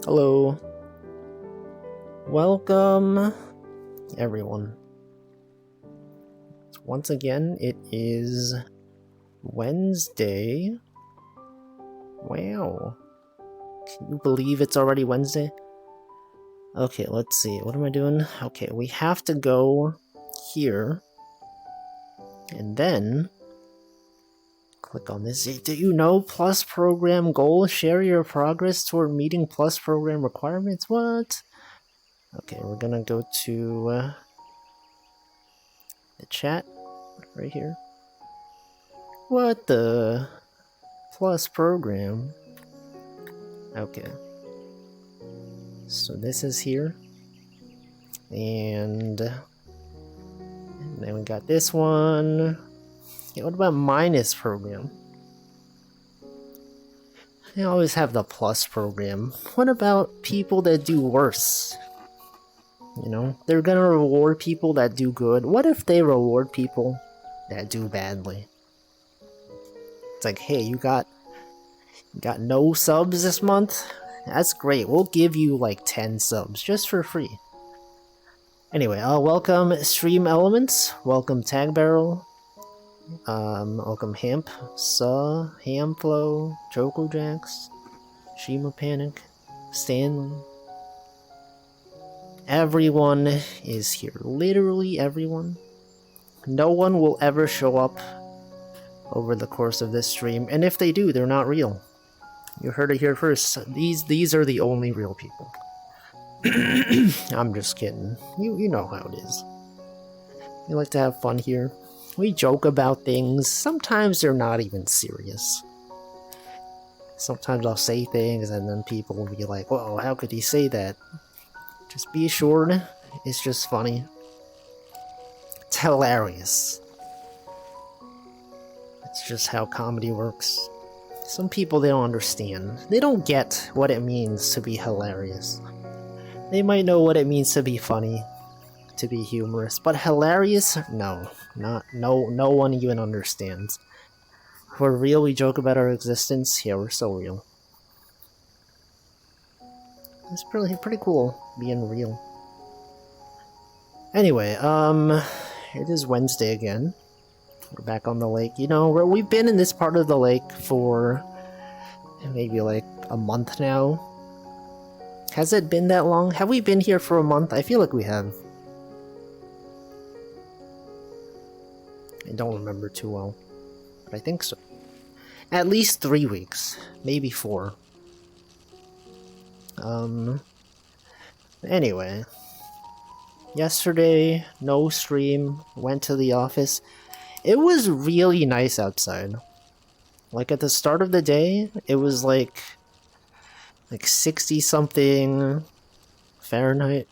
Hello. Welcome, everyone. Once again, it is Wednesday. Wow. Can you believe it's already Wednesday? Okay, let's see. What am I doing? Okay, we have to go here. And then click on this. Do you know Plus Program goal? Share your progress toward meeting Plus Program requirements? What? Okay, we're gonna go to the chat right here. What the? Plus Program? Okay. So this is here. And then we got this one. Yeah, what about minus program? They always have the plus program. What about people that do worse? You know, they're gonna reward people that do good. What if they reward people that do badly? It's like, hey, you got no subs this month? That's great. We'll give you like 10 subs just for free. Anyway, welcome Stream Elements. Welcome Tag Barrel. Welcome Hamp, Saw, Hamflow, Chocojax, Shima Panic, Stanley. Everyone is here. Literally everyone. No one will ever show up over the course of this stream, and if they do, they're not real. You heard it here first. These are the only real people. I'm just kidding. You know how it is. We like to have fun here. We joke about things. Sometimes they're not even serious. Sometimes I'll say things and then people will be like, whoa, how could he say that? Just be assured, it's just funny. It's hilarious. It's just how comedy works. Some people, they don't understand. They don't get what it means to be hilarious. They might know what it means to be funny, to be humorous, but hilarious? No. No one even understands. We're real, we joke about our existence. Yeah, we're so real. It's pretty cool being real. Anyway, it is Wednesday again. We're back on the lake. You know, we've been in this part of the lake for maybe like a month now. Has it been that long? Have we been here for a month? I feel like we have. I don't remember too well, but I think so. At least 3 weeks, maybe 4. Anyway. Yesterday, no stream, went to the office. It was really nice outside. Like at the start of the day, it was like 60 something Fahrenheit.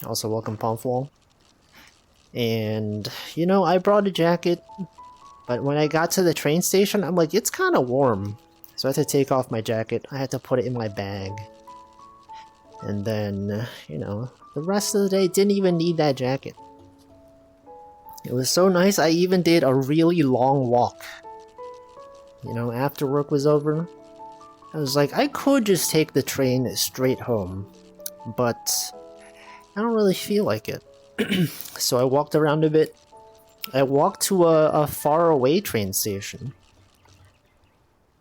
Also welcome Pomfwall. And, you know, I brought a jacket, but when I got to the train station, I'm like, it's kind of warm. So I had to take off my jacket, I had to put it in my bag. And then, you know, the rest of the day didn't even need that jacket. It was so nice, I even did a really long walk. You know, after work was over, I was like, I could just take the train straight home, but I don't really feel like it. So I walked around a bit. I walked to a far-away train station.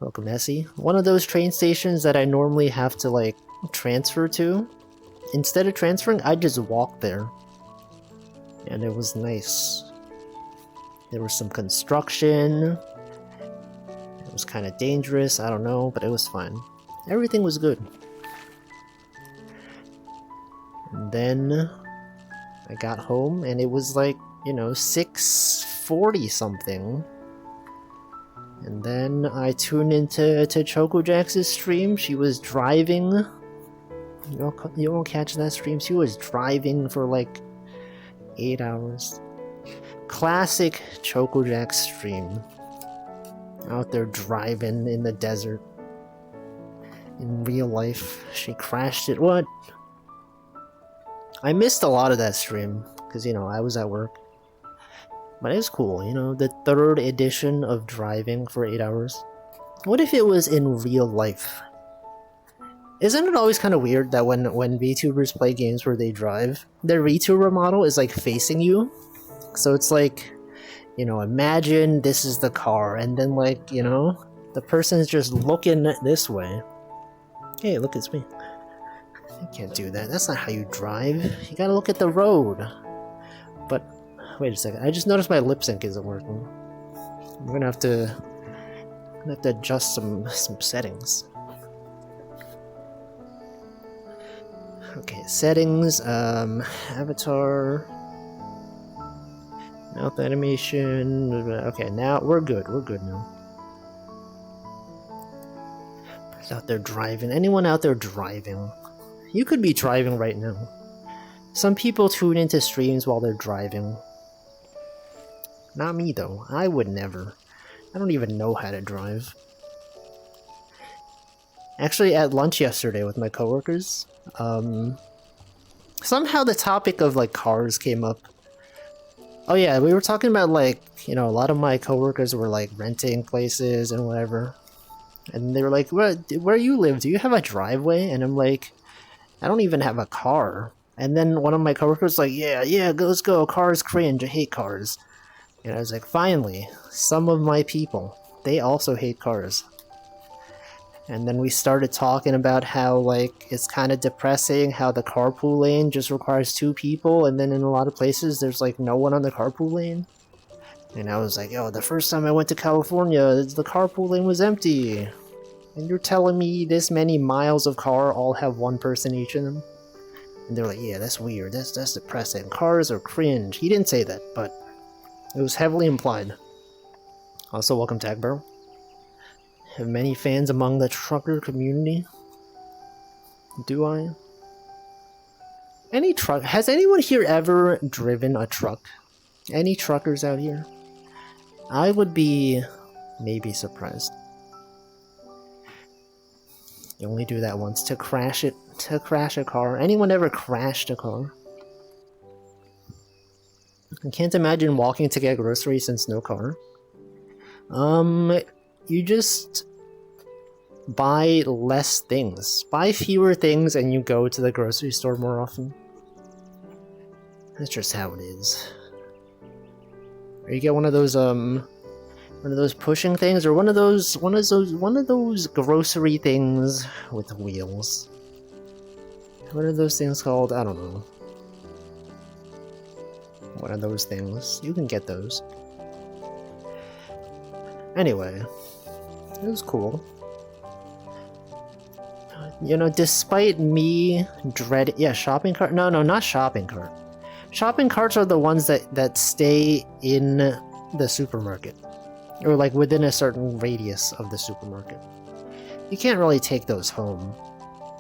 Welcome, Nessie. One of those train stations that I normally have to, like, transfer to. Instead of transferring, I just walked there. And it was nice. There was some construction. It was kind of dangerous, I don't know, but it was fine. Everything was good. And then I got home and it was like, you know, 6:40 something. And then I tuned into Chocojax's stream. She was driving. You won't catch that stream. She was driving for like 8 hours. Classic Chocojax stream. Out there driving in the desert. In real life. She crashed it. What? I missed a lot of that stream. Because, you know, I was at work. But it was cool, you know, the 3rd edition of driving for 8 hours. What if it was in real life? Isn't it always kind of weird that when VTubers play games where they drive, their VTuber model is like facing you? So it's like, you know, imagine this is the car, and then like, you know, the person's just looking this way. Hey, look, it's me. You can't do that. That's not how you drive. You gotta look at the road. But, wait a second. I just noticed my lip sync isn't working. I'm gonna have to adjust some settings. Okay, settings, avatar, mouth animation. Okay, now we're good. We're good now. Who's out there driving? Anyone out there driving? You could be driving right now. Some people tune into streams while they're driving. Not me though. I would never. I don't even know how to drive. Actually, at lunch yesterday with my coworkers, somehow the topic of like cars came up. Oh yeah, we were talking about like, you know, a lot of my coworkers were like renting places and whatever. And they were like, where you live? Do you have a driveway? And I'm like, I don't even have a car. And then one of my coworkers was like, yeah, let's go. Cars cringe. I hate cars. And I was like, finally, some of my people, they also hate cars. And then we started talking about how, like, it's kind of depressing how the carpool lane just requires 2 people, and then in a lot of places there's, like, no one on the carpool lane. And I was like, yo, the first time I went to California, the carpool lane was empty. And you're telling me this many miles of car all have 1 person each in them? And they're like, yeah, that's weird, that's depressing. Cars are cringe. He didn't say that, but it was heavily implied. Also, welcome Tagbro. Have many fans among the trucker community. Do I? Any truck? Has anyone here ever driven a truck? Any truckers out here? I would be maybe surprised. You only do that once to crash it, to crash a car. Anyone ever crashed a car? I can't imagine walking to get groceries since no car. You just buy less things. Buy fewer things and you go to the grocery store more often. That's just how it is. Or you get one of those pushing things, or one of those grocery things with wheels. What are those things called? I don't know. One of those things. You can get those. Anyway, it was cool. You know, despite me dreading... Yeah, shopping cart? No, not shopping cart. Shopping carts are the ones that stay in the supermarket. Or, like, within a certain radius of the supermarket. You can't really take those home.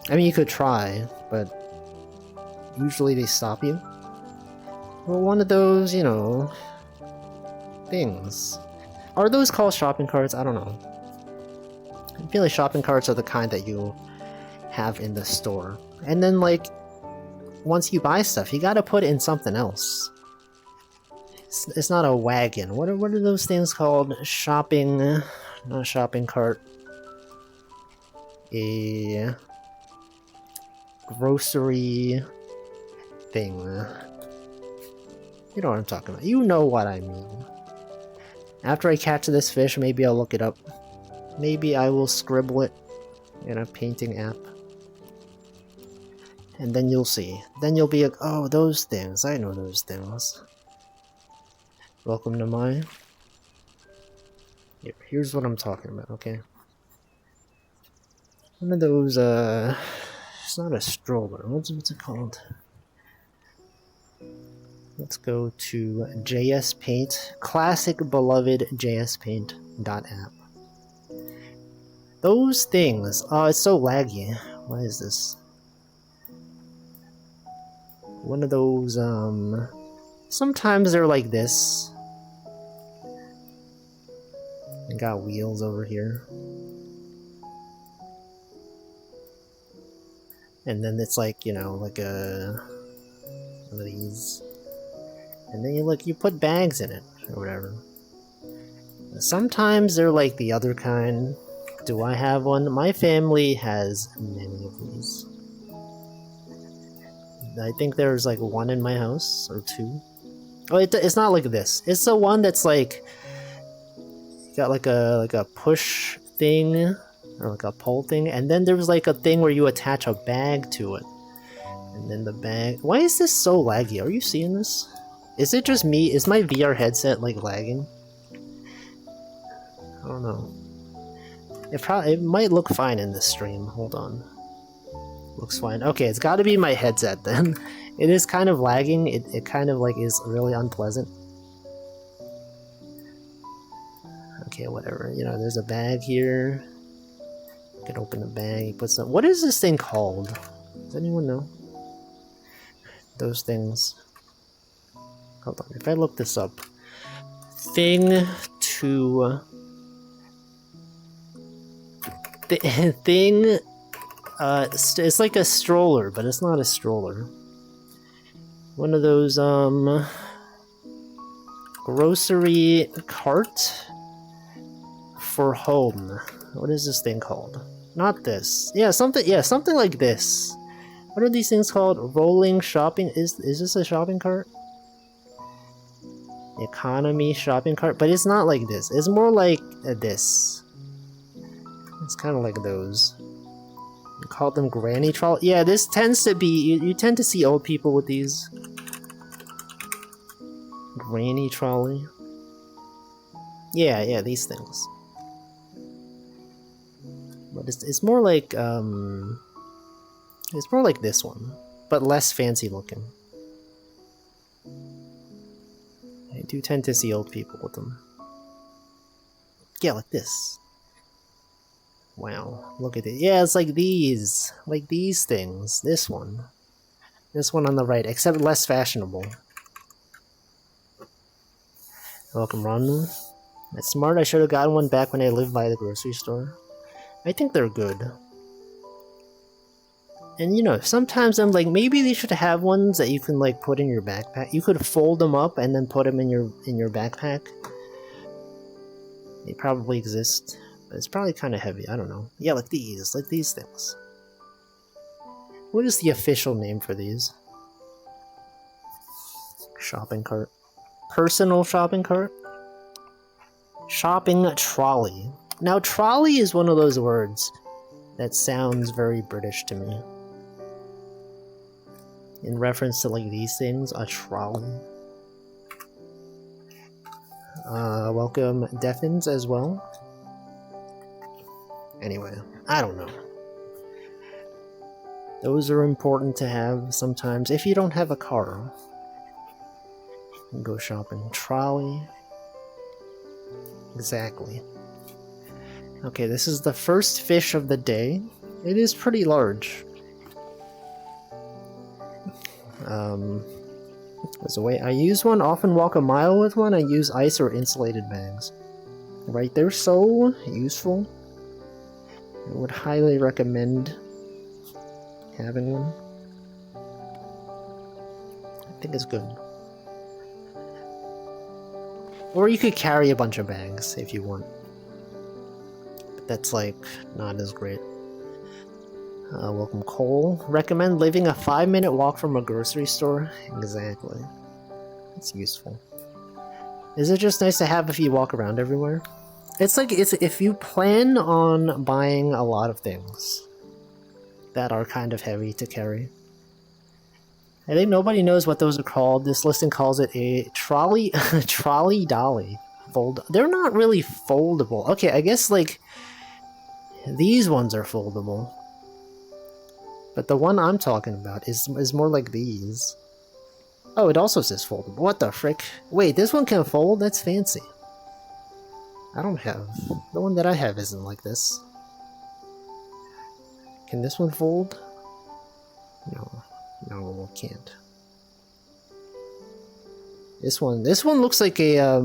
I mean, you could try, but usually they stop you. Well, one of those, you know, things. Are those called shopping carts? I don't know. I feel like shopping carts are the kind that you have in the store. And then, like, once you buy stuff, you gotta put it in something else. It's not a wagon. What are those things called? Shopping... Not a shopping cart. A... grocery... thing. You know what I'm talking about. You know what I mean. After I catch this fish, maybe I'll look it up. Maybe I will scribble it in a painting app. And then you'll see. Then you'll be like, oh, those things. I know those things. Welcome to my... Here's what I'm talking about, okay? One of those, it's not a stroller. What's it called? Let's go to JS Paint. Classic beloved JSPaint.app. Those things. Oh, it's so laggy. What is this? One of those, sometimes they're like this. I got wheels over here. And then it's like, you know, like a... one of these. And then you put bags in it, or whatever. Sometimes they're like the other kind. Do I have one? My family has many of these. I think there's like one in my house, or two. Oh, it's not like this. It's the one that's like got like a push thing or like a pull thing, and then there's like a thing where you attach a bag to it, and then the bag. Why is this so laggy? Are you seeing this? Is it just me? Is my VR headset like lagging? I don't know. It might look fine in this stream. Hold on. Looks fine. Okay, it's got to be my headset then. It is kind of lagging. It kind of like is really unpleasant. Okay, whatever. You know, there's a bag here. You can open the bag. Put some. What is this thing called? Does anyone know? Those things. Hold on. If I look this up, thing to thing. It's like a stroller, but it's not a stroller. One of those grocery cart for home. What is this thing called? Not this. Yeah, something like this. What are these things called? Rolling shopping. Is this a shopping cart? Economy shopping cart, but it's not like this. It's more like this. It's kind of like those. You call them granny trolley. Yeah, this tends to be. You tend to see old people with these. Granny trolley. Yeah, these things. But it's more like it's more like this one, but less fancy looking. I do tend to see old people with them. Yeah, like this. Wow, look at it. Yeah, it's like these things. This one on the right, except less fashionable. Welcome, Ronmu. That's smart. I should have gotten one back when I lived by the grocery store. I think they're good. And you know, sometimes I'm like, maybe they should have ones that you can like put in your backpack. You could fold them up and then put them in your backpack. They probably exist, but it's probably kind of heavy. I don't know. Yeah, like these things. What is the official name for these? Shopping cart. Personal shopping cart? Shopping trolley. Now, trolley is one of those words that sounds very British to me. In reference to like these things, a trolley. Welcome Defins as well. Anyway, I don't know. Those are important to have sometimes if you don't have a car. You can go shopping. Trolley. Exactly. Okay, this is the first fish of the day. It is pretty large. There's a way I use one, often walk a mile with one. I use ice or insulated bags. Right, they're so useful. I would highly recommend having one. I think it's good. Or you could carry a bunch of bags if you want. But that's like not as great. Welcome Cole. Recommend living a 5-minute walk from a grocery store? Exactly. It's useful. Is it just nice to have if you walk around everywhere? It's like if you plan on buying a lot of things that are kind of heavy to carry. I think nobody knows what those are called. This listing calls it a trolley trolley dolly. They're not really foldable. Okay, I guess like these ones are foldable. But the one I'm talking about is more like these. Oh, it also says foldable. What the frick? Wait, this one can fold? That's fancy. I don't have... The one that I have isn't like this. Can this one fold? No, it can't. This one looks like a,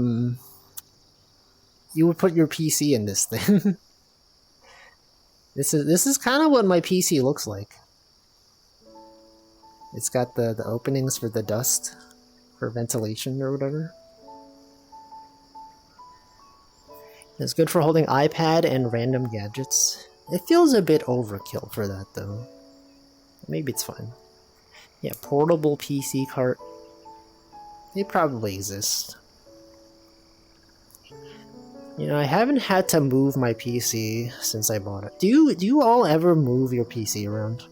you would put your PC in this thing. This is kind of what my PC looks like. It's got the openings for the dust, for ventilation or whatever. It's good for holding iPad and random gadgets. It feels a bit overkill for that though. Maybe it's fine. Yeah, portable PC cart. They probably exist. You know, I haven't had to move my PC since I bought it. Do you all ever move your PC around?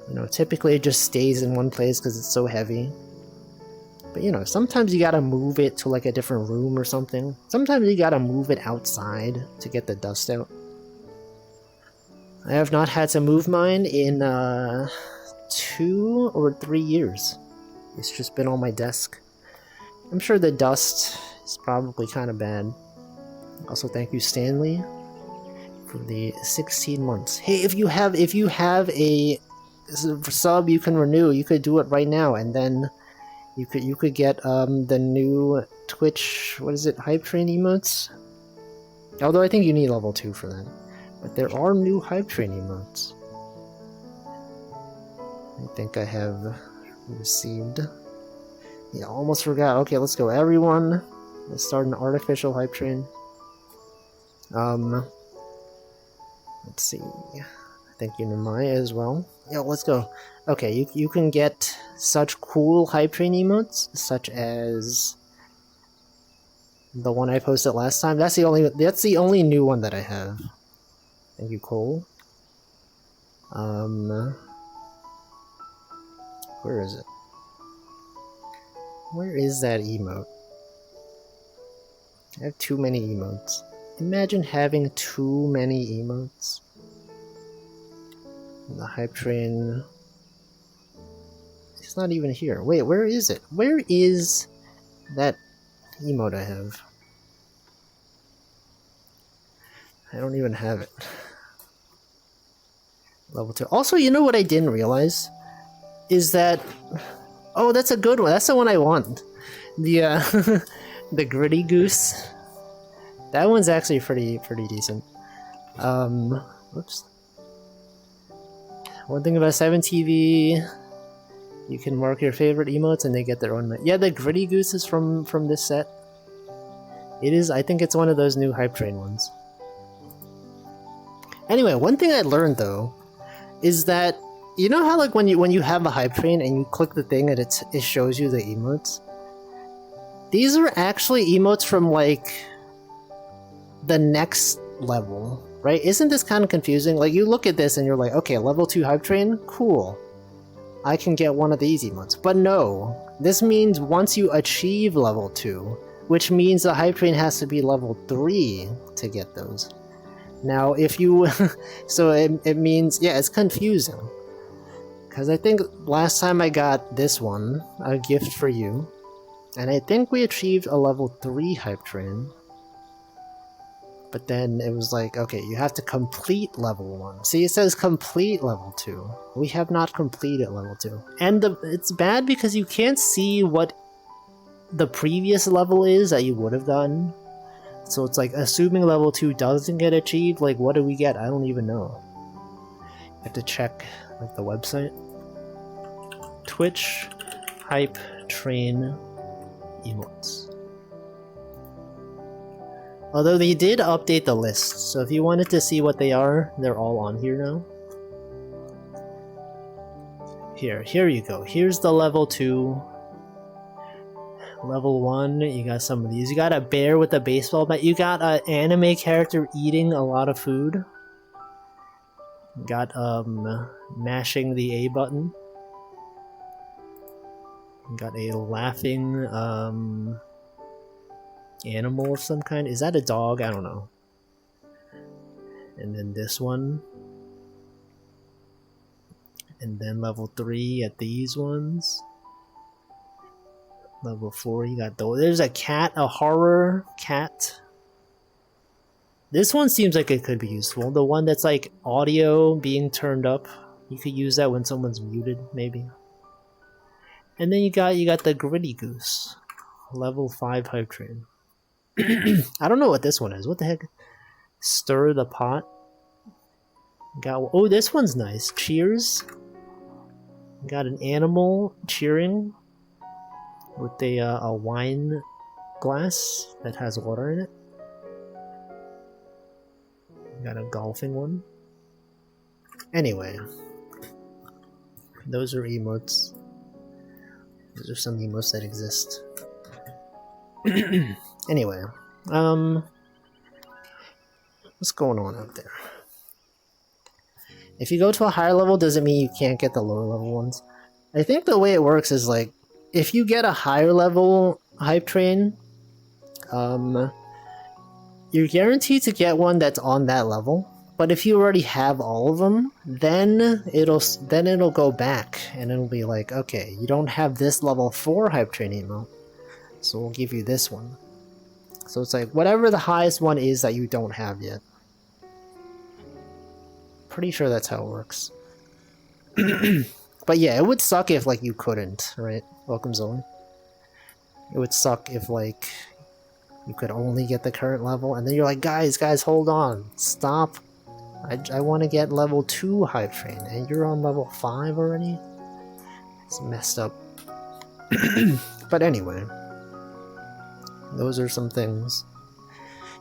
You know, typically it just stays in one place because it's so heavy. But you know, sometimes you gotta move it to like a different room or something. Sometimes you gotta move it outside to get the dust out. I have not had to move mine in 2 or 3 years. It's just been on my desk. I'm sure the dust is probably kind of bad. Also, thank you, Stanley, for the 16 months. Hey, if you have a sub you can renew, you could do it right now, and then you could get the new Twitch, what is it, Hype Train emotes? Although I think you need level 2 for that. But there are new Hype Train emotes. I think I have received. Yeah, almost forgot. Okay, let's go, everyone. Let's start an artificial Hype Train. Let's see. Thank you, Namaya, as well. Yeah, let's go. Okay, you can get such cool Hype Train emotes, such as the one I posted last time. That's the only new one that I have. Thank you, Cole. Where is it? Where is that emote? I have too many emotes. Imagine having too many emotes. The Hype Train... It's not even here. Wait, where is it? Where is that emote I have? I don't even have it. Level 2. Also, you know what I didn't realize? Is that... Oh, that's a good one. That's the one I want. The, the Gritty Goose. That one's actually pretty decent. Whoops. One thing about 7TV, you can mark your favorite emotes and they get their own... Yeah, the Gritty Goose is from this set. It is, I think it's one of those new Hype Train ones. Anyway, one thing I learned though, is that, you know how like when you have a Hype Train and you click the thing and it shows you the emotes? These are actually emotes from like the next level, right? Isn't this kind of confusing? Like you look at this and you're like, okay, level 2 Hype Train, cool. I can get one of these emotes. But no, this means once you achieve level 2, which means the Hype Train has to be level 3 to get those. Now, if you... so it means... Yeah, it's confusing. Because I think last time I got this one, a gift for you, and I think we achieved a level 3 Hype Train. But then it was like, okay, you have to complete level 1. See, it says complete level 2. We have not completed level 2. And it's bad because you can't see what the previous level is that you would have gotten. So it's like, assuming level 2 doesn't get achieved, like what do we get? I don't even know. You have to check like the website. Twitch Hype Train emotes. Although they did update the list, so if you wanted to see what they are, they're all on here now. Here you go. Here's the level 2. Level 1, you got some of these. You got a bear with a baseball bat. You got an anime character eating a lot of food. You got mashing the A button. You got a laughing animal of some kind. Is that a dog? I don't know. And then this one. And then level 3 at these ones. Level 4, you got those. There's a cat, a horror cat. This one seems like it could be useful. The one that's like audio being turned up. You could use that when someone's muted, maybe. And then you got the Gritty Goose. Level 5 Hype Train. I don't know what this one is. What the heck? Stir the pot. Got, oh, this one's nice. Cheers. Got an animal cheering with a wine glass that has water in it. Got a golfing one. Anyway, those are emotes. Those are some emotes that exist. Anyway, what's going on out there? If you go to a higher level, does it mean you can't get the lower level ones? I think the way it works is like, if you get a higher level hype train, you're guaranteed to get one that's on that level. But if you already have all of them, then it'll go back and it'll be like, okay, you don't have this level 4 hype train emote, so we'll give you this one. So it's like whatever the highest one is that you don't have yet. Pretty sure that's how it works. But yeah, it would suck if like you couldn't, right? Welcome, Zoe. It would suck if like you could only get the current level, and then you're like, guys, hold on, stop. I want to get level 2 hype train, and you're on level 5 already? It's messed up. But anyway, those are some things.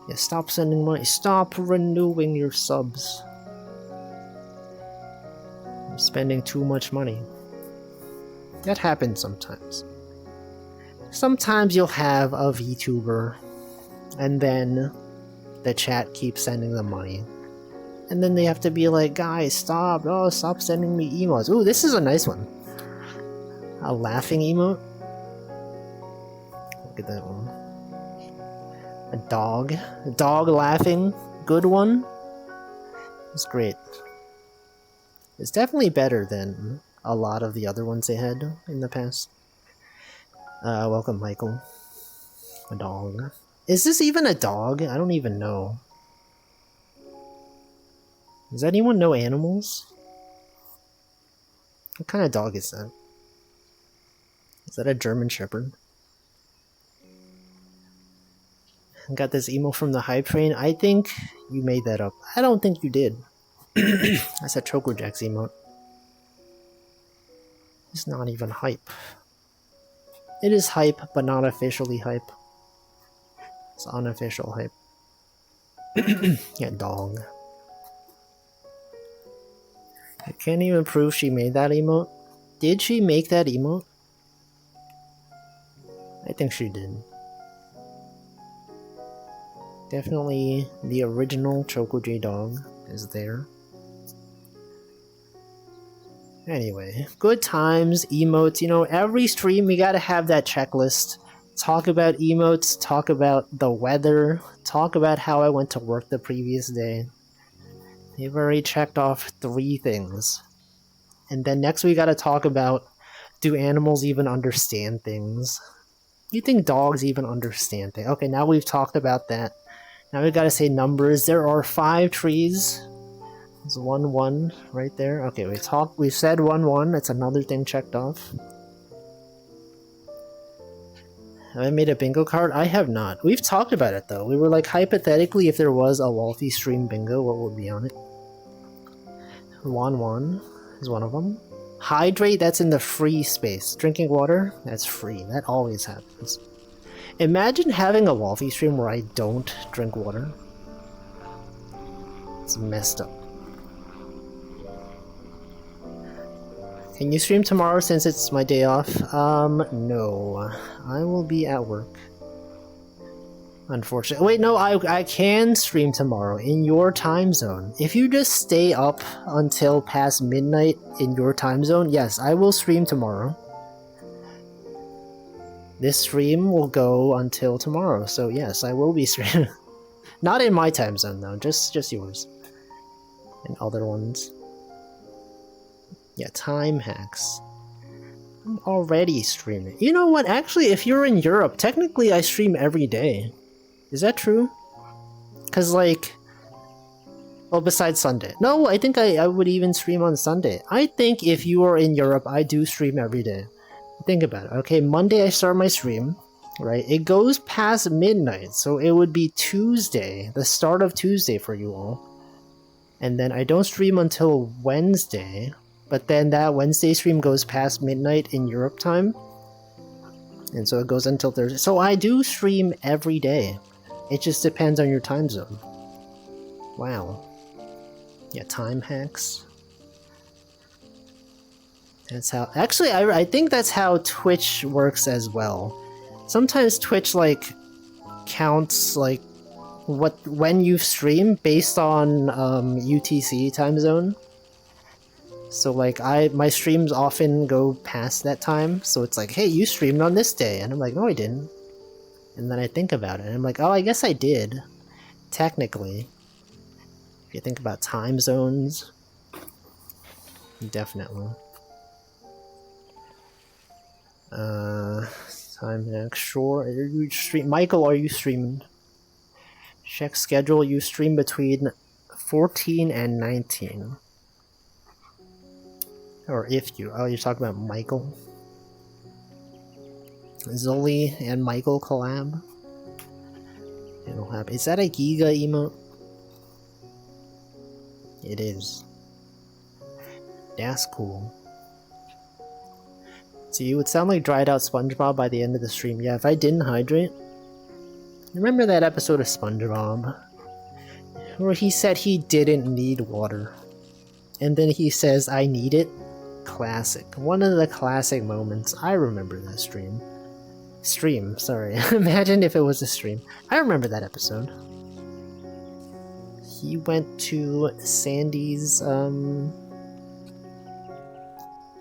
Yeah, stop sending money. Stop renewing your subs. I'm spending too much money. That happens sometimes. Sometimes you'll have a VTuber, and then the chat keeps sending them money. And then they have to be like, guys, stop. Oh, stop sending me emotes. Ooh, this is a nice one. A laughing emote. Look at that one. A dog. A dog laughing. Good one. It's great. It's definitely better than a lot of the other ones they had in the past. Welcome, Michael. A dog. Is this even a dog? I don't even know. Does anyone know animals? What kind of dog is that? Is that a German Shepherd? I got this emo from the hype train. I think you made that up. I don't think you did. That's a Chocojack's emote. It's not even hype. It is hype, but not officially hype. It's unofficial hype. Yeah, dog. I can't even prove she made that emote. Did she make that emote? I think she did. Definitely the original Choco-J dog is there. Anyway, good times, emotes. You know, every stream we gotta have that checklist. Talk about emotes, talk about the weather, talk about how I went to work the previous day. We've already checked off 3 things. And then next we gotta talk about, do animals even understand things? You think dogs even understand things? Okay, now we've talked about that. Now we gotta say numbers. There are 5 trees. There's 1, 1 right there. Okay, we said 1, 1. That's another thing checked off. Have I made a bingo card? I have not. We've talked about it though. We were like, hypothetically, if there was a Wolfie stream bingo, what would be on it? 1, 1 is one of them. Hydrate, that's in the free space. Drinking water, that's free. That always happens. Imagine having a Wolfie stream where I don't drink water. It's messed up. Can you stream tomorrow since it's my day off? No. I will be at work. Unfortunately. Wait, no, I can stream tomorrow in your time zone. If you just stay up until past midnight in your time zone, yes, I will stream tomorrow. This stream will go until tomorrow, so yes, I will be streaming. Not in my time zone though, just yours. And other ones. Yeah, time hacks. I'm already streaming. You know what? Actually, if you're in Europe, technically I stream every day. Is that true? Because, like... Well, besides Sunday. No, I think I would even stream on Sunday. I think if you are in Europe, I do stream every day. Think about it. Okay, Monday I start my stream, right? It goes past midnight, so it would be Tuesday, the start of Tuesday for you all. And then I don't stream until Wednesday. But then that Wednesday stream goes past midnight in Europe time. And so it goes until Thursday. So I do stream every day. It just depends on your time zone. Wow. Yeah, time hacks. That's how... Actually, I think that's how Twitch works as well. Sometimes Twitch, like, counts, like, when you stream based on UTC time zone. So, like, my streams often go past that time, so it's like, hey, you streamed on this day, and I'm like, no, I didn't. And then I think about it, and I'm like, oh, I guess I did. Technically. If you think about time zones. Definitely. Time next. Sure. Are you Michael, are you streaming? Check schedule. You stream between 14 and 19. Or if you... Oh, you're talking about Michael? Zoli and Michael collab? It'll happen. Is that a Giga emote? It is. That's cool. So you would sound like dried out SpongeBob by the end of the stream. Yeah, if I didn't hydrate. Remember that episode of SpongeBob? Where he said he didn't need water. And then he says, I need it? Classic. One of the classic moments. I remember that stream. Sorry. Imagine if it was a stream. I remember that episode. He went to Sandy's,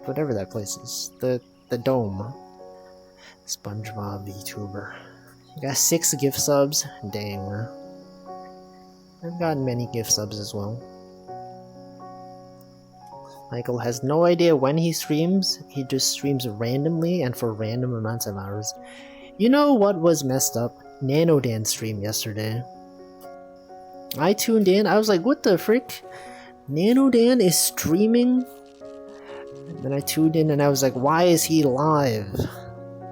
whatever that place is. The Dome. SpongeBob VTuber. You got 6 gift subs? Dang. I've gotten many gift subs as well. Michael has no idea when he streams. He just streams randomly and for random amounts of hours. You know what was messed up? NanoDan's stream yesterday. I tuned in. I was like, what the frick? NanoDan is streaming? And then I tuned in and I was like, why is he live?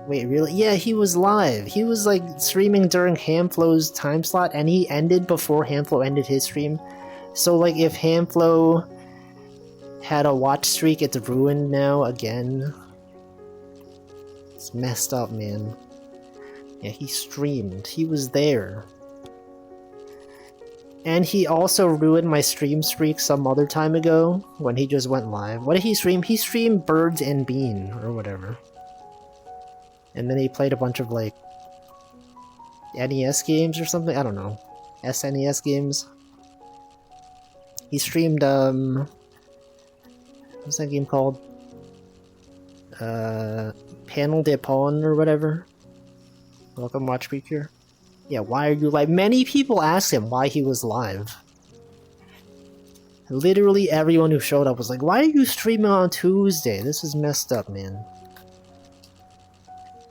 Wait, really? Yeah, he was live. He was like streaming during Hamflow's time slot and he ended before Hamflow ended his stream. So like if Hamflow had a watch streak, it's ruined now again. It's messed up, man. Yeah, he streamed. He was there. And he also ruined my stream streak some other time ago when he just went live. What did he stream? He streamed Birds and Bean or whatever. And then he played a bunch of like NES games or something. I don't know. SNES games. He streamed what's that game called? Panel de Pon or whatever. Welcome, Watch Creature. Yeah, why are you live? Many people asked him why he was live. Literally everyone who showed up was like, why are you streaming on Tuesday? This is messed up, man.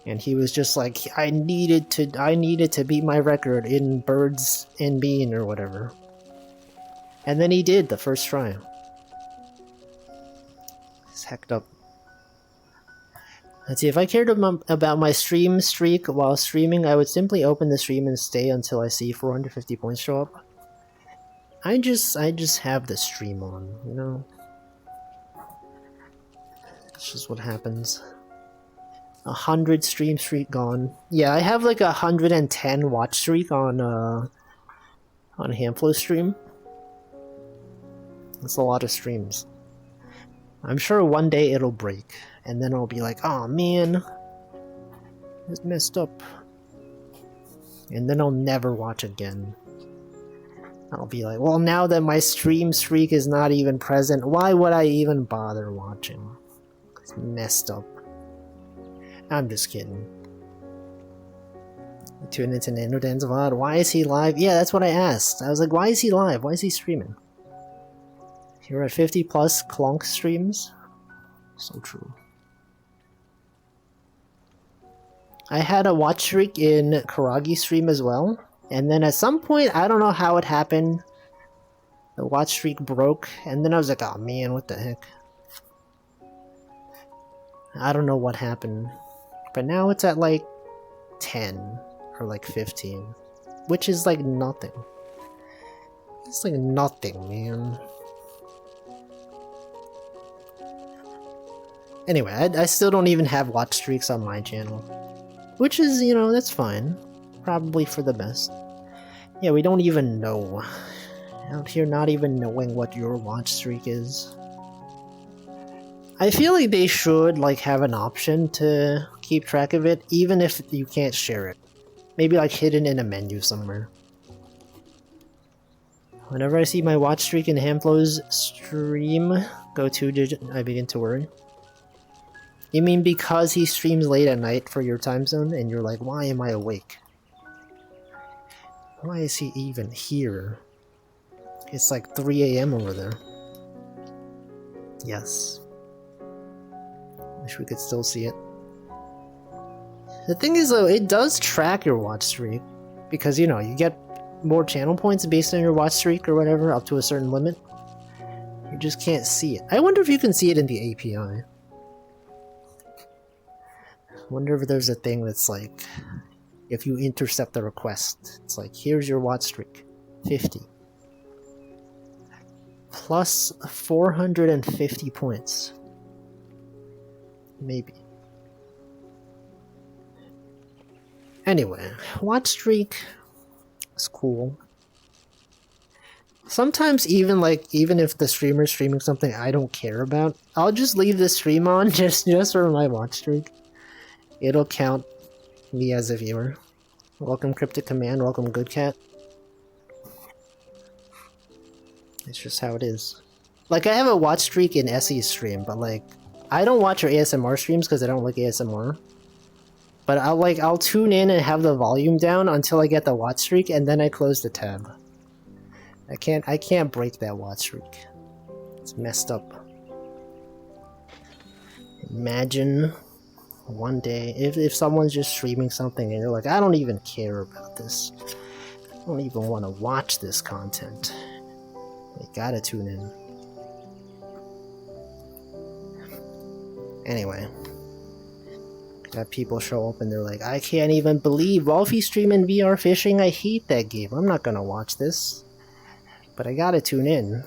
And he was just like, I needed to beat my record in Birds and Bean or whatever. And then he did the first try. He's hecked up. Let's see, if I cared about my stream streak while streaming, I would simply open the stream and stay until I see 450 points show up. I just have the stream on, you know? It's just what happens. 100 stream streak gone. Yeah, I have like 110 watch streak on Hamflow stream. That's a lot of streams. I'm sure one day it'll break, and then I'll be like, oh man, it's messed up. And then I'll never watch again. I'll be like, well, now that my stream streak is not even present, why would I even bother watching? It's messed up. I'm just kidding. I tuned into NanoDan's VOD. Why is he live? Yeah, that's what I asked. I was like, why is he live? Why is he streaming? You're at 50 plus Clonk streams. So true. I had a watch streak in Karagi stream as well. And then at some point, I don't know how it happened. The watch streak broke. And then I was like, oh man, what the heck. I don't know what happened. But now it's at like 10 or like 15. Which is like nothing. It's like nothing, man. Anyway, I still don't even have watch streaks on my channel. Which is, you know, that's fine. Probably for the best. Yeah, we don't even know Out here not even knowing what your watch streak is. I feel like they should like have an option to keep track of it, even if you can't share it. Maybe like hidden in a menu somewhere. Whenever I see my watch streak in Hamflow's stream go 2 digit, I begin to worry. You mean because he streams late at night for your time zone and you're like, why am I awake? Why is he even here? It's like 3 AM over there. Yes. Wish we could still see it. The thing is though, it does track your watch streak. Because, you know, you get more channel points based on your watch streak or whatever, up to a certain limit. You just can't see it. I wonder if you can see it in the API. I wonder if there's a thing that's like, if you intercept the request, it's like, here's your watch streak. 50. Plus 450 points. Maybe. Anyway, watch streak is cool. Sometimes even if the streamer's streaming something I don't care about, I'll just leave the stream on just for my watch streak. It'll count me as a viewer. Welcome Cryptic Command, welcome Good Cat. It's just how it is. Like, I have a watch streak in Essie's stream, but like, I don't watch her ASMR streams because I don't like ASMR. But I'll tune in and have the volume down until I get the watch streak, and then I close the tab. I can't break that watch streak. It's messed up. Imagine one day if someone's just streaming something and you're like, I don't even care about this. I don't even want to watch this content. You gotta tune in. Anyway. Have people show up and they're like, I can't even believe Wolfie's streaming VR fishing. I hate that game. I'm not gonna watch this. But I gotta tune in.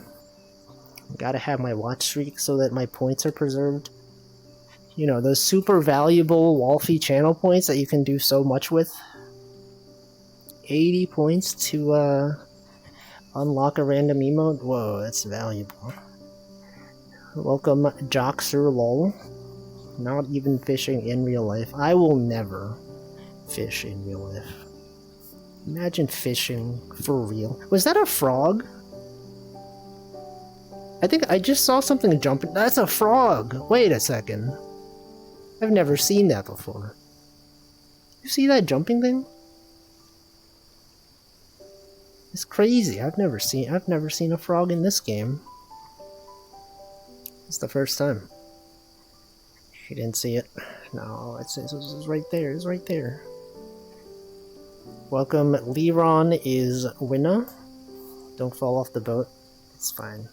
I gotta have my watch streak so that my points are preserved. You know, those super valuable Wolfie channel points that you can do so much with. 80 points to unlock a random emote? Whoa, that's valuable. Welcome, Joxer Lol. Not even fishing in real life. I will never fish in real life. Imagine fishing for real. Was that a frog? I think I just saw something jumping. That's a frog! Wait a second. I've never seen that before. You see that jumping thing? It's crazy. I've never seen a frog in this game. It's the first time. You didn't see it. No, it's right there. It's right there. Welcome, Liron is winner. Don't fall off the boat. It's fine.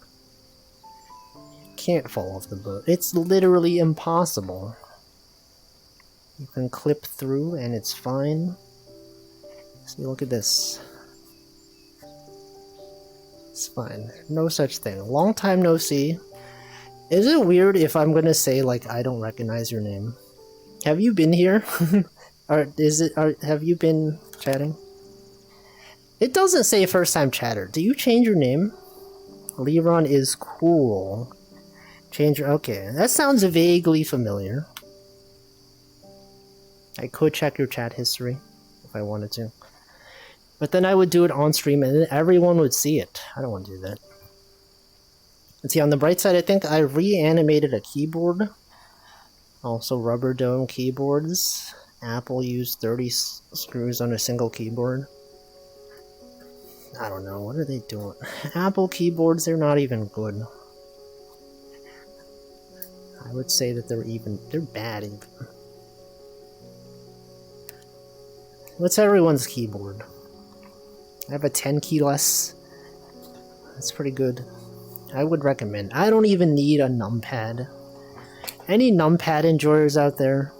You can't fall off the boat. It's literally impossible. You can clip through and it's fine. See, look at this. It's fine. No such thing. Long time no see. Is it weird if I'm gonna say, like, I don't recognize your name? Have you been here? Have you been chatting? It doesn't say first time chatter. Do you change your name? Liron is cool. Change your... Okay, that sounds vaguely familiar. I could check your chat history if I wanted to. But then I would do it on stream and then everyone would see it. I don't want to do that. Let's see, on the bright side, I think I reanimated a keyboard. Also, rubber dome keyboards. Apple used 30 screws on a single keyboard. I don't know, what are they doing? Apple keyboards, they're not even good. I would say that they're bad even. What's everyone's keyboard? I have a 10 keyless. That's pretty good. I would recommend. I don't even need a numpad. Any numpad enjoyers out there?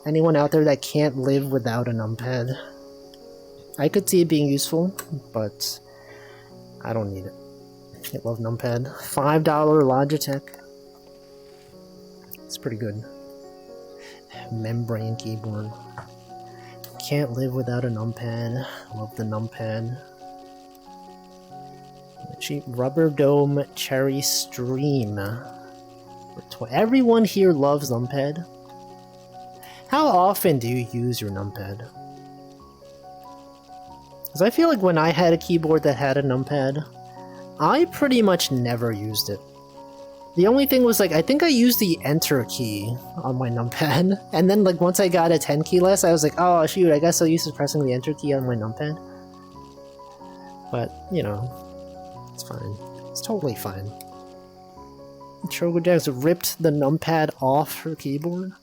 Anyone out there that can't live without a numpad? I could see it being useful, but I don't need it. I love numpad. $5 Logitech. It's pretty good. Membrane keyboard. Can't live without a numpad. Love the numpad. Rubber Dome Cherry Stream. Everyone here loves numpad. How often do you use your numpad? Because I feel like when I had a keyboard that had a numpad, I pretty much never used it. The only thing was, like, I think I used the enter key on my numpad, and then, like, once I got a 10 key list, I was like, oh shoot, I guess I'll use pressing the enter key on my numpad. But, you know, it's fine. It's totally fine. Chocojax ripped the numpad off her keyboard.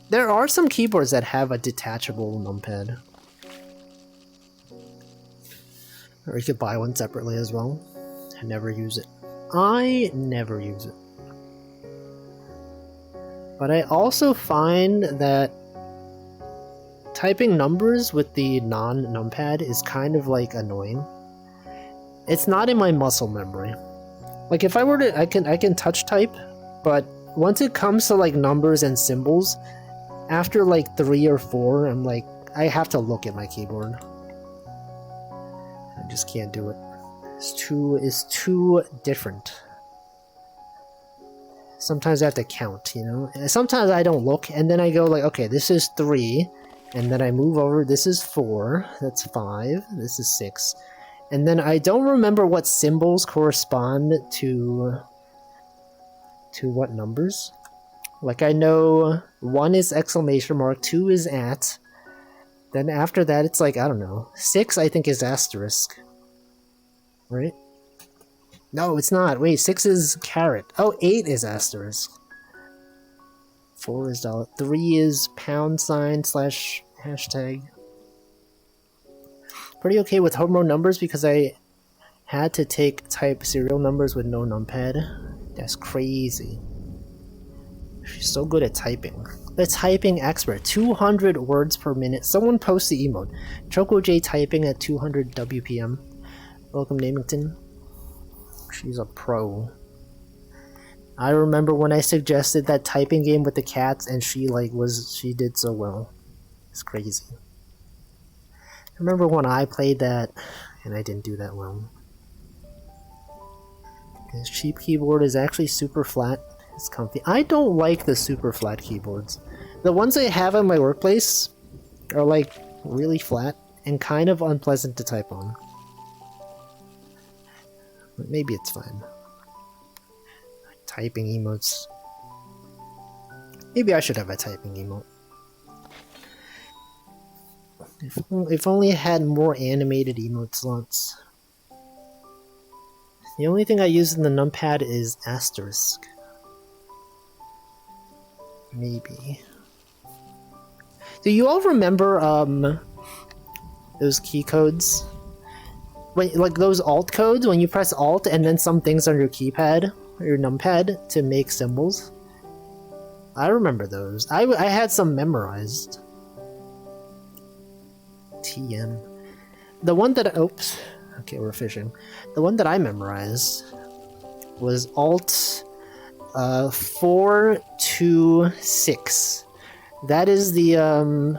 There are some keyboards that have a detachable numpad. Or you could buy one separately as well. I never use it. I never use it. But I also find that typing numbers with the non-numpad is kind of like annoying. It's not in my muscle memory. Like if I were to, I can touch type, but once it comes to like numbers and symbols, after like 3 or 4, I'm like, I have to look at my keyboard. I just can't do it. It's too different. Sometimes I have to count, you know? And sometimes I don't look, and then I go like, okay, this is 3, and then I move over, this is 4, that's 5, this is 6. And then I don't remember what symbols correspond to what numbers. Like I know 1 is exclamation mark, 2 is at, then after that it's like, I don't know, 6 I think is asterisk. Right? No, it's not. Wait, 6 is caret. Oh, 8 is asterisk. 4 is dollar. 3 is pound sign / hashtag. Pretty okay with home row numbers because I had to type serial numbers with no numpad. That's crazy. She's so good at typing. The typing expert. 200 words per minute. Someone post the emote. ChocoJ typing at 200 WPM. Welcome, Namington. She's a pro. I remember when I suggested that typing game with the cats, and she did so well. It's crazy. I remember when I played that, and I didn't do that well. This cheap keyboard is actually super flat. It's comfy. I don't like the super flat keyboards. The ones I have in my workplace are like really flat and kind of unpleasant to type on. But maybe it's fine. Typing emotes. Maybe I should have a typing emote. If only it had more animated emote slots. The only thing I use in the numpad is asterisk. Maybe. Do you all remember those key codes? When, like those alt codes, when you press alt and then some things on your keypad, or your numpad, to make symbols? I remember those. I had some memorized. TM. The one that... Oops. Okay, we're fishing. The one that I memorized was alt 426. That is the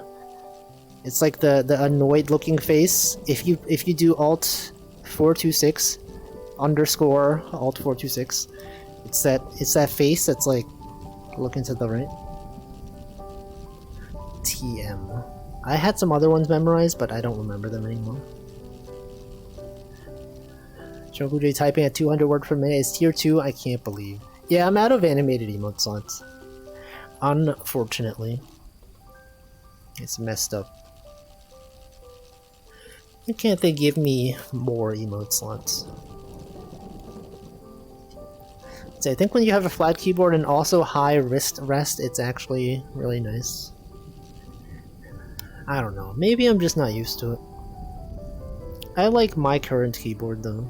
it's like the annoyed looking face. If you do alt 426 underscore alt 426, it's that face that's like looking to the right. TM. I had some other ones memorized, but I don't remember them anymore. ChocoJ typing at 200 words per minute is tier 2. I can't believe. Yeah, I'm out of animated emote slots. Unfortunately. It's messed up. Why can't they give me more emote slots? So I think when you have a flat keyboard and also high wrist rest, it's actually really nice. I don't know. Maybe I'm just not used to it. I like my current keyboard though.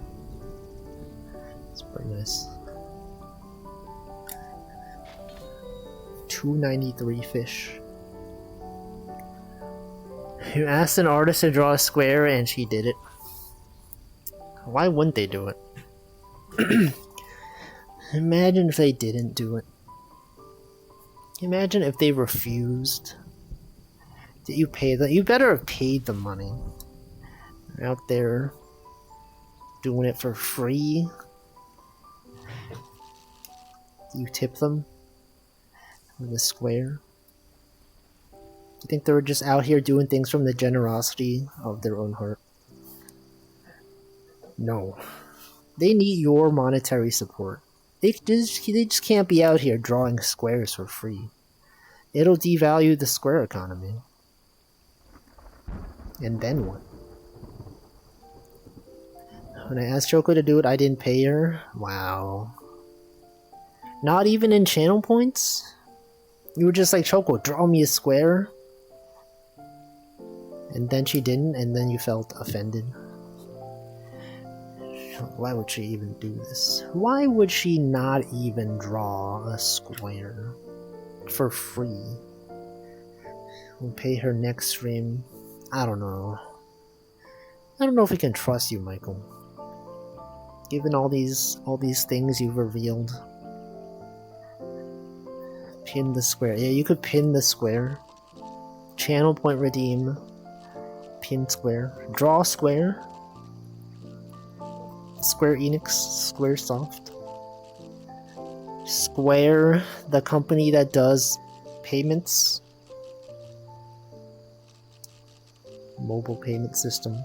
It's pretty nice. 293 fish. You asked an artist to draw a square and she did it. Why wouldn't they do it? Imagine if they didn't do it. Imagine if they refused. Did you pay them? You better have paid the money. They're out there doing it for free? Do you tip them with a square? Do you think they were just out here doing things from the generosity of their own heart? No. They need your monetary support. They just can't be out here drawing squares for free. It'll devalue the square economy. And then what? When I asked Choco to do it, I didn't pay her? Wow. Not even in channel points? You were just like, Choco, draw me a square? And then she didn't, and then you felt offended. Why would she even do this? Why would she not even draw a square for free? We'll pay her next stream. I don't know. I don't know if we can trust you, Michael. Given all these things you've revealed. Pin the square. Yeah, you could pin the square. Channel point redeem. Pin square. Draw square. Square Enix, Squaresoft. Square, the company that does payments. Mobile payment system.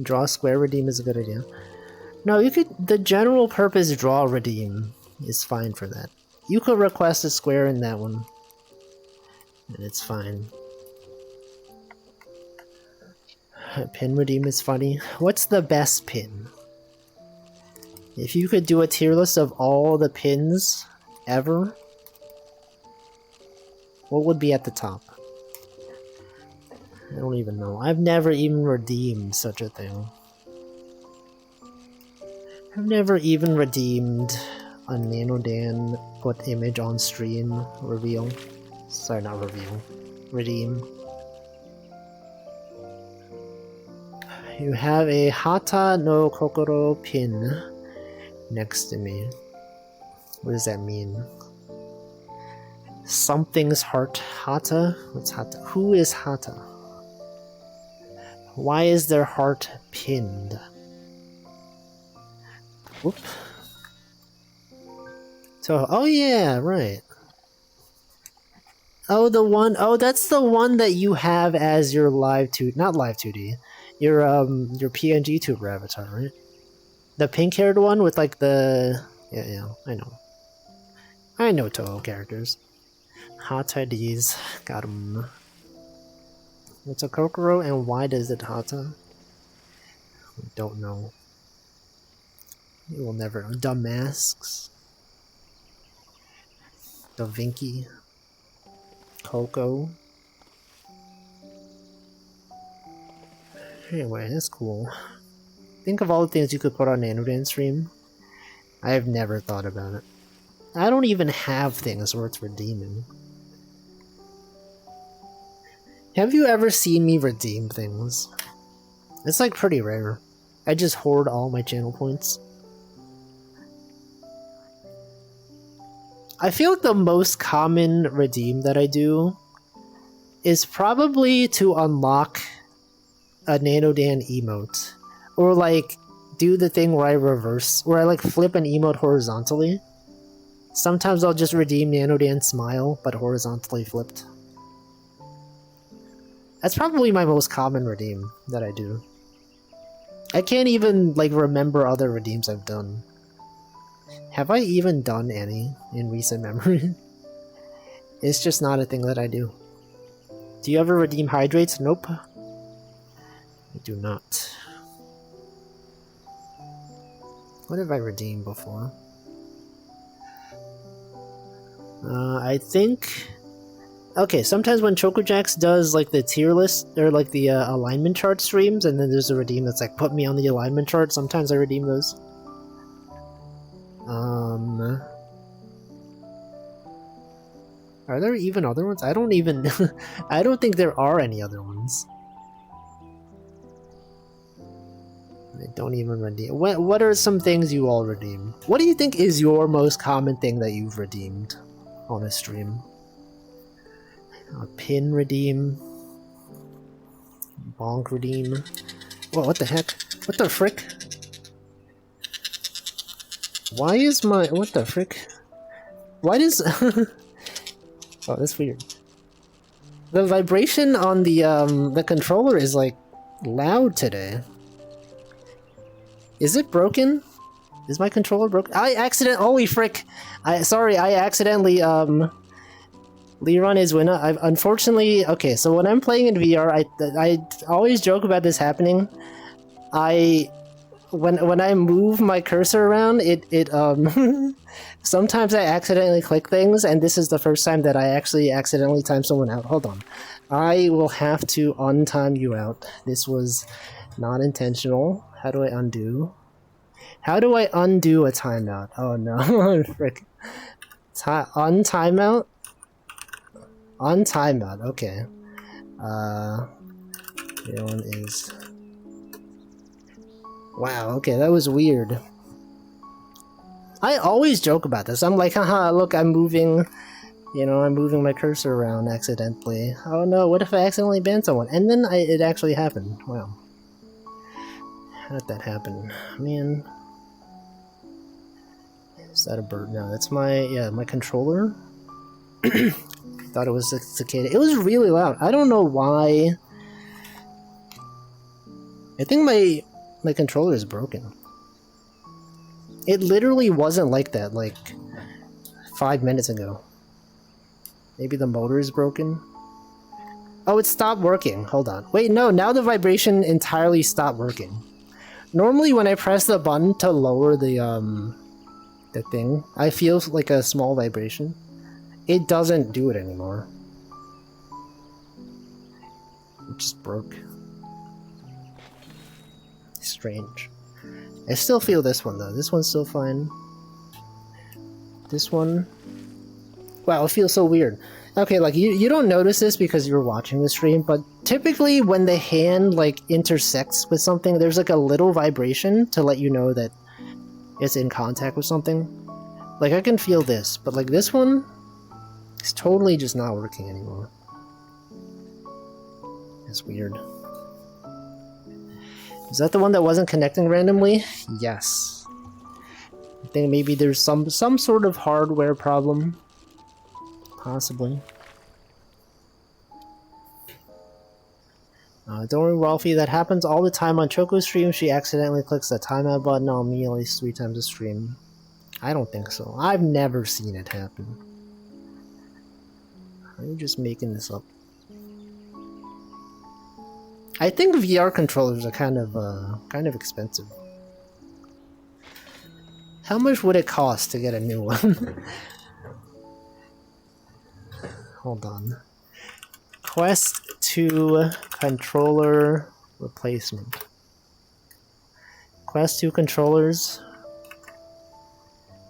Draw square redeem is a good idea. No, you could. The general purpose draw redeem is fine for that. You could request a square in that one, and it's fine. Pin redeem is funny. What's the best pin? If you could do a tier list of all the pins ever, what would be at the top? I don't even know. I've never even redeemed such a thing. I've never even redeemed a Nanodan put image on stream reveal. Sorry, not reveal. Redeem. You have a Hata no Kokoro pin next to me. What does that mean? Something's heart. Hata? What's Hata? Who is Hata? Why is their heart pinned? Whoop. So, oh yeah, right. Oh, the one, oh, that's the one that you have as your not live 2D. Your PNG tuber avatar, right? The pink-haired one with like the... Yeah, I know. I know Toho characters. Hata D's. Got him. What's a Kokoro and why does it Hata? We don't know. You will never know. Dumb masks. Da Vinci. Coco. Anyway, that's cool. Think of all the things you could put on Nanodan stream. I have never thought about it. I don't even have things worth redeeming. Have you ever seen me redeem things? It's like pretty rare. I just hoard all my channel points. I feel like the most common redeem that I do is probably to unlock a Nanodan emote. Or like do the thing where I reverse, where I like flip an emote horizontally. Sometimes I'll just redeem Nanodan Smile, but horizontally flipped. That's probably my most common redeem that I do. I can't even like remember other redeems I've done. Have I even done any in recent memory? It's just not a thing that I do. Do you ever redeem hydrates? Nope. I do not. What have I redeemed before? I think... Okay, sometimes when ChocoJax does like the tier list, or like the alignment chart streams, and then there's a redeem that's like, put me on the alignment chart, sometimes I redeem those. Are there even other ones? I don't even... I don't think there are any other ones. I don't even redeem... What are some things you all redeem? What do you think is your most common thing that you've redeemed on a stream? A pin redeem. Bonk redeem. Whoa, what the heck? What the frick? Why is my... What the frick? Why does... Oh, that's weird. The vibration on the controller is, like, loud today. Is it broken? Is my controller broken? Holy frick! Sorry, I accidentally, Liron is winner. Unfortunately... Okay, so when I'm playing in VR, I always joke about this happening. When I move my cursor around, sometimes I accidentally click things, and this is the first time that I actually accidentally time someone out. Hold on. I will have to untime you out. This was not intentional. How do I undo? How do I undo a timeout? Oh no, frick. On timeout? On timeout, okay. The one is... Wow, okay, that was weird. I always joke about this. I'm like, haha, look, I'm moving... You know, I'm moving my cursor around accidentally. Oh no, what if I accidentally banned someone? And then it actually happened. Wow. How did that happen? Man. Is that a bird? No, that's my controller. Thought it was a cicada. It was really loud. I don't know why. I think my controller is broken. It literally wasn't like that, like, 5 minutes ago. Maybe the motor is broken? Oh, it stopped working. Hold on. Wait, no, now the vibration entirely stopped working. Normally when I press the button to lower the thing, I feel like a small vibration. It doesn't do it anymore. It just broke. Strange. I still feel this one though. This one's still fine. This one... Wow, it feels so weird. Okay, like, you don't notice this because you're watching the stream, but typically when the hand, like, intersects with something, there's, like, a little vibration to let you know that it's in contact with something. Like, I can feel this, but, like, this one is totally just not working anymore. It's weird. Is that the one that wasn't connecting randomly? Yes. I think maybe there's some sort of hardware problem. Possibly. Don't worry, Ralphie, that happens all the time on Choco's stream. She accidentally clicks the timeout button on me at least 3 times a stream. I don't think so. I've never seen it happen. Are you just making this up? I think VR controllers are kind of expensive. How much would it cost to get a new one? Hold on. Quest 2 controller replacement. Quest 2 controllers,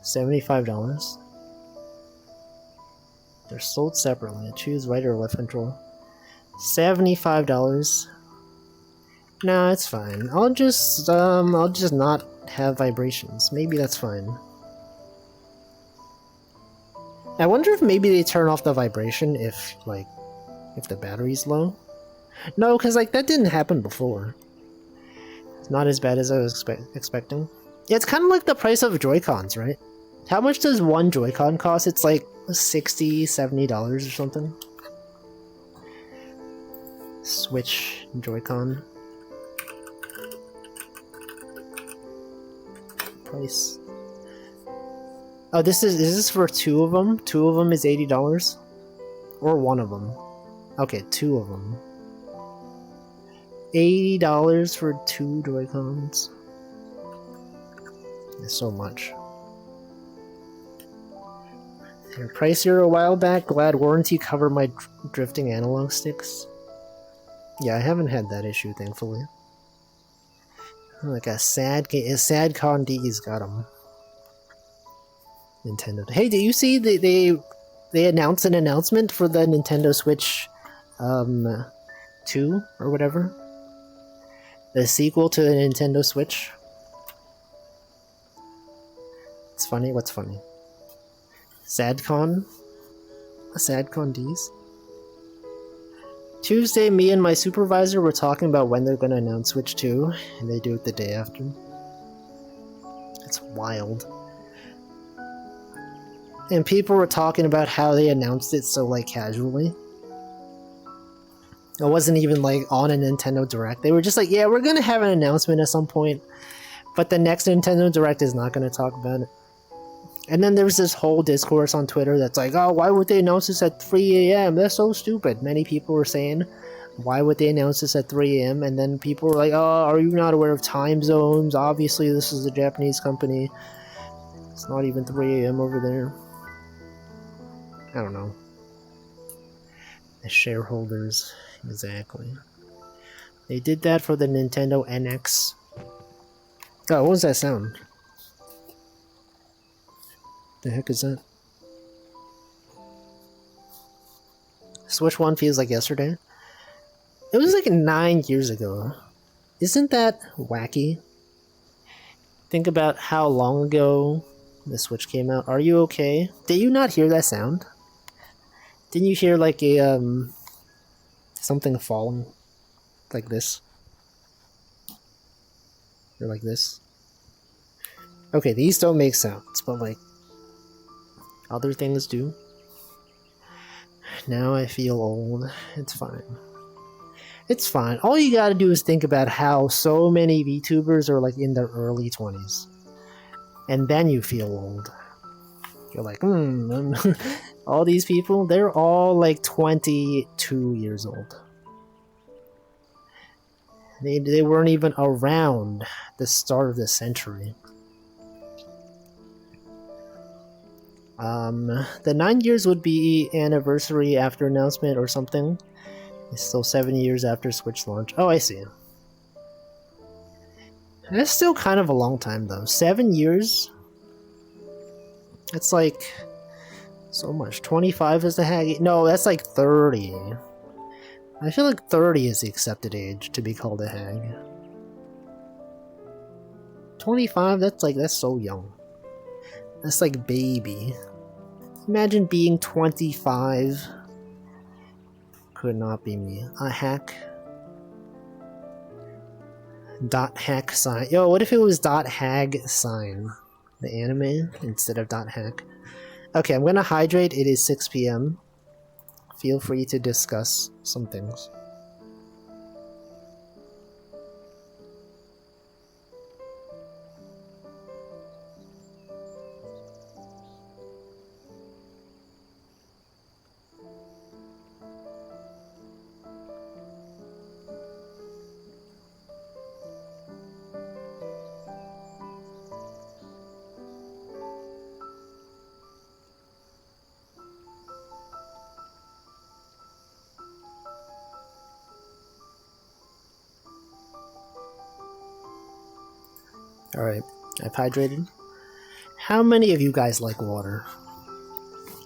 $75. They're sold separately. Choose right or left control. $75. No, it's fine. I'll just not have vibrations. Maybe that's fine. I wonder if maybe they turn off the vibration if the battery's low. No, because, like, that didn't happen before. It's not as bad as I was expecting. Yeah, it's kind of like the price of Joy-Cons, right? How much does one Joy-Con cost? It's like $60, $70 or something. Switch Joy-Con. Price. Oh, is this for 2 of them? 2 of them is $80? Or 1 of them? Okay, 2 of them. $80 for 2 Joy-Cons. That's so much. They were pricier a while back. Glad warranty covered my drifting analog sticks. Yeah, I haven't had that issue, thankfully. Like a sad Con D's got them. Nintendo. Hey, did you see they announced an announcement for the Nintendo Switch 2 or whatever? The sequel to the Nintendo Switch. It's funny. What's funny? SadCon? A SadCon D's? Tuesday, me and my supervisor were talking about when they're going to announce Switch 2, and they do it the day after. It's wild. And people were talking about how they announced it so, like, casually. It wasn't even, like, on a Nintendo Direct. They were just like, yeah, we're going to have an announcement at some point, but the next Nintendo Direct is not going to talk about it. And then there's this whole discourse on Twitter that's like, oh, why would they announce this at 3 a.m.? That's so stupid. Many people were saying, why would they announce this at 3 a.m.? And then people were like, oh, are you not aware of time zones? Obviously, this is a Japanese company. It's not even 3 a.m. over there. I don't know. The shareholders, exactly. They did that for the Nintendo NX. Oh, what was that sound? The heck is that? Switch 1 feels like yesterday. It was like 9 years ago. Isn't that wacky? Think about how long ago the Switch came out. Are you okay? Did you not hear that sound? Didn't you hear like a something falling like this? Or like this? Okay, these don't make sounds, but like other things do. Now I feel old. It's fine. It's fine. All you gotta do is think about how so many VTubers are like in their early 20s. And then you feel old. You're like, all these people, they're all like 22 years old. They weren't even around the start of the century. The 9 years would be anniversary after announcement or something. It's still 7 years after Switch launch. Oh, I see. That's still kind of a long time though. 7 years? That's like so much. 25 is the hag. No, that's like 30. I feel like 30 is the accepted age to be called a hag. 25, that's so young. That's like baby. Imagine being 25. Could not be me. A hack. Dot hack sign. Yo, what if it was dot hag sign? The anime instead of dot hack. Okay, I'm gonna hydrate. It is 6 p.m. Feel free to discuss some things. Alright, I've hydrated. How many of you guys like water?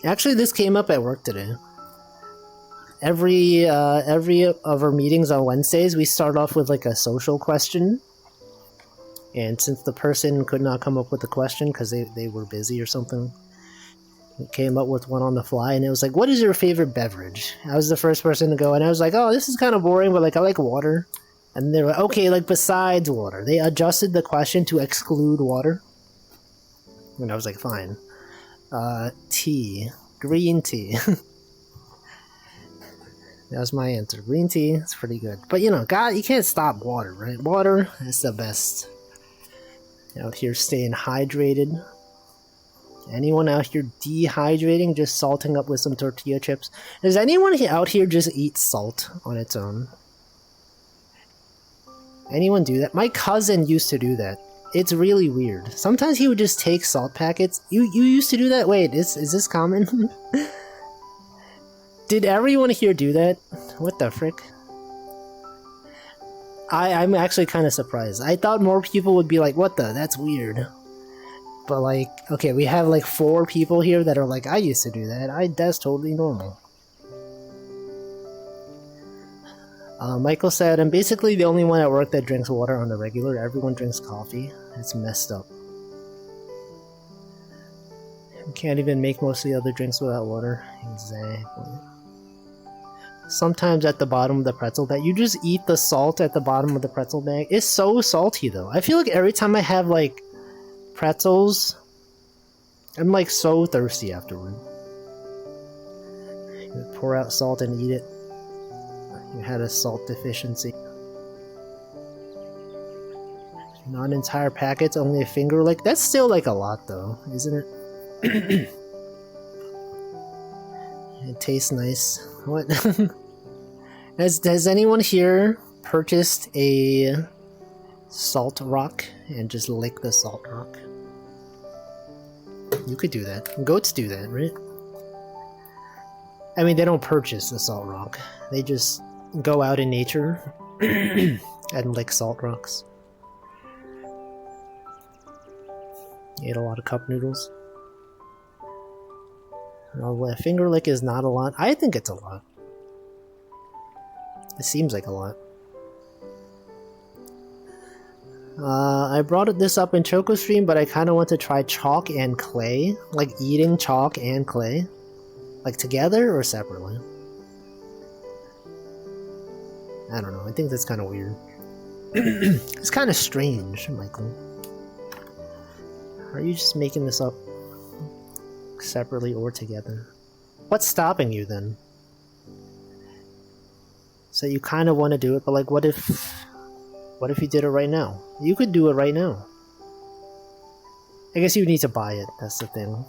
Actually, this came up at work today. Every of our meetings on Wednesdays, we start off with like a social question. And since the person could not come up with a question because they were busy or something, we came up with one on the fly, and it was like, what is your favorite beverage? I was the first person to go, and I was like, oh, this is kind of boring, but like I like water. And they were like, okay, like besides water. They adjusted the question to exclude water. And I was like, fine. Tea. Green tea. That was my answer. Green tea, it's pretty good. But you know, God, you can't stop water, right? Water is the best. Out here staying hydrated. Anyone out here dehydrating, just salting up with some tortilla chips? Does anyone out here just eat salt on its own? Anyone do that? My cousin used to do that. It's really weird. Sometimes he would just take salt packets. You used to do that? Wait, is this common? Did everyone here do that? What the frick? I'm actually kind of surprised. I thought more people would be like, what the? That's weird. But like, okay, we have like 4 people here that are like, I used to do that. That's totally normal. Michael said, I'm basically the only one at work that drinks water on the regular. Everyone drinks coffee. It's messed up. You can't even make most of the other drinks without water. Exactly. sometimes at the bottom of the pretzel bag. You just eat the salt at the bottom of the pretzel bag. It's so salty though. I feel like every time I have like pretzels, I'm like so thirsty afterward. You pour out salt and eat it. You had a salt deficiency. Not entire packets, only a finger lick. That's still like a lot though, isn't it? It tastes nice. What? Has anyone here purchased a salt rock and just lick the salt rock? You could do that. Goats do that, right? I mean, they don't purchase the salt rock. They just go out in nature and lick salt rocks. You ate a lot of cup noodles. Well, a finger lick is not a lot. I think it's a lot. It seems like a lot. I brought this up in Choco Stream, but I kind of want to try chalk and clay. Like eating chalk and clay. Like together or separately. I don't know. I think that's kind of weird. It's kind of strange, Michael. Are you just making this up separately or together? What's stopping you then? So you kind of want to do it, but like what if you did it right now? You could do it right now. I guess you need to buy it, that's the thing.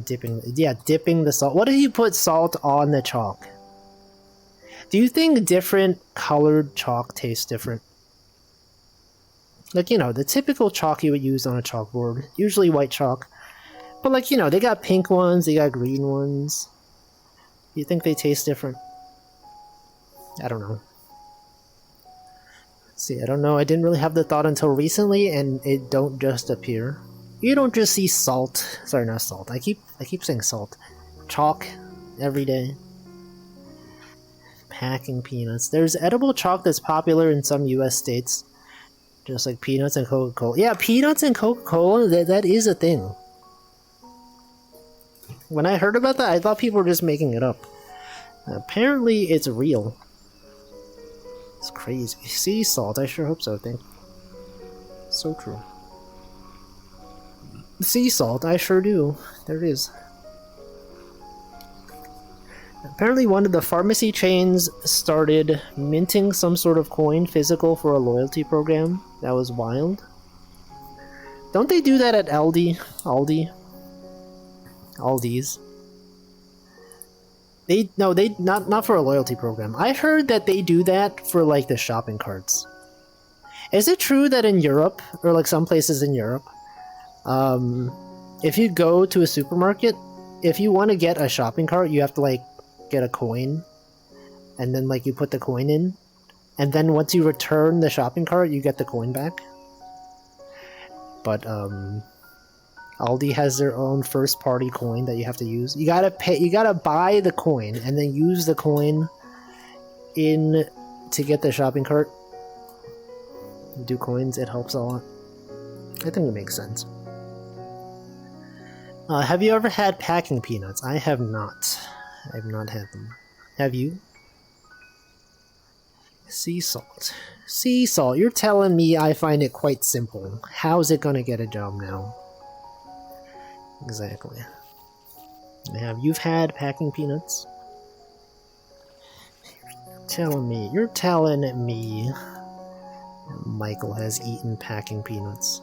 Dipping the salt. What if you put salt on the chalk? Do you think different colored chalk tastes different? Like, you know, the typical chalk you would use on a chalkboard, usually white chalk. But like, you know, they got pink ones, they got green ones. You think they taste different? I don't know. Let's see, I don't know. I didn't really have the thought until recently, and it don't just appear. You don't just see salt. Sorry, not salt. I keep saying salt. Chalk every day. Packing peanuts. There's edible chalk that's popular in some US states. Just like peanuts and Coca-Cola. Yeah, peanuts and Coca-Cola, that is a thing. When I heard about that, I thought people were just making it up. Apparently, it's real. It's crazy. Sea salt, I sure hope so, I think. So true. Sea salt, I sure do. There it is. Apparently one of the pharmacy chains started minting some sort of coin physical for a loyalty program. That was wild. Don't they do that at Aldi's? They not for a loyalty program. I heard that they do that for like the shopping carts. Is it true that in Europe, or like some places in Europe, if you go to a supermarket, if you want to get a shopping cart, you have to like get a coin, and then like you put the coin in, and then once you return the shopping cart, you get the coin back. But Aldi has their own first party coin that you have to use. You gotta buy the coin and then use the coin in to get the shopping cart. You do coins, it helps a lot. I think it makes sense. Have you ever had packing peanuts? I have not. I have not had them. Have you? Sea salt. Sea salt. You're telling me I find it quite simple. How's it gonna get a job now? Exactly. You've had packing peanuts? You're telling me Michael has eaten packing peanuts.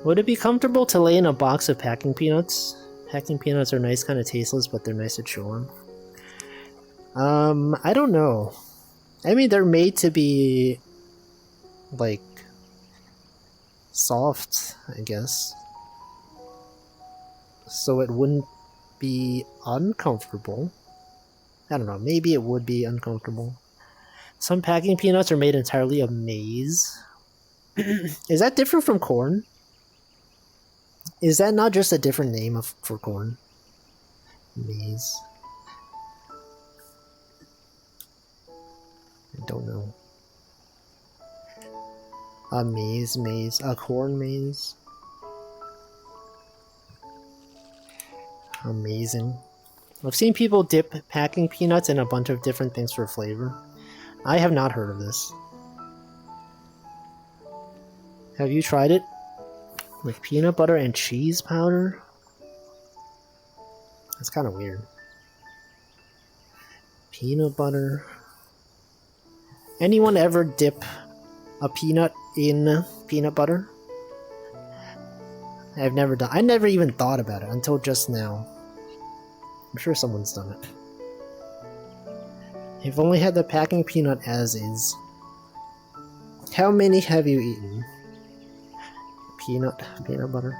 Would it be comfortable to lay in a box of packing peanuts? Packing peanuts are nice, kind of tasteless, but they're nice to chew on. I don't know. I mean, they're made to be, like, soft, I guess. So it wouldn't be uncomfortable. I don't know, maybe it would be uncomfortable. Some packing peanuts are made entirely of maize. Is that different from corn? Is that not just a different name for corn? Maize. I don't know. A maize. A corn maze. Amazing. I've seen people dip packing peanuts in a bunch of different things for flavor. I have not heard of this. Have you tried it? With peanut butter and cheese powder? That's kind of weird. Peanut butter. Anyone ever dip a peanut in peanut butter? I've never done. I never even thought about it until just now. I'm sure someone's done it. You've only had the packing peanut as is. How many have you eaten? Peanut butter.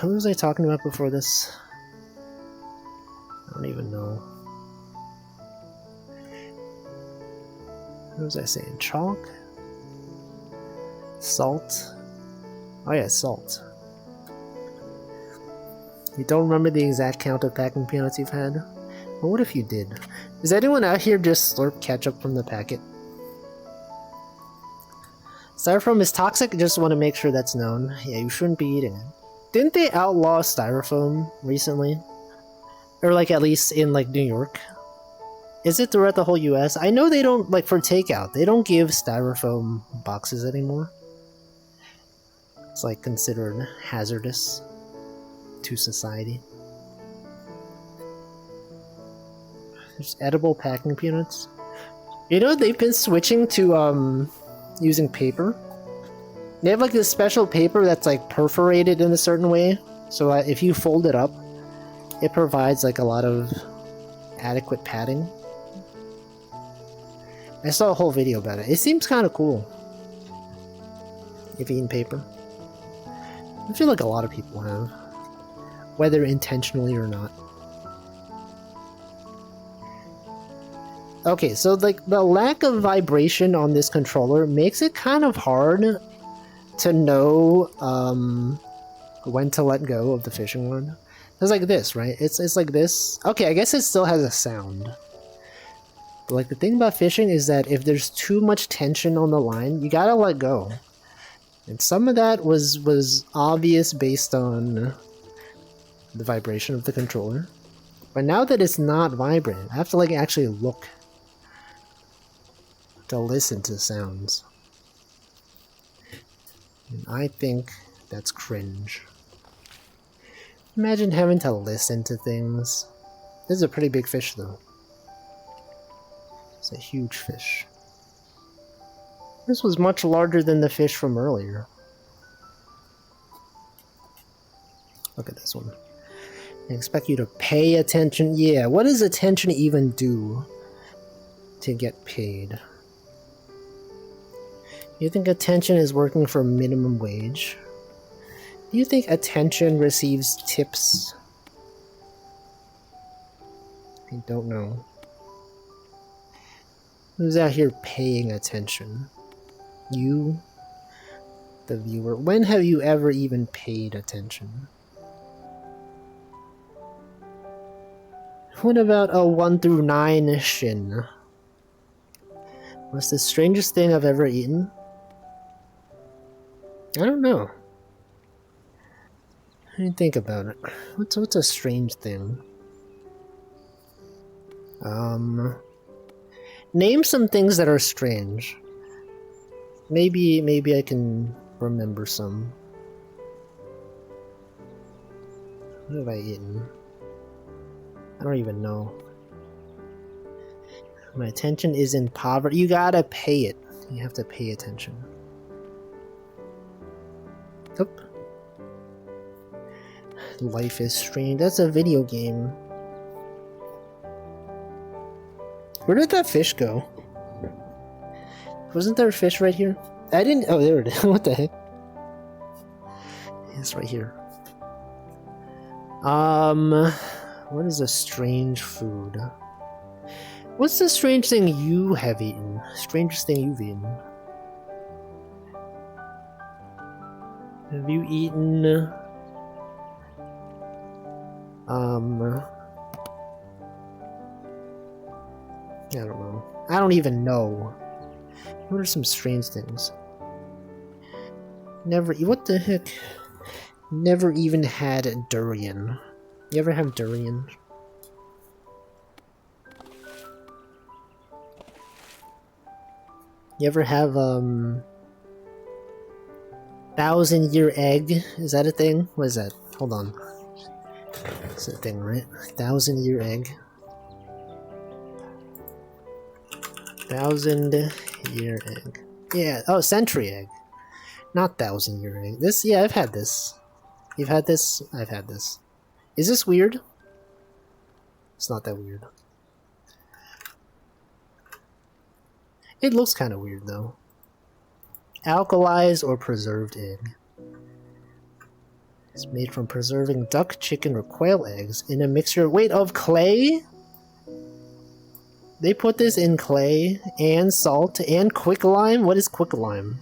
Who was I talking about before this? I don't even know. What was I saying? Chalk? Salt? Oh yeah, salt. You don't remember the exact count of packing peanuts you've had? Well, what if you did? Does anyone out here just slurp ketchup from the packet? Styrofoam is toxic, just want to make sure that's known. Yeah, you shouldn't be eating it. Didn't they outlaw styrofoam recently? Or like at least in like New York? Is it throughout the whole US? I know they don't, like for takeout, they don't give styrofoam boxes anymore. It's like considered hazardous to society. There's edible packing peanuts. You know, they've been switching to using paper. They have like this special paper that's like perforated in a certain way, so that if you fold it up, it provides like a lot of adequate padding. I saw a whole video about it. It seems kind of cool. You've eaten paper. I feel like a lot of people have, whether intentionally or not. Okay, so like the lack of vibration on this controller makes it kind of hard to know when to let go of the fishing rod. It's like this, right? It's like this. Okay, I guess it still has a sound. But like the thing about fishing is that if there's too much tension on the line, you gotta let go. And some of that was obvious based on the vibration of the controller. But now that it's not vibrating, I have to like actually look to listen to sounds. And I think that's cringe. Imagine having to listen to things. This is a pretty big fish though. It's a huge fish. This was much larger than the fish from earlier. Look at this one. I expect you to pay attention. Yeah, what does attention even do to get paid? You think attention is working for minimum wage? Do you think attention receives tips? I don't know. Who's out here paying attention? You, the viewer. When have you ever even paid attention? What about a 1 through 9 shin? What's the strangest thing I've ever eaten? I don't know. I didn't think about it. What's a strange thing? Name some things that are strange. Maybe I can remember some. What have I eaten? I don't even know. My attention is in poverty. You gotta pay it. You have to pay attention. Oop. Life is strange. That's a video game. Where did that fish go? Wasn't there a fish right here? I didn't. Oh, there it is. What the heck? It's right here. What is a strange food? What's the strange thing you have eaten? Strangest thing you've eaten? Have you eaten... I don't know. I don't even know. What are some strange things? Never... What the heck? Never even had durian. You ever have durian? You ever have, 1,000-year egg? Is that a thing? What is that? Hold on. It's a thing, right? 1,000-year egg. 1,000-year egg. Yeah, oh, century egg. Not 1,000-year egg. This, yeah, I've had this. You've had this? I've had this. Is this weird? It's not that weird. It looks kind of weird, though. Alkalized or preserved egg. It's made from preserving duck, chicken, or quail eggs in a mixture, wait, of clay? They put this in clay and salt and quicklime? What is quicklime?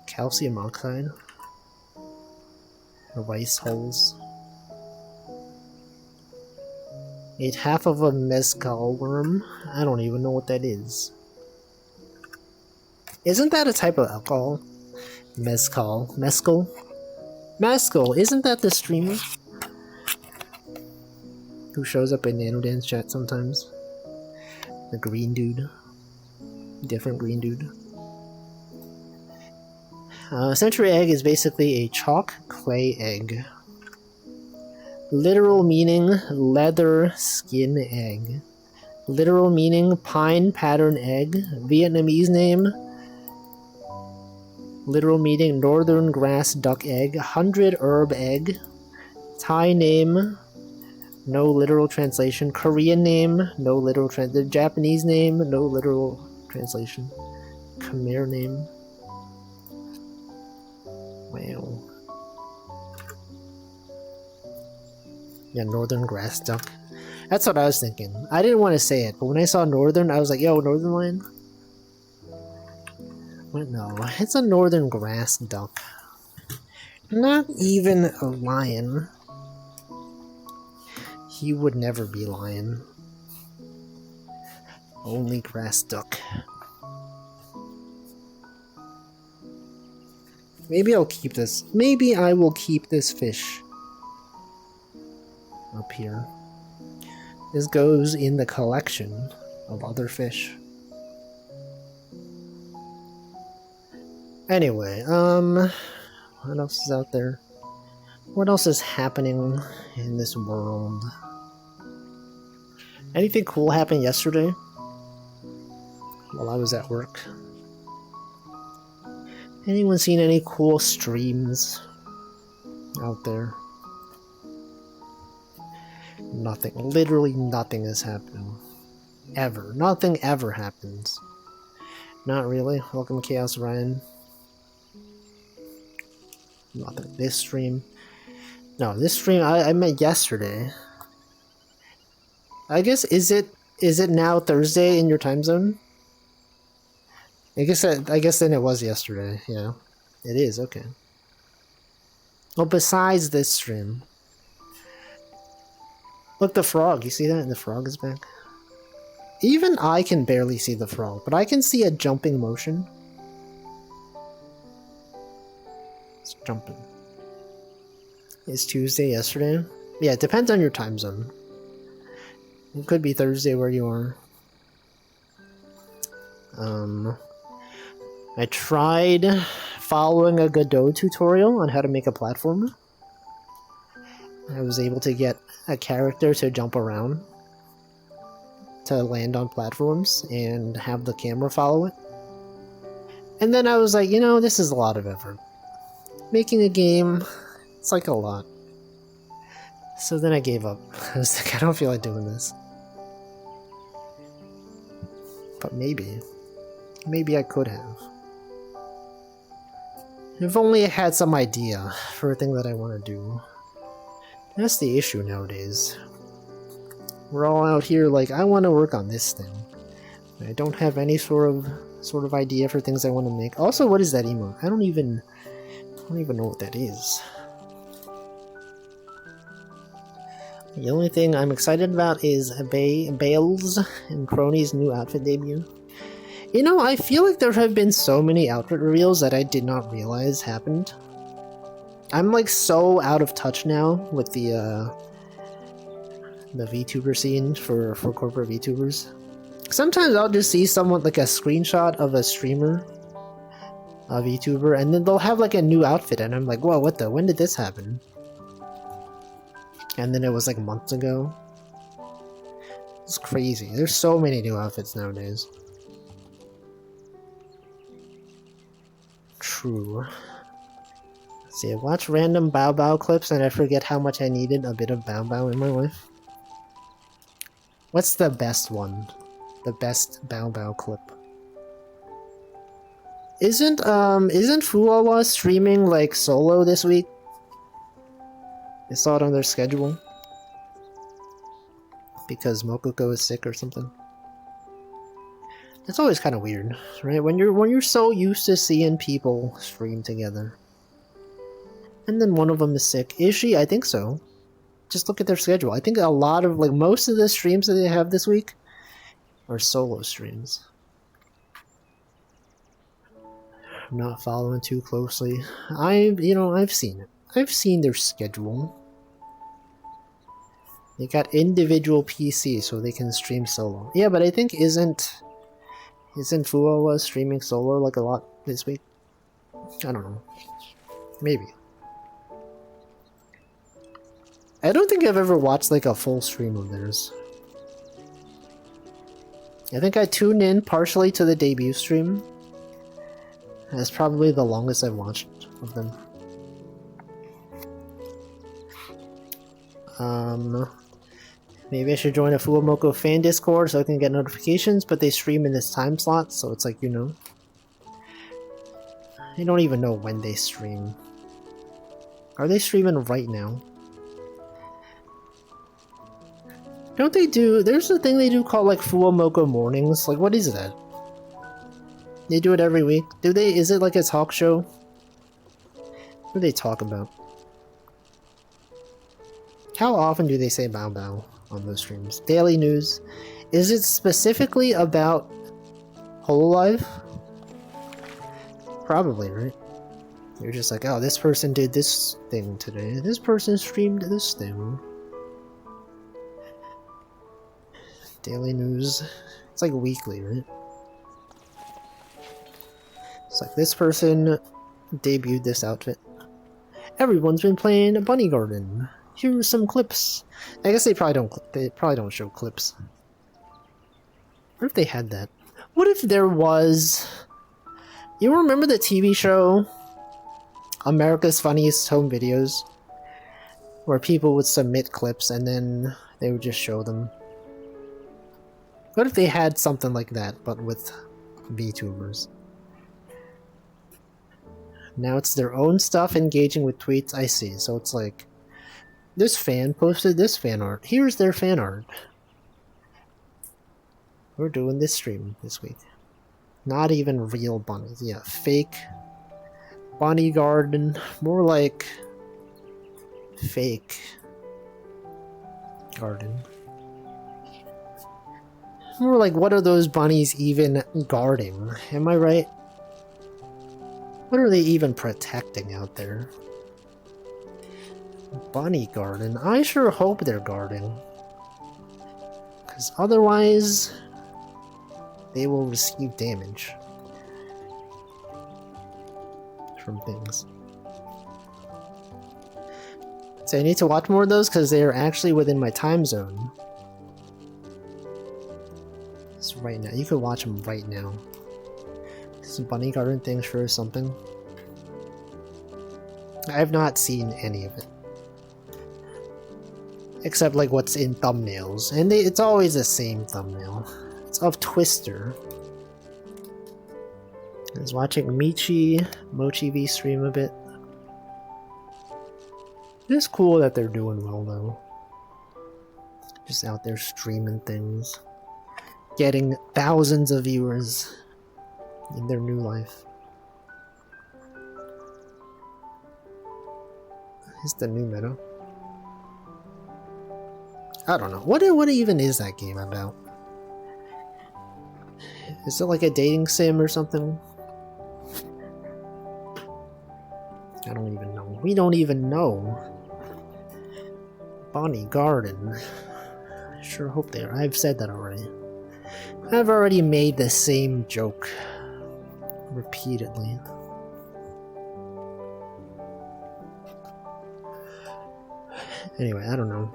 Calcium oxide. Rice hulls. Ate half of a mezcal worm? I don't even know what that is. Isn't that a type of alcohol? Mezcal. Mescal? Mescal! Isn't that the streamer? Who shows up in NanoDance chat sometimes? The green dude. Different green dude. Century egg is basically a chalk clay egg. Literal meaning leather skin egg. Literal meaning pine pattern egg. Vietnamese name. Literal meaning northern grass duck egg. 100 herb egg. Thai name. No literal translation. Korean name. No literal translation. Japanese name. No literal translation. Khmer name. Wow. Yeah, northern grass duck. That's what I was thinking. I didn't want to say it, but when I saw northern, I was like, yo, northern lion? What? No, it's a northern grass duck. Not even a lion. He would never be lion. Only grass duck. Maybe I'll keep this. Maybe I will keep this fish up here. This goes in the collection of other fish. Anyway, what else is out there? What else is happening in this world? Anything cool happened yesterday? While I was at work? Anyone seen any cool streams out there? Nothing. Literally nothing is happening. Ever. Nothing ever happens. Not really. Welcome to Chaos Ryan. Nothing. This stream. No, this stream I meant yesterday. I guess is it now Thursday in your time zone? I guess then it was yesterday, yeah. It is, okay. Well, besides this stream. Look, the frog, you see that? The frog is back. Even I can barely see the frog, but I can see a jumping motion. It's jumping. It's Tuesday yesterday? Yeah, it depends on your time zone. It could be Thursday where you are. I tried following a Godot tutorial on how to make a platformer. I was able to get a character to jump around to land on platforms and have the camera follow it. And then I was like, you know, this is a lot of effort. Making a game, it's like a lot. So then I gave up. I was like, I don't feel like doing this. But maybe I could have. If only I had some idea for a thing that I want to do. That's the issue nowadays. We're all out here like, I want to work on this thing. I don't have any sort of idea for things I want to make. Also, what is that emote? I don't even know what that is. The only thing I'm excited about is Bales and Crony's new outfit debut. You know, I feel like there have been so many outfit reveals that I did not realize happened. I'm like so out of touch now with the the VTuber scene for corporate VTubers. Sometimes I'll just see someone like a screenshot of a streamer, a VTuber, and then they'll have like a new outfit, and I'm like, whoa, what the? When did this happen? And then it was like months ago. It's crazy. There's so many new outfits nowadays. True. Let's see, I watch random Bao Bao clips and I forget how much I needed a bit of Bao Bao in my life. What's the best one? The best Bao Bao clip? Isn't Fuwawa streaming like solo this week? I saw it on their schedule. Because Mokuko is sick or something. It's always kind of weird, right? When you're so used to seeing people stream together, and then one of them is sick. Is she? I think so. Just look at their schedule. I think a lot of most of the streams that they have this week are solo streams. I'm not following too closely. I've seen it. I've seen their schedule. They got individual PCs so they can stream solo. Yeah, but I think isn't Fuwawa streaming solo like a lot this week? I don't know. Maybe. I don't think I've ever watched like a full stream of theirs. I think I tuned in partially to the debut stream. That's probably the longest I've watched of them. Maybe I should join a Fuwamoko fan Discord so I can get notifications, but they stream in this time slot, so it's like, I don't even know when they stream. Are they streaming right now? Don't they do... There's a thing they do called like Fuwamoko Mornings. Like, what is that? They do it every week. Do they? Is it like a talk show? What do they talk about? How often do they say Bao Bao on those streams? Daily news. Is it specifically about Hololive? Probably, right? You're just like, oh, this person did this thing today. This person streamed this thing. Daily news. It's like weekly, right? It's like this person debuted this outfit. Everyone's been playing Bunny Garden. Here are some clips. I guess they probably don't show clips. What if they had that? What if there was... You remember the TV show America's Funniest Home Videos? Where people would submit clips and then they would just show them. What if they had something like that, but with VTubers? Now it's their own stuff engaging with tweets. I see. So it's like, this fan posted this fan art. Here's their fan art. We're doing this stream this week. Not even real bunnies. Yeah, fake bunny garden. More like fake garden. More like, what are those bunnies even guarding? Am I right? What are they even protecting out there? Bunny garden? I sure hope they're guarding. Because otherwise, they will receive damage from things. So I need to watch more of those because they are actually within my time zone. It's right now. You could watch them right now. Some bunny garden things for something. I have not seen any of it. Except like what's in thumbnails. And it's always the same thumbnail. It's of Twister. I was watching Mochi V stream a bit. It's cool that they're doing well though. Just out there streaming things. Getting thousands of viewers in their new life. It's the new meta. I don't know. What even is that game about? Is it like a dating sim or something? I don't even know. We don't even know. Bunny Garden. sure hope they are. I've said that already. I've already made the same joke repeatedly. Anyway, I don't know.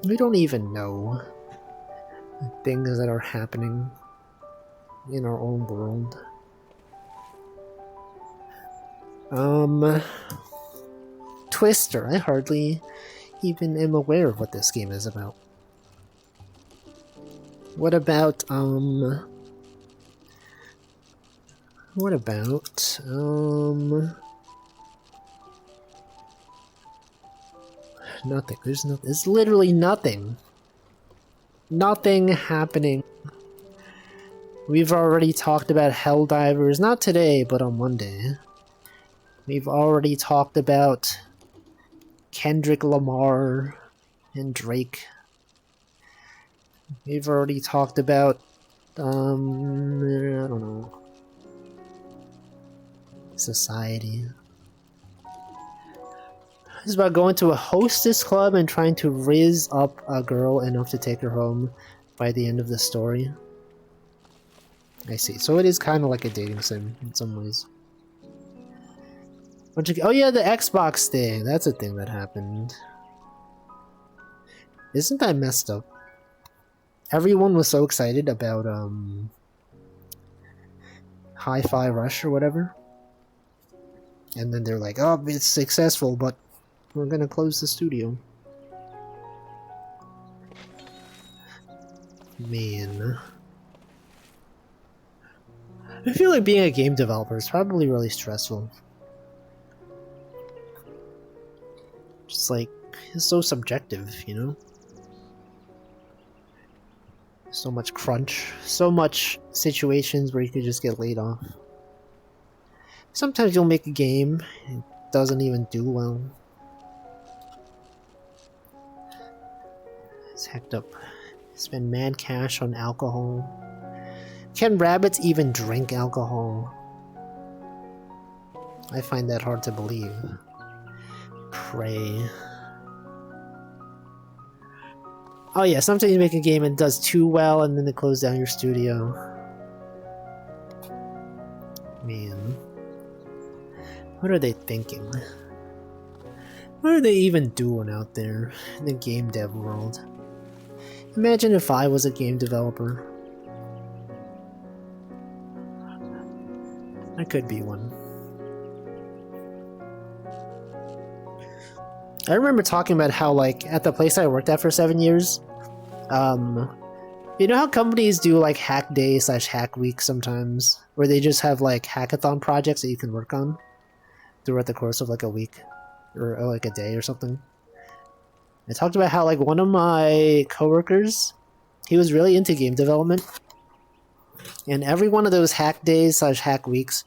We don't even know the things that are happening in our own world. Twister. I hardly even am aware of what this game is about. What about, nothing. There's literally nothing. Nothing happening. We've already talked about Helldivers, not today, but on Monday. We've already talked about Kendrick Lamar and Drake. We've already talked about, I don't know, society. It's about going to a hostess club and trying to raise up a girl enough to take her home by the end of the story. I see. So it is kind of like a dating sim in some ways. Oh yeah, the Xbox thing. That's a thing that happened. Isn't that messed up? Everyone was so excited about Hi-Fi Rush or whatever. And then they're like, oh, it's successful, but we're gonna close the studio. Man. I feel like being a game developer is probably really stressful. Just like, it's so subjective, you know? So much crunch, so much situations where you could just get laid off. Sometimes you'll make a game, it doesn't even do well. It's hacked up. Spend mad cash on alcohol. Can rabbits even drink alcohol? I find that hard to believe. Pray. Oh yeah, sometimes you make a game and it does too well and then they close down your studio. Man. What are they thinking? What are they even doing out there in the game dev world? Imagine if I was a game developer. I could be one. I remember talking about how, like, at the place I worked at for 7 years, you know how companies do, like, hack day / hack week sometimes, where they just have, like, hackathon projects that you can work on throughout the course of, like, a week, or like, a day or something? I talked about how, like, one of my coworkers, he was really into game development, and every one of those hack days / hack weeks,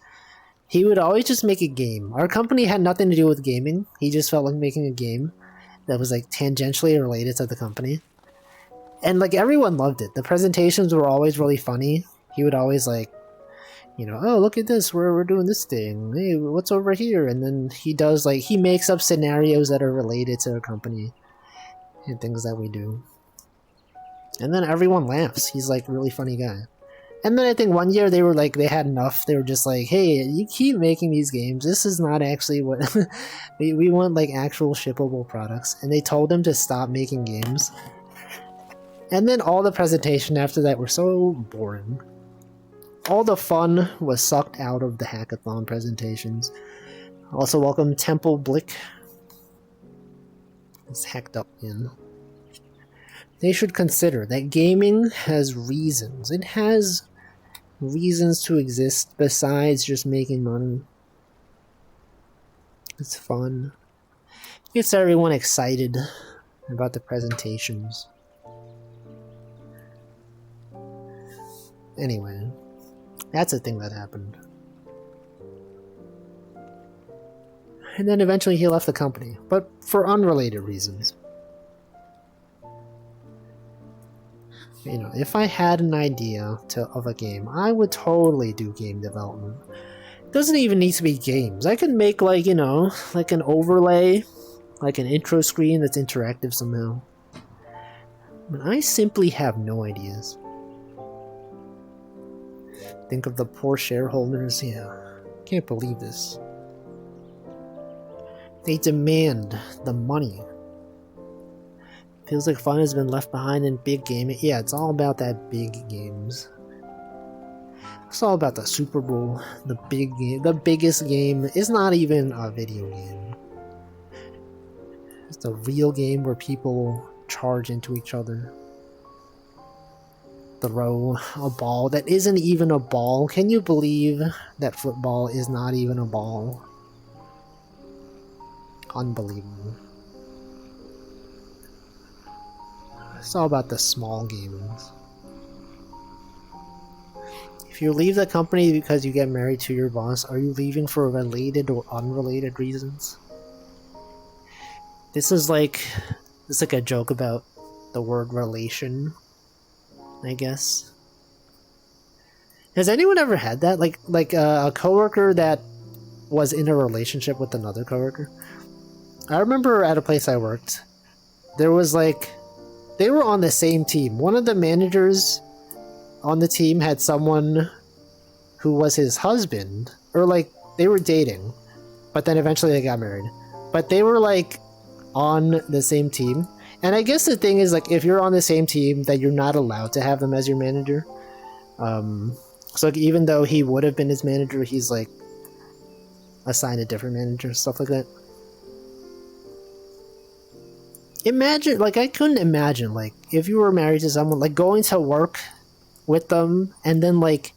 he would always just make a game. Our company had nothing to do with gaming. He just felt like making a game that was like tangentially related to the company. And like everyone loved it. The presentations were always really funny. He would always like, you know, oh, look at this, we're doing this thing. Hey, what's over here? And then he does like, he makes up scenarios that are related to the company and things that we do. And then everyone laughs. He's like a really funny guy. And then I think one year they were like, they had enough. They were just like, hey, you keep making these games. This is not actually what... we want like actual shippable products. And they told them to stop making games. And then all the presentation after that were so boring. All the fun was sucked out of the hackathon presentations. Also welcome Temple Blick. It's hacked up in. They should consider that gaming has reasons. It has reasons to exist besides just making money. It's fun. It gets everyone excited about the presentations. Anyway, that's a thing that happened. And then eventually he left the company, but for unrelated reasons. You know, if I had an idea of a game, I would totally do game development. It doesn't even need to be games. I could make, like, you know, like an overlay, like an intro screen that's interactive somehow. But I simply have no ideas. Think of the poor shareholders, yeah. Can't believe this. They demand the money. Feels like fun has been left behind in big gaming. Yeah, it's all about that big games. It's all about the Super Bowl, the big game. The biggest game is not even a video game. It's a real game where people charge into each other. Throw a ball that isn't even a ball. Can you believe that football is not even a ball? Unbelievable. It's all about the small games. If you leave the company because you get married to your boss, are you leaving for related or unrelated reasons? This is like a joke about the word relation, I guess. Has anyone ever had that? Like a coworker that was in a relationship with another coworker? I remember at a place I worked, there was like, they were on the same team. One of the managers on the team had someone who was his husband, or like they were dating, but then eventually they got married. But they were like on the same team. And I guess the thing is, like, if you're on the same team, that you're not allowed to have them as your manager. So like, even though he would have been his manager, he's like assigned a different manager, stuff like that. Imagine, like, I couldn't imagine, like, if you were married to someone, like, going to work with them, and then, like,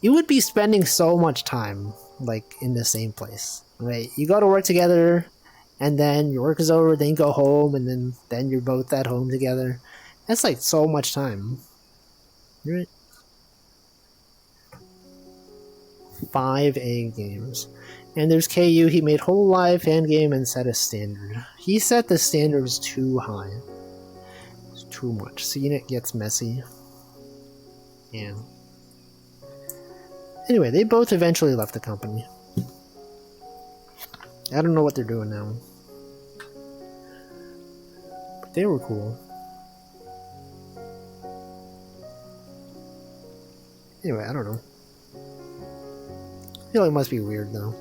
you would be spending so much time, like, in the same place, right? You go to work together, and then your work is over, then you go home, and then you're both at home together. That's, like, so much time. Right? 5A games. And there's KU, he made whole live fan game and set a standard. He set the standards too high. It's too much. Seeing it gets messy. Yeah. Anyway, they both eventually left the company. I don't know what they're doing now. But they were cool. Anyway, I don't know. I feel like it must be weird though,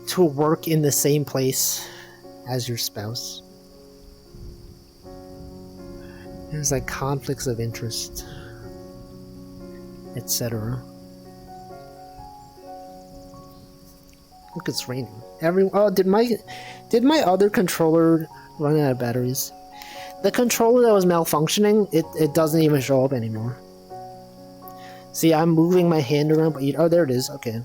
to work in the same place as your spouse. There's like conflicts of interest, etc. Look, it's raining. Oh, did my other controller run out of batteries? The controller that was malfunctioning, it doesn't even show up anymore. See, I'm moving my hand around, but oh, there it is. Okay.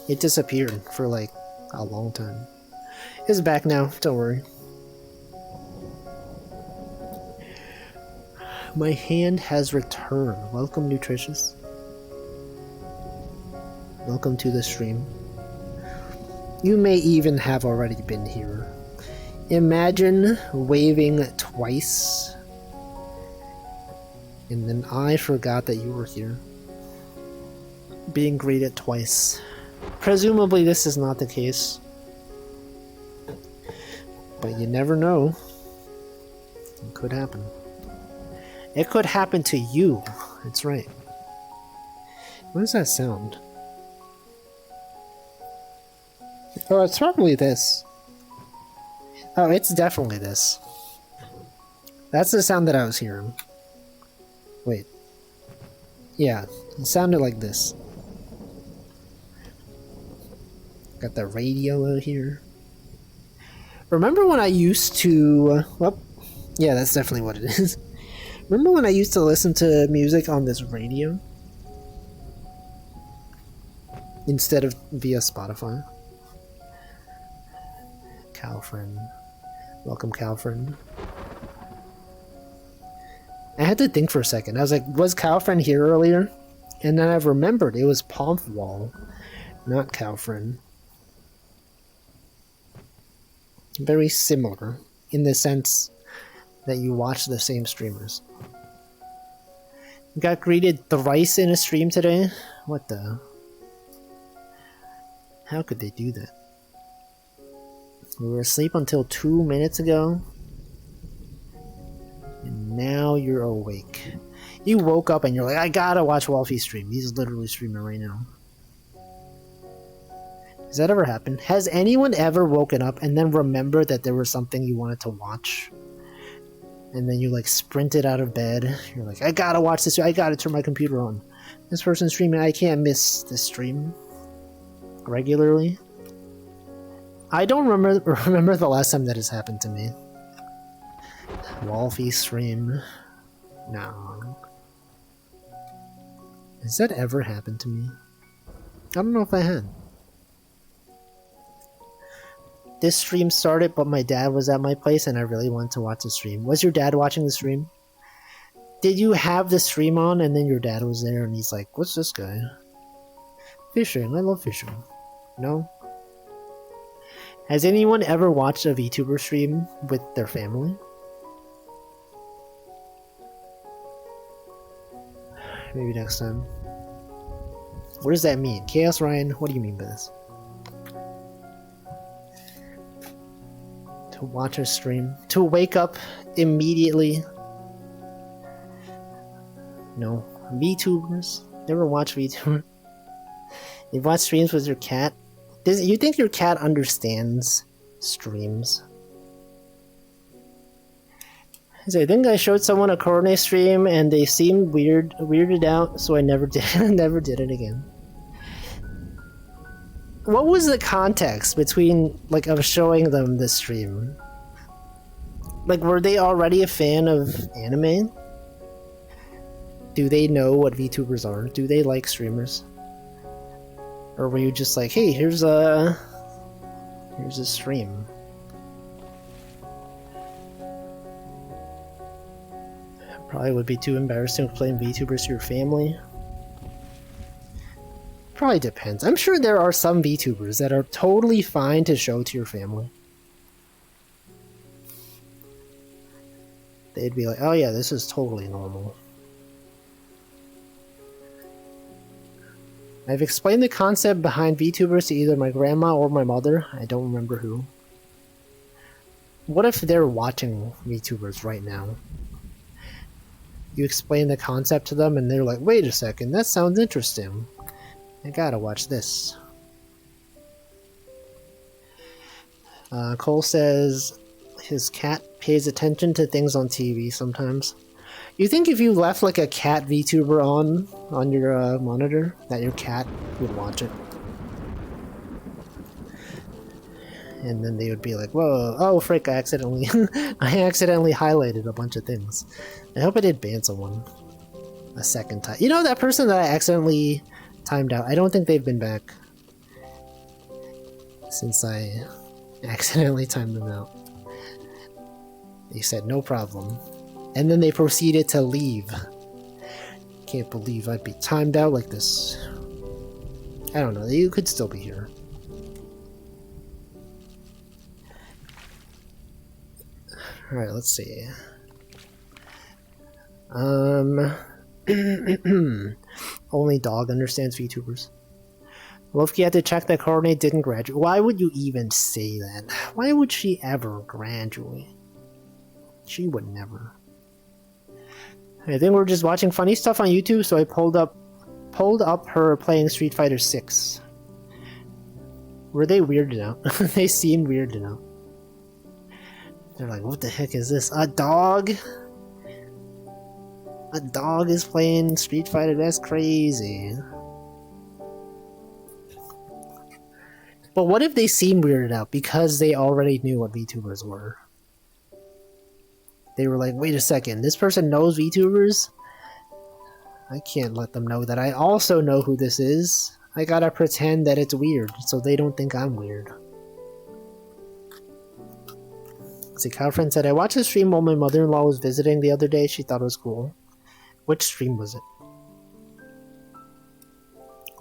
It disappeared for like a long time. It's back now, don't worry. My hand has returned. Welcome, Nutritious. Welcome to the stream. You may even have already been here. Imagine waving twice, and then I forgot that you were here. Being greeted twice. Presumably this is not the case. But you never know. It could happen. It could happen to you. That's right. What does that sound? Oh, it's probably this. Oh, it's definitely this. That's the sound that I was hearing. Wait. Yeah, it sounded like this. Got the radio out here. Remember when I used to... Well, yeah, that's definitely what it is. Remember when I used to listen to music on this radio? Instead of via Spotify? Calfriend. Welcome, Calfriend. I had to think for a second. I was like, was Calfriend here earlier? And then I remembered it was Pomfwall, not Calfriend. Very similar in the sense that you watch the same streamers. Got greeted thrice in a stream today? What the? How could they do that? We were asleep until 2 minutes ago. now you're awake. You woke up and you're like, I gotta watch Wolfie stream. He's literally streaming right now. Has that ever happened? Has anyone ever woken up and then remembered that there was something you wanted to watch? And then you like sprinted out of bed. You're like, I gotta watch this. I gotta turn my computer on. This person's streaming. I can't miss this stream regularly. I don't remember the last time that has happened to me. Wolfie stream. No. Has that ever happened to me? I don't know if I had. This stream started, but my dad was at my place and I really wanted to watch the stream. Was your dad watching the stream? Did you have the stream on and then your dad was there and he's like, what's this guy? Fishing. I love fishing. No? Has anyone ever watched a VTuber stream with their family? Maybe next time. What does that mean? Chaos Ryan, what do you mean by this? To watch a stream? To wake up immediately? No. VTubers? Never watch VTubers? You watch streams with your cat? You think your cat understands streams? So I think I showed someone a Cornet stream and they seemed weirded out, so I never did it again. What was the context between like of showing them this stream? Like, were they already a fan of anime? Do they know what VTubers are? Do they like streamers? Or were you just like, hey, here's a stream? Probably would be too embarrassing to play VTubers to your family. Probably depends. I'm sure there are some VTubers that are totally fine to show to your family. They'd be like, oh yeah, this is totally normal. I've explained the concept behind VTubers to either my grandma or my mother. I don't remember who. What if they're watching VTubers right now? You explain the concept to them and they're like, wait a second, that sounds interesting. I gotta watch this. Cole says his cat pays attention to things on TV sometimes. You think if you left like a cat VTuber on your monitor, that your cat would watch it? And then they would be like, whoa, oh frick, I accidentally highlighted a bunch of things. I hope I did ban someone a second time. You know, that person that I accidentally timed out, I don't think they've been back since I accidentally timed them out. They said no problem. And then they proceeded to leave. Can't believe I'd be timed out like this. I don't know, you could still be here. Alright, let's see. Only dog understands VTubers. Wolfie had to check that Coordinate didn't graduate. Why would you even say that? Why would she ever graduate? She would never. I think we're just watching funny stuff on YouTube, so I pulled up her playing Street Fighter 6. Were they weirded out? They seemed weirded out. They're like, what the heck is this? A dog? A dog is playing Street Fighter? That's crazy. But what if they seemed weirded out because they already knew what VTubers were? They were like, wait a second, this person knows VTubers? I can't let them know that I also know who this is. I gotta pretend that it's weird so they don't think I'm weird. See, Calfriend said, I watched a stream while my mother-in-law was visiting the other day. She thought it was cool. Which stream was it?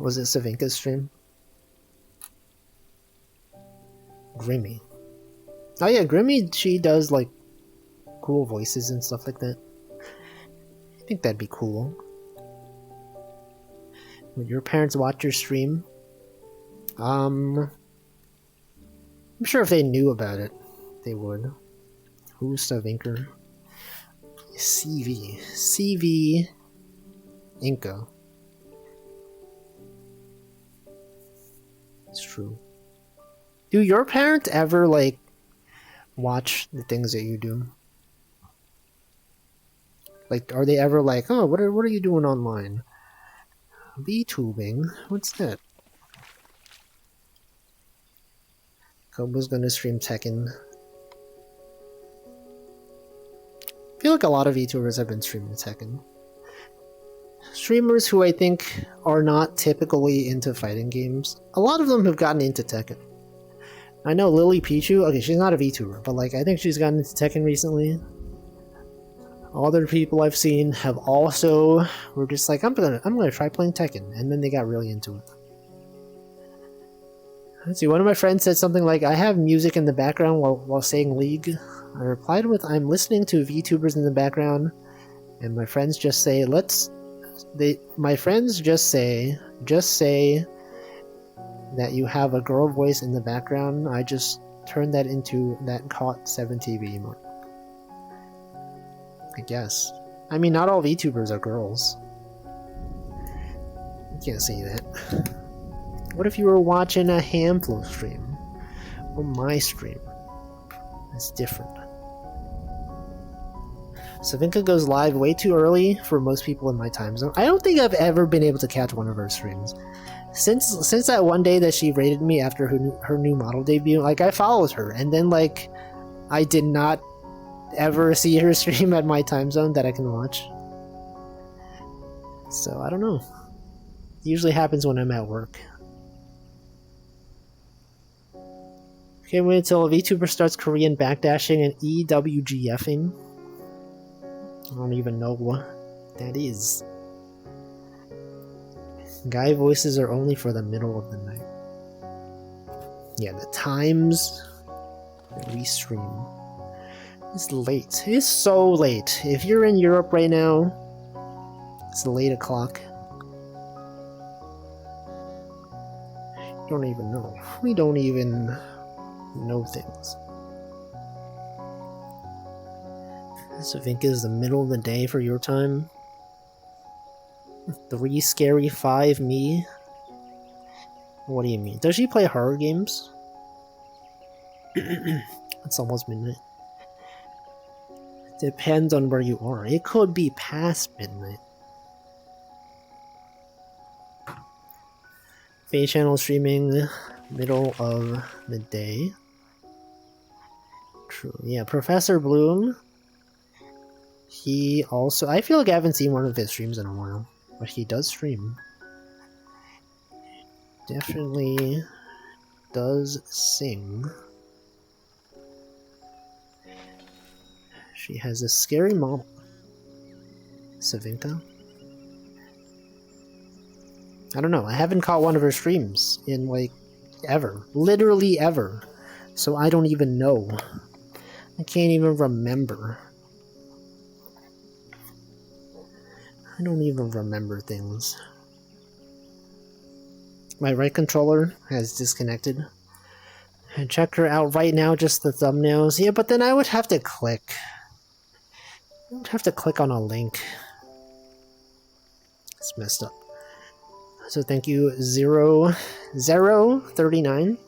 Was it Savinka's stream? Grimmy. Oh yeah, Grimmy, she does like cool voices and stuff like that. I think that'd be cool. Would your parents watch your stream? I'm sure if they knew about it, they would. Who's Savinker? CV Inca. It's true. Do your parents ever like watch the things that you do? Like, are they ever like, oh, what are you doing online? VTubing? What's that? Kobo's gonna stream Tekken. I feel like a lot of VTubers have been streaming Tekken. Streamers who I think are not typically into fighting games, a lot of them have gotten into Tekken. I know Lily Pichu, okay, she's not a VTuber, but like I think she's gotten into Tekken recently. Other people I've seen have also were just like, I'm gonna try playing Tekken, and then they got really into it. Let's see, one of my friends said something like, I have music in the background while saying League. I replied with, I'm listening to VTubers in the background, and my friends just say, my friends just say that you have a girl voice in the background. I just turned that into that caught 7TV emote. I guess. I mean, not all VTubers are girls. You can't say that. What if you were watching a Hamflow stream? Or my stream? It's different. Savinka goes live way too early for most people in my time zone. I don't think I've ever been able to catch one of her streams. Since that one day that she rated me after her new model debut, like, I followed her, and then, like, I did not ever see her stream at my time zone that I can watch. So, I don't know. It usually happens when I'm at work. Okay, wait until a VTuber starts Korean backdashing and EWGFing. I don't even know what that is. Guy voices are only for the middle of the night. Yeah, the times that we stream. It's late. It's so late. If you're in Europe right now, it's late o'clock. Don't even know. We don't even know things. Savinka is the middle of the day for your time. 3 scary 5 me. What do you mean? Does she play horror games? It's almost midnight. Depends on where you are. It could be past midnight. Faye channel streaming middle of the day. True. Yeah, Professor Bloom. He also... I feel like I haven't seen one of his streams in a while. But he does stream. Definitely does sing. She has a scary model. Savinka? I don't know. I haven't caught one of her streams in, like, ever. Literally ever. So I don't even know. I can't even remember. I don't even remember things. My right controller has disconnected. And check her out right now, just the thumbnails. Yeah, but then I would have to click. I would have to click on a link. It's messed up. So thank you, 039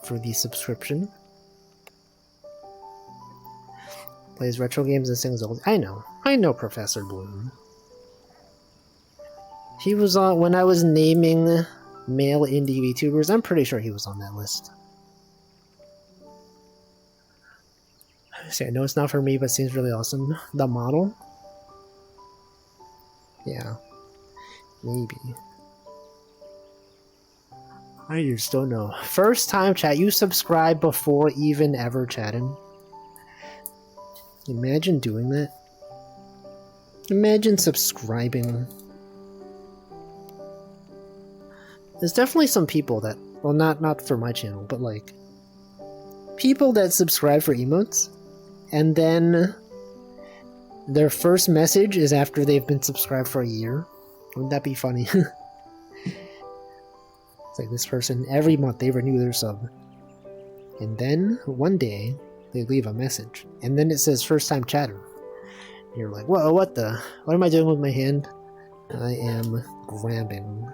for the subscription. Plays retro games and sings old. I know Professor Bloom. He was on when I was naming male indie VTubers. I'm pretty sure he was on that list. See, I know it's not for me, but seems really awesome. The model? Yeah. Maybe. I just don't know. First time chat, you subscribe before even ever chatting. Imagine doing that. Imagine subscribing. There's definitely some people that, well, not for my channel, but like people that subscribe for emotes, and then their first message is after they've been subscribed for a year. Wouldn't that be funny? It's like this person, every month they renew their sub. And then, one day, they leave a message. And then it says first time chatter. You're like, whoa, what am I doing with my hand? I am grabbing.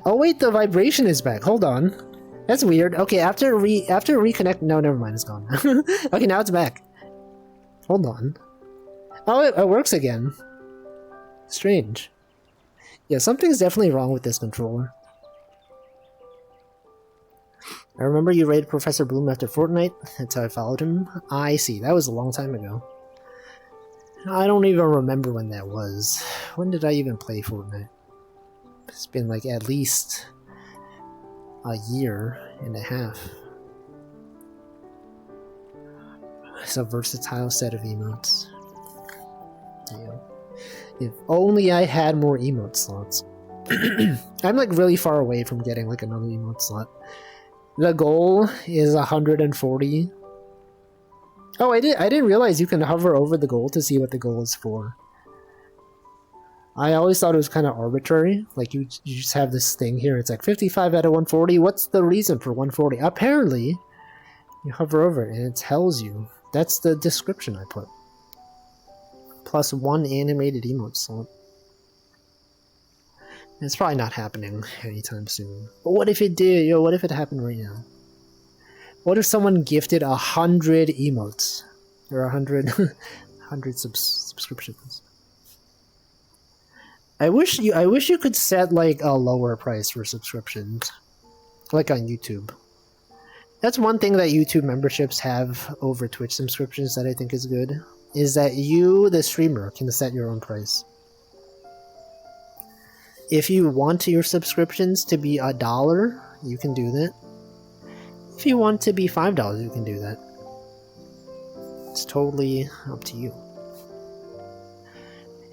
Oh wait, the vibration is back. Hold on. That's weird. Okay, after reconnect, no, never mind, it's gone. Okay, now it's back. Hold on. Oh, it works again. Strange. Yeah, something's definitely wrong with this controller. I remember you raided Professor Bloom after Fortnite. That's how I followed him. I see. That was a long time ago. I don't even remember when that was. When did I even play Fortnite? It's been like at least a year and a half. It's a versatile set of emotes. Yeah. If only I had more emote slots. I'm like really far away from getting like another emote slot. The goal is 140. Oh, I didn't realize you can hover over the goal to see what the goal is for. I always thought it was kind of arbitrary. Like you just have this thing here. It's like 55 out of 140. What's the reason for 140? Apparently, you hover over it and it tells you. That's the description I put. Plus 1 animated emote slot. It's probably not happening anytime soon. But what if it did? Yo, what if it happened right now? What if someone gifted 100 emotes? Or 100 subscriptions? I wish you could set like a lower price for subscriptions. Like on YouTube. That's one thing that YouTube memberships have over Twitch subscriptions that I think is good. Is that you, the streamer, can set your own price. If you want your subscriptions to be $1, you can do that. If you want to be $5, you can do that. It's totally up to you.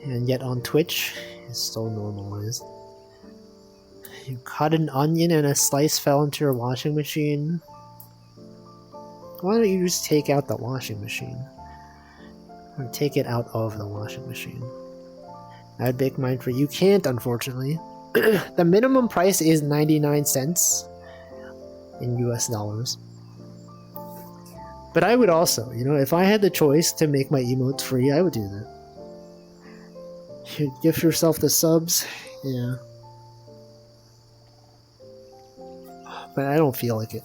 And yet on Twitch, it's so normalized. You cut an onion and a slice fell into your washing machine. Why don't you just take out the washing machine? Or take it out of the washing machine. I'd bake mine for you. You can't, unfortunately. The minimum price is 99 cents in US dollars. But I would also, you know, if I had the choice to make my emotes free, I would do that. You give yourself the subs, yeah. But I don't feel like it.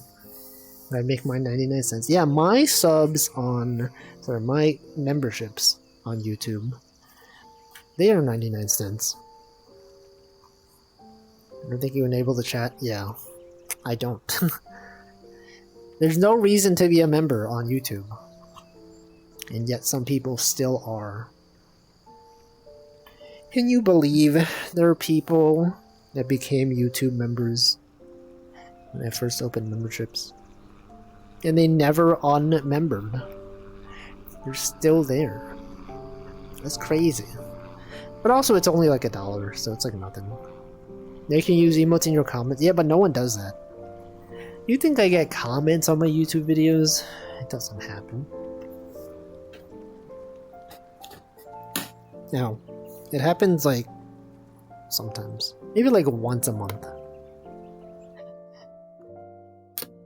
I make mine 99 cents. Yeah, my subs on, sorry, my memberships on YouTube, they are 99 cents. I don't think you enable the chat. Yeah, I don't. There's no reason to be a member on YouTube. And yet some people still are. Can you believe there are people that became YouTube members when I first opened memberships? And they never unmembered. They're still there. That's crazy. But also it's only like $1, so it's like nothing. They can use emotes in your comments. Yeah, but no one does that. You think I get comments on my YouTube videos? It doesn't happen. Now, it happens like sometimes. Maybe like once a month.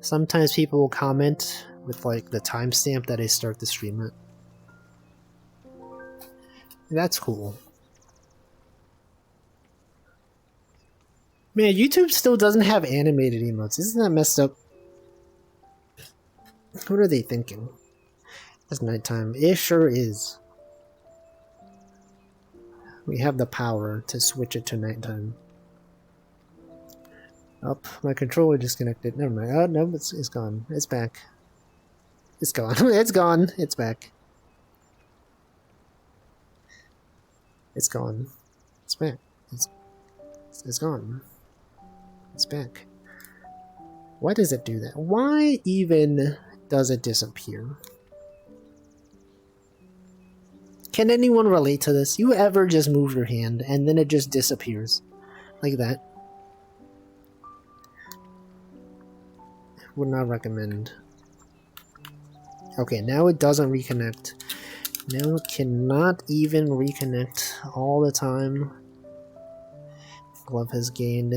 Sometimes people will comment with like the timestamp that I start the stream at. That's cool. Man, YouTube still doesn't have animated emotes. Isn't that messed up? What are they thinking? It's nighttime. It sure is. We have the power to switch it to nighttime. Oh, my controller disconnected. Never mind. Oh, no, it's gone. It's back. It's gone. It's gone. It's back. It's gone. It's back. It's gone. It's back. Why does it do that? Why even does it disappear? Can anyone relate to this? You ever just move your hand and then it just disappears? Like that? Would not recommend. Okay, now it doesn't reconnect. Now it cannot even reconnect all the time. Glove has gained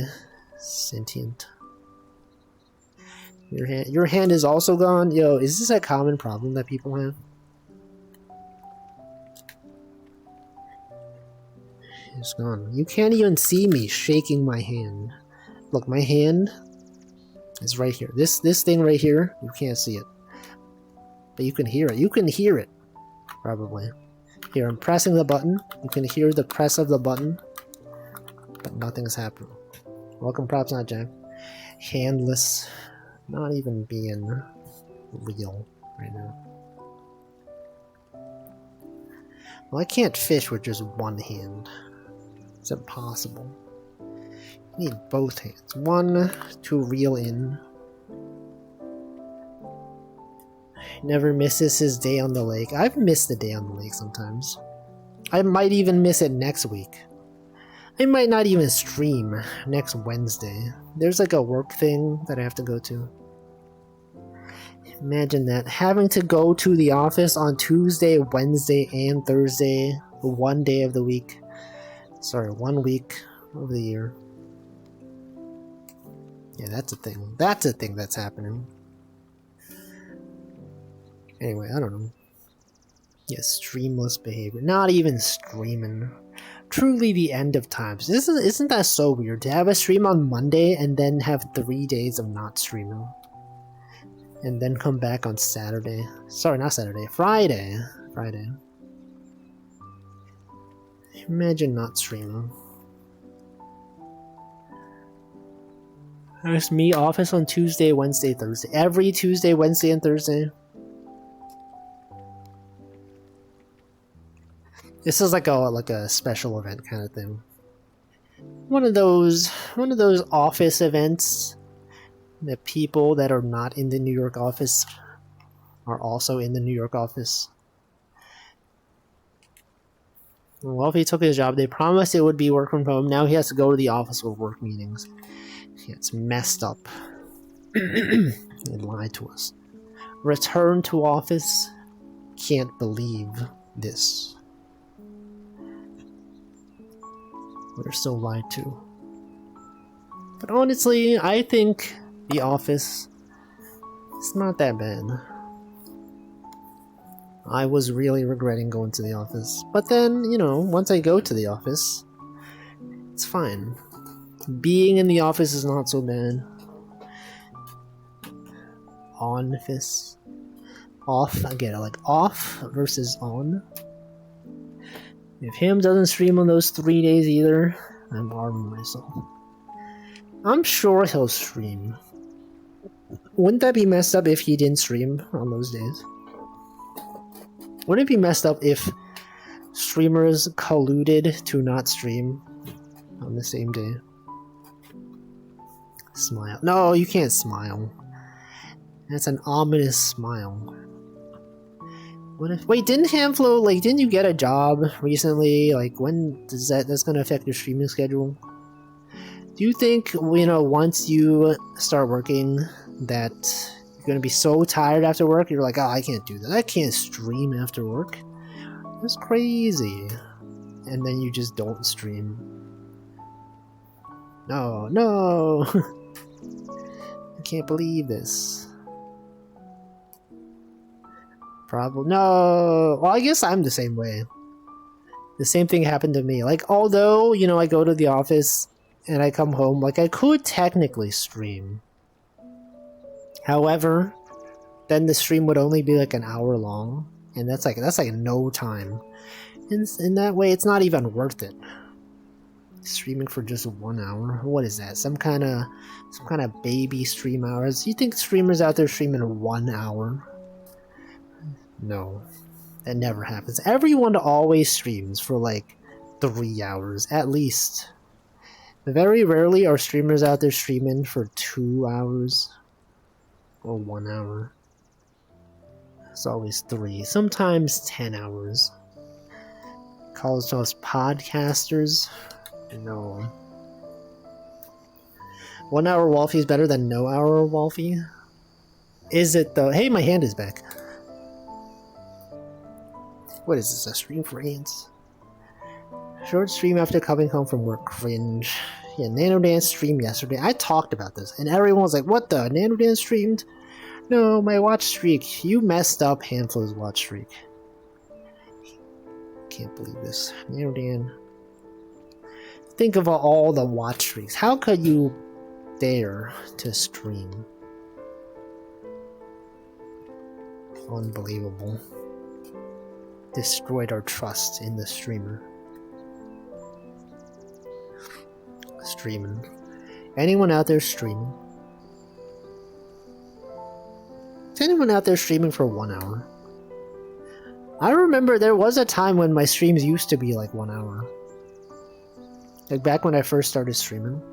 sentient. Your hand is also gone? Yo, is this a common problem that people have? It's gone. You can't even see me shaking my hand. Look, my hand is right here. This thing right here, you can't see it. But you can hear it. You can hear it. Probably. Here, I'm pressing the button. You can hear the press of the button. But nothing's happening. Welcome, Props Not Jack. Handless. Not even being real right now. Well, I can't fish with just one hand. It's impossible. You need both hands. One to reel in. Never misses his day on the lake. I've missed the day on the lake sometimes. I might even miss it next week. I might not even stream next Wednesday. There's like a work thing that I have to go to. Imagine that. Having to go to the office on Tuesday, Wednesday, and Thursday. One day of the week. Sorry, 1 week of the year. Yeah, that's a thing. That's a thing that's happening. Anyway, I don't know. Yeah, streamless behavior. Not even streaming. Truly the end of times. Isn't that so weird? To have a stream on Monday and then have 3 days of not streaming. And then come back on Saturday. Sorry, not Saturday. Friday. Imagine not streaming. There's me office on Tuesday, Wednesday, Thursday. Every Tuesday, Wednesday, and Thursday. This is like a special event kind of thing. One of those office events that people that are not in the New York office are also in the New York office. Well, if he took his job, they promised it would be work from home. Now he has to go to the office for work meetings. Yeah, it's messed up. They lied to us. Return to office. Can't believe this. We're still lied to. But honestly, I think the office is not that bad. I was really regretting going to the office. But then, you know, once I go to the office, it's fine. Being in the office is not so bad. On-office. Off, I get it, like off versus on. If him doesn't stream on those 3 days either, I'm arming myself. I'm sure he'll stream. Wouldn't that be messed up if he didn't stream on those days? Wouldn't it be messed up if streamers colluded to not stream on the same day? Smile. No, you can't smile. That's an ominous smile. What if? Wait, didn't Hamflow, like, didn't you get a job recently? Like, when does that's gonna affect your streaming schedule? Do you think, you know, once you start working, that you're gonna be so tired after work, you're like, oh, I can't do that. I can't stream after work. That's crazy. And then you just don't stream. No. I can't believe this. Probably. No. Well, I guess I'm the same way. The same thing happened to me. Like, although, you know, I go to the office and I come home, like, I could technically stream. However, then the stream would only be like an hour long, and that's like no time. And in that way, it's not even worth it. Streaming for just 1 hour? What is that? Some kind of baby stream hours? You think streamers out there streaming 1 hour? No, that never happens. Everyone always streams for like 3 hours at least. Very rarely are streamers out there streaming for 2 hours or 1 hour. It's always 3, sometimes 10 hours. College Toast podcasters? No. 1 hour Wolfie is better than no hour Wolfie? Is it though? Hey, my hand is back. What is this, a stream for ants? Short stream after coming home from work. Cringe. Yeah, NanoDance streamed yesterday. I talked about this, and everyone was like, what the? NanoDance streamed? No, my watch streak. You messed up Handful's watch streak. Can't believe this. NanoDance. Think of all the watch streaks. How could you dare to stream? Unbelievable. Destroyed our trust in the streamer. Streaming. Anyone out there streaming? Is anyone out there streaming for 1 hour? I remember there was a time when my streams used to be like 1 hour. Like back when I first started streaming.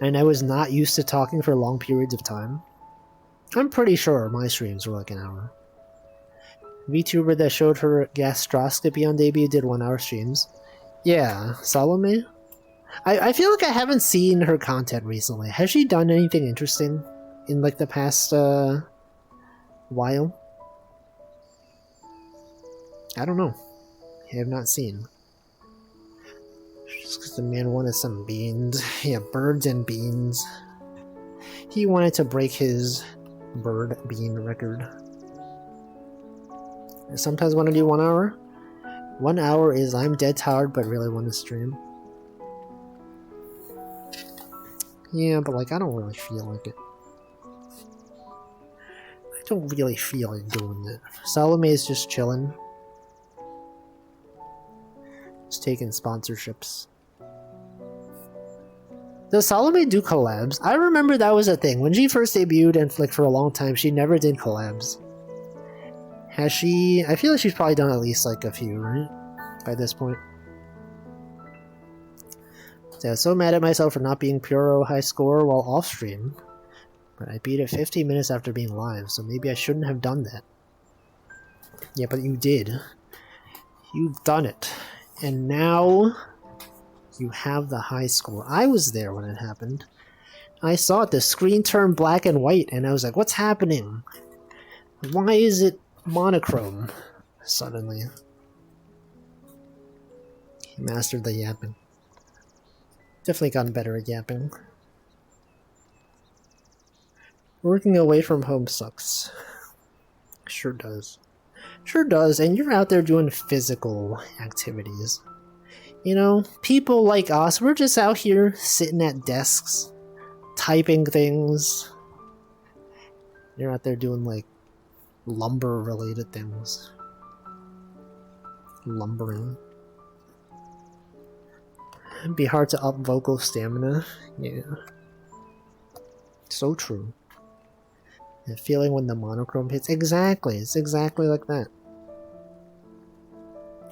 And I was not used to talking for long periods of time. I'm pretty sure my streams were like an hour. VTuber that showed her gastroscopy on debut did 1 hour streams. Yeah, Salome? I feel like I haven't seen her content recently. Has she done anything interesting in like the past while? I don't know. I have not seen. Just because the man wanted some beans. Yeah, birds and beans. He wanted to break his bird bean record. I sometimes want to do 1 hour. 1 hour is I'm dead tired but really want to stream. Yeah, but like I don't really feel like it. I don't really feel like doing it. Salome is just chilling. Just taking sponsorships. Does Salome do collabs? I remember that was a thing. When she first debuted and like for a long time, she never did collabs. Has she? I feel like she's probably done at least like a few, right? By this point. So I was so mad at myself for not being Puro high score while off stream. But I beat it 15 minutes after being live, so maybe I shouldn't have done that. Yeah, but you did. You've done it. And now you have the high score. I was there when it happened. I saw it. The screen turned black and white, and I was like, what's happening? Why is it monochrome suddenly? He mastered the yapping. Definitely gotten better at yapping. Working away from home sucks. Sure does. Sure does, and you're out there doing physical activities. You know, people like us, we're just out here sitting at desks, typing things. You're out there doing like lumber-related things. Lumbering. It'd be hard to up vocal stamina. Yeah. So true. And feeling when the monochrome hits. Exactly. It's exactly like that.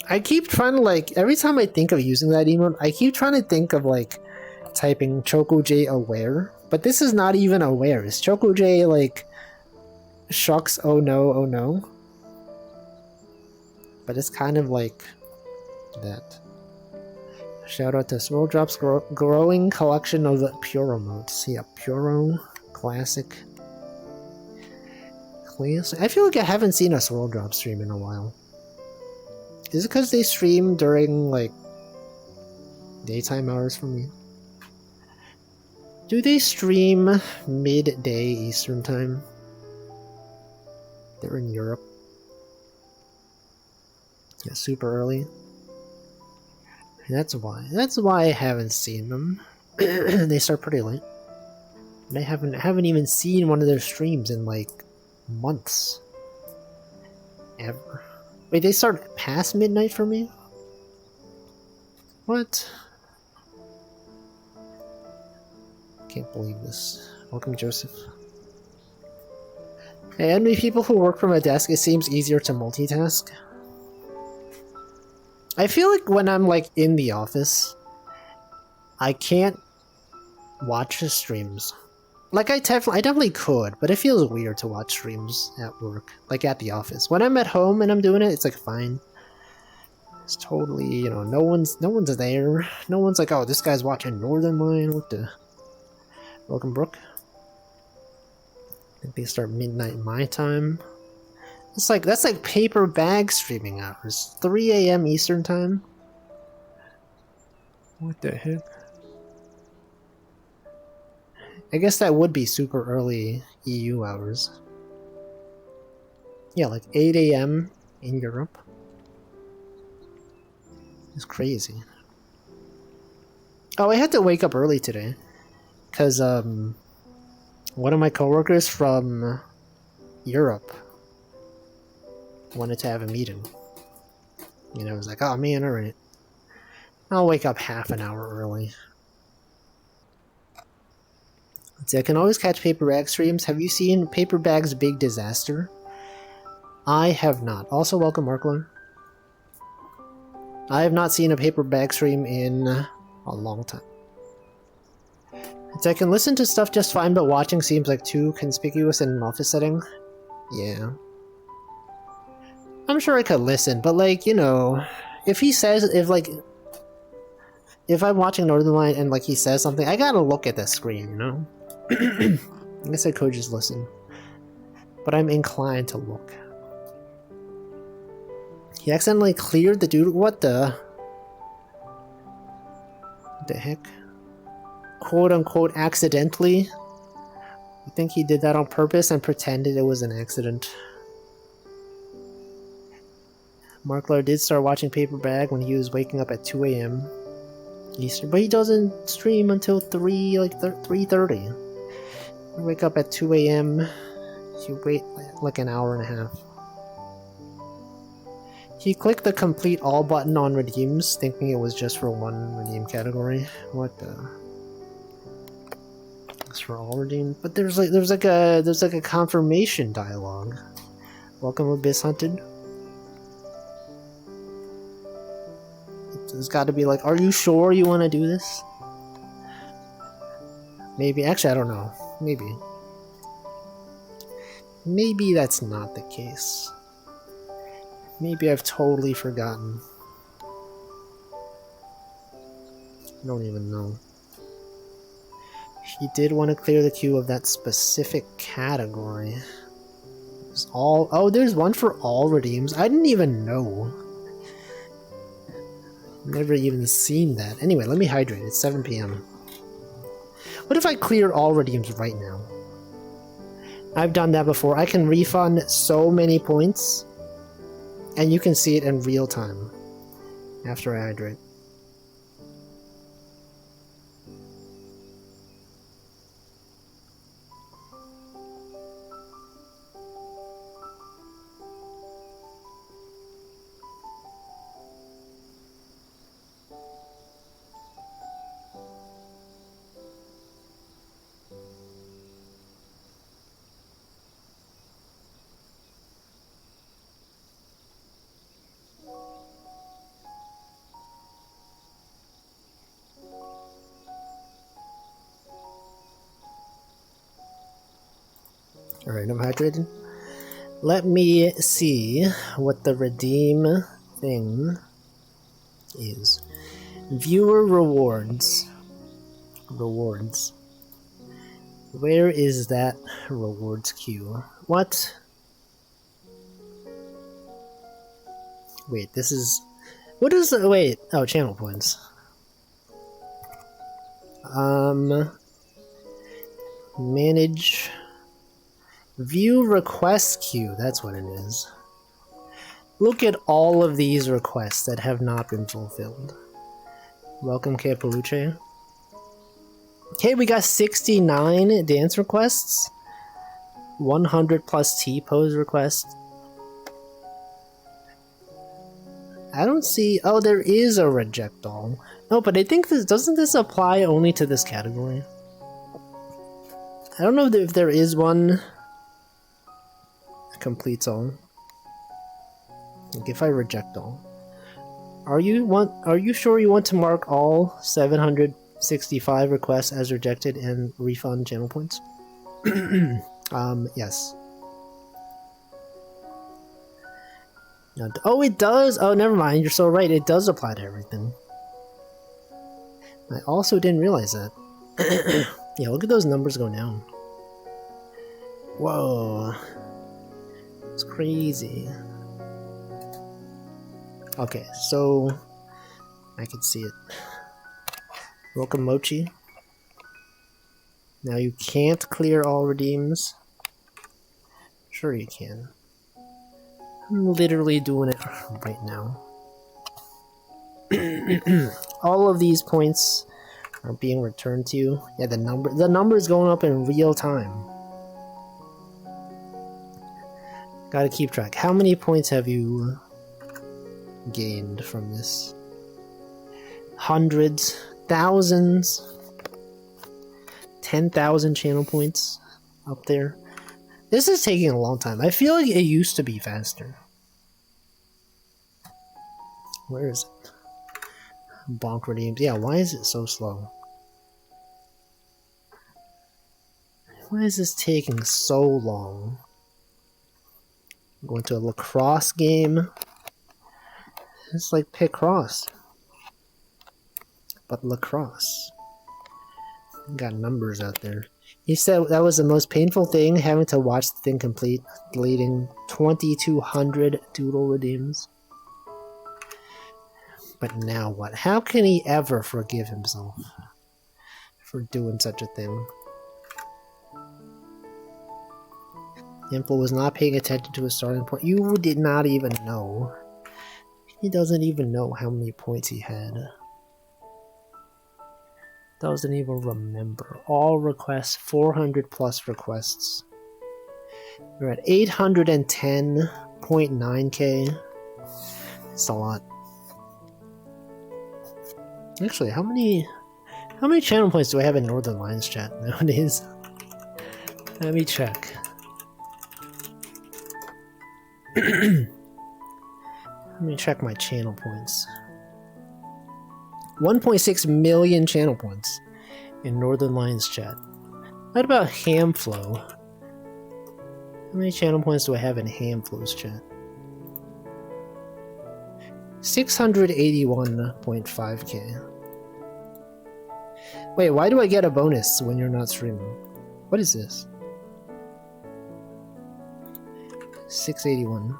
I keep trying to like, every time I think of using that emote, I keep trying to think of like typing ChocoJ aware. But this is not even aware. Is ChocoJ like shucks, oh no, oh no? But it's kind of like that. Shout out to Swirl Drop's growing collection of Puro modes. Yeah, Puro, Classic. I feel like I haven't seen a Swirl Drop stream in a while. Is it because they stream during, like, daytime hours for me? Do they stream midday Eastern time? They're in Europe. Yeah, super early. That's why I haven't seen them. They start pretty late. And I haven't even seen one of their streams in like months. Ever. Wait, they start past midnight for me? What? Can't believe this. Welcome, Joseph. Hey, envy people who work from a desk. It seems easier to multitask. I feel like when I'm like in the office, I can't watch the streams. Like I definitely could, but it feels weird to watch streams at work, like at the office. When I'm at home and I'm doing it, it's like fine. It's totally, you know, no one's there. No one's like, oh, this guy's watching Northern Lion. What the? Welcome, Brooke. I think they start midnight my time. It's like, that's like paper bag streaming hours. 3 a.m. Eastern time? What the heck? I guess that would be super early EU hours. Yeah, like 8 a.m. in Europe. It's crazy. Oh, I had to wake up early today. Because, one of my coworkers from Europe wanted to have a meeting. And I was like, oh man, alright. I'll wake up half an hour early. Let's see, I can always catch Paper Bag streams. Have you seen Paper Bag's Big Disaster? I have not. Also, welcome, Markler. I have not seen a Paper Bag stream in a long time. So I can listen to stuff just fine, but watching seems like too conspicuous in an office setting. Yeah. I'm sure I could listen, but like, you know, if he says, if I'm watching Northernlight and like he says something, I gotta look at the screen, you know? I guess I could just listen. But I'm inclined to look. He accidentally cleared the dude. What the heck? Quote unquote accidentally? You think he did that on purpose and pretended it was an accident? Marklar did start watching Paper Bag when he was waking up at 2 a.m. Eastern, but he doesn't stream until 3:30. You wake up at 2 a.m. You wait like an hour and a half. He clicked the complete all button on redeems, thinking it was just for one redeem category. What the? It's for all redeemed, but there's like a confirmation dialogue. Welcome, Abyss Hunted. It's got to be like, are you sure you want to do this? Maybe. Actually, I don't know. Maybe. Maybe that's not the case. Maybe I've totally forgotten. I don't even know. He did want to clear the queue of that specific category. There's all... Oh, there's one for all redeems. I didn't even know. Never even seen that. Anyway, let me hydrate. It's 7 p.m. What if I clear all redeems right now? I've done that before. I can refund so many points, and you can see it in real time after I hydrate. Alright, I'm hydrated. Let me see what the redeem thing is. Viewer rewards. Rewards. Where is that rewards queue? What? Wait, this is... What is... Wait. Oh, channel points. Manage... View request queue, that's what it is. Look at all of these requests that have not been fulfilled. Welcome, Capeluche. Okay, we got 69 dance requests. 100 plus T-pose requests. I don't see... Oh, there is a reject all. No, but I think this... Doesn't this apply only to this category? I don't know if there is one... completes all. Like if I reject all. Are you sure you want to mark all 765 requests as rejected and refund channel points? Yes. No, oh, it does! Oh, never mind, you're so right, it does apply to everything. I also didn't realize that. Yeah, look at those numbers go down. Whoa. It's crazy. Okay, so I can see it. Welcome, Mochi. Now you can't clear all redeems. Sure you can. I'm literally doing it right now. All of these points are being returned to you. Yeah, the number is going up in real time. Gotta keep track. How many points have you gained from this? Hundreds, thousands, 10,000 channel points up there. This is taking a long time. I feel like it used to be faster. Where is it? Bonk redeems. Yeah, why is it so slow? Why is this taking so long? I'm going to a lacrosse game. It's like Picross, but lacrosse. Got numbers out there. He said that was the most painful thing, having to watch the thing complete, deleting 2,200 doodle redeems. But now what? How can he ever forgive himself for doing such a thing? Impel was not paying attention to his starting point. You did not even know. He doesn't even know how many points he had. Doesn't even remember. All requests, 400 plus requests. We're at 810.9k. It's a lot. Actually, how many channel points do I have in Northern Lions chat nowadays? Let me check. Let me check my channel points. 1.6 million channel points in Northern Lions chat. What about Hamflow? How many channel points do I have in Hamflow's chat? 681.5k. Wait, why do I get a bonus when you're not streaming? What is this? 681.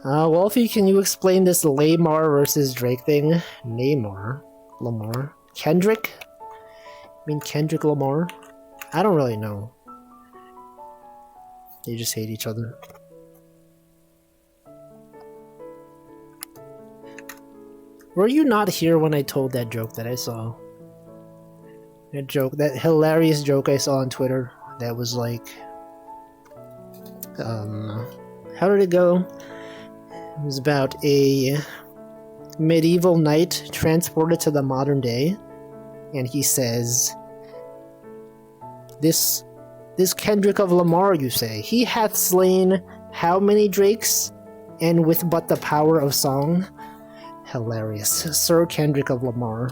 Wolfie, can you explain this Lamar versus Drake thing? Lamar. Kendrick? I mean Kendrick Lamar? I don't really know. They just hate each other. Were you not here when I told that joke that I saw? That hilarious joke I saw on Twitter that was like... how did it go? It was about a medieval knight transported to the modern day, and he says, This Kendrick of Lamar, you say, he hath slain how many drakes, and with but the power of song? Hilarious. Sir Kendrick of Lamar.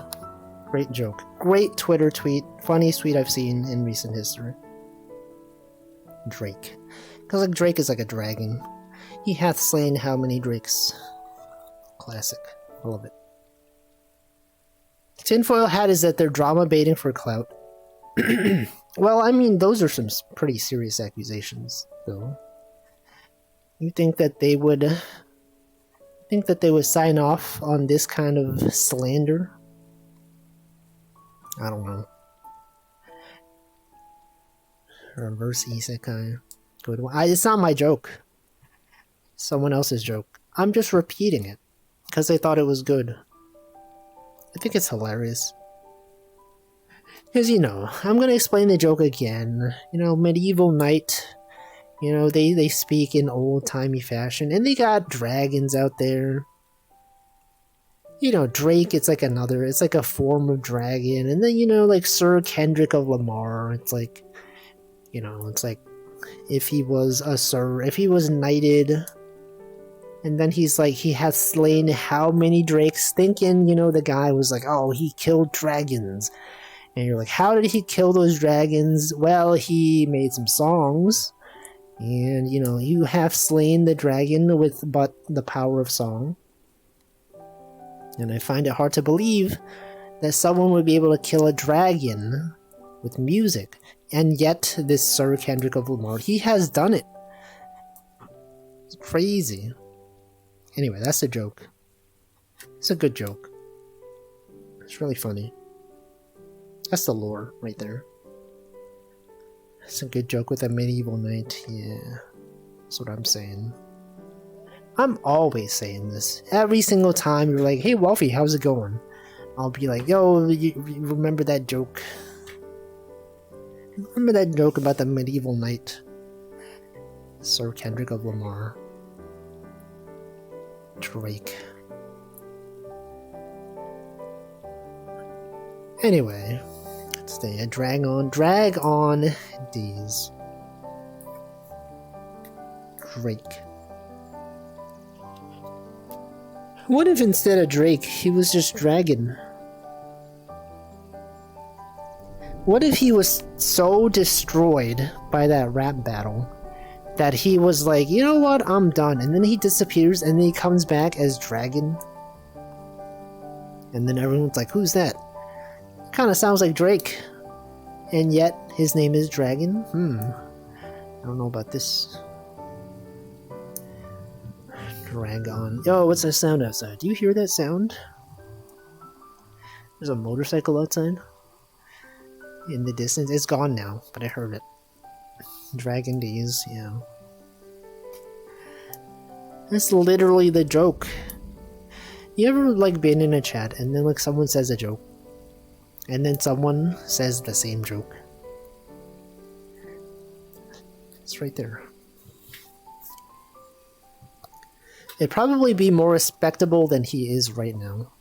Great joke. Great Twitter tweet. Funniest tweet I've seen in recent history. Drake. Because like Drake is like a dragon. He hath slain how many drakes? Classic. I love it. Tinfoil hat is that they're drama baiting for clout. Well, I mean, those are some pretty serious accusations, though. You think that they would sign off on this kind of slander? I don't know. Reverse isekai. Good one. It's not my joke. Someone else's joke. I'm just repeating it because I thought it was good. I think it's hilarious. Because, you know, I'm going to explain the joke again. You know, medieval knight, you know, they speak in old-timey fashion, and they got dragons out there. You know, Drake, it's like a form of dragon. And then, you know, like Sir Kendrick of Lamar, it's like, you know, it's like if he was knighted, and then he's like, he hath slain how many drakes, thinking, you know, the guy was like, oh, he killed dragons. And you're like, how did he kill those dragons? Well, he made some songs. And, you know, you have slain the dragon with but the power of song. And I find it hard to believe that someone would be able to kill a dragon with music. And yet, this Sir Kendrick of Lamar, he has done it. It's crazy. Anyway, that's a joke. It's a good joke. It's really funny. That's the lore right there. It's a good joke with a medieval knight. Yeah, that's what I'm saying. I'm always saying this. Every single time you're like, hey, Wolfie, how's it going? I'll be like, yo, you remember that joke? Remember that joke about the medieval knight? Sir Kendrick of Lamar. Drake. Anyway, let's stay. Drag on D's. Drake. What if instead of Drake, he was just Dragon? What if he was so destroyed by that rap battle that he was like, you know what, I'm done, and then he disappears and then he comes back as Dragon? And then everyone's like, who's that? Kinda sounds like Drake. And yet, his name is Dragon? I don't know about this. Dragon. Yo, what's that sound outside? Do you hear that sound? There's a motorcycle outside. In the distance. It's gone now, but I heard it. Dragon D's, yeah. That's literally the joke. You ever like been in a chat and then like someone says a joke and then someone says the same joke? It's right there. It'd probably be more respectable than he is right now.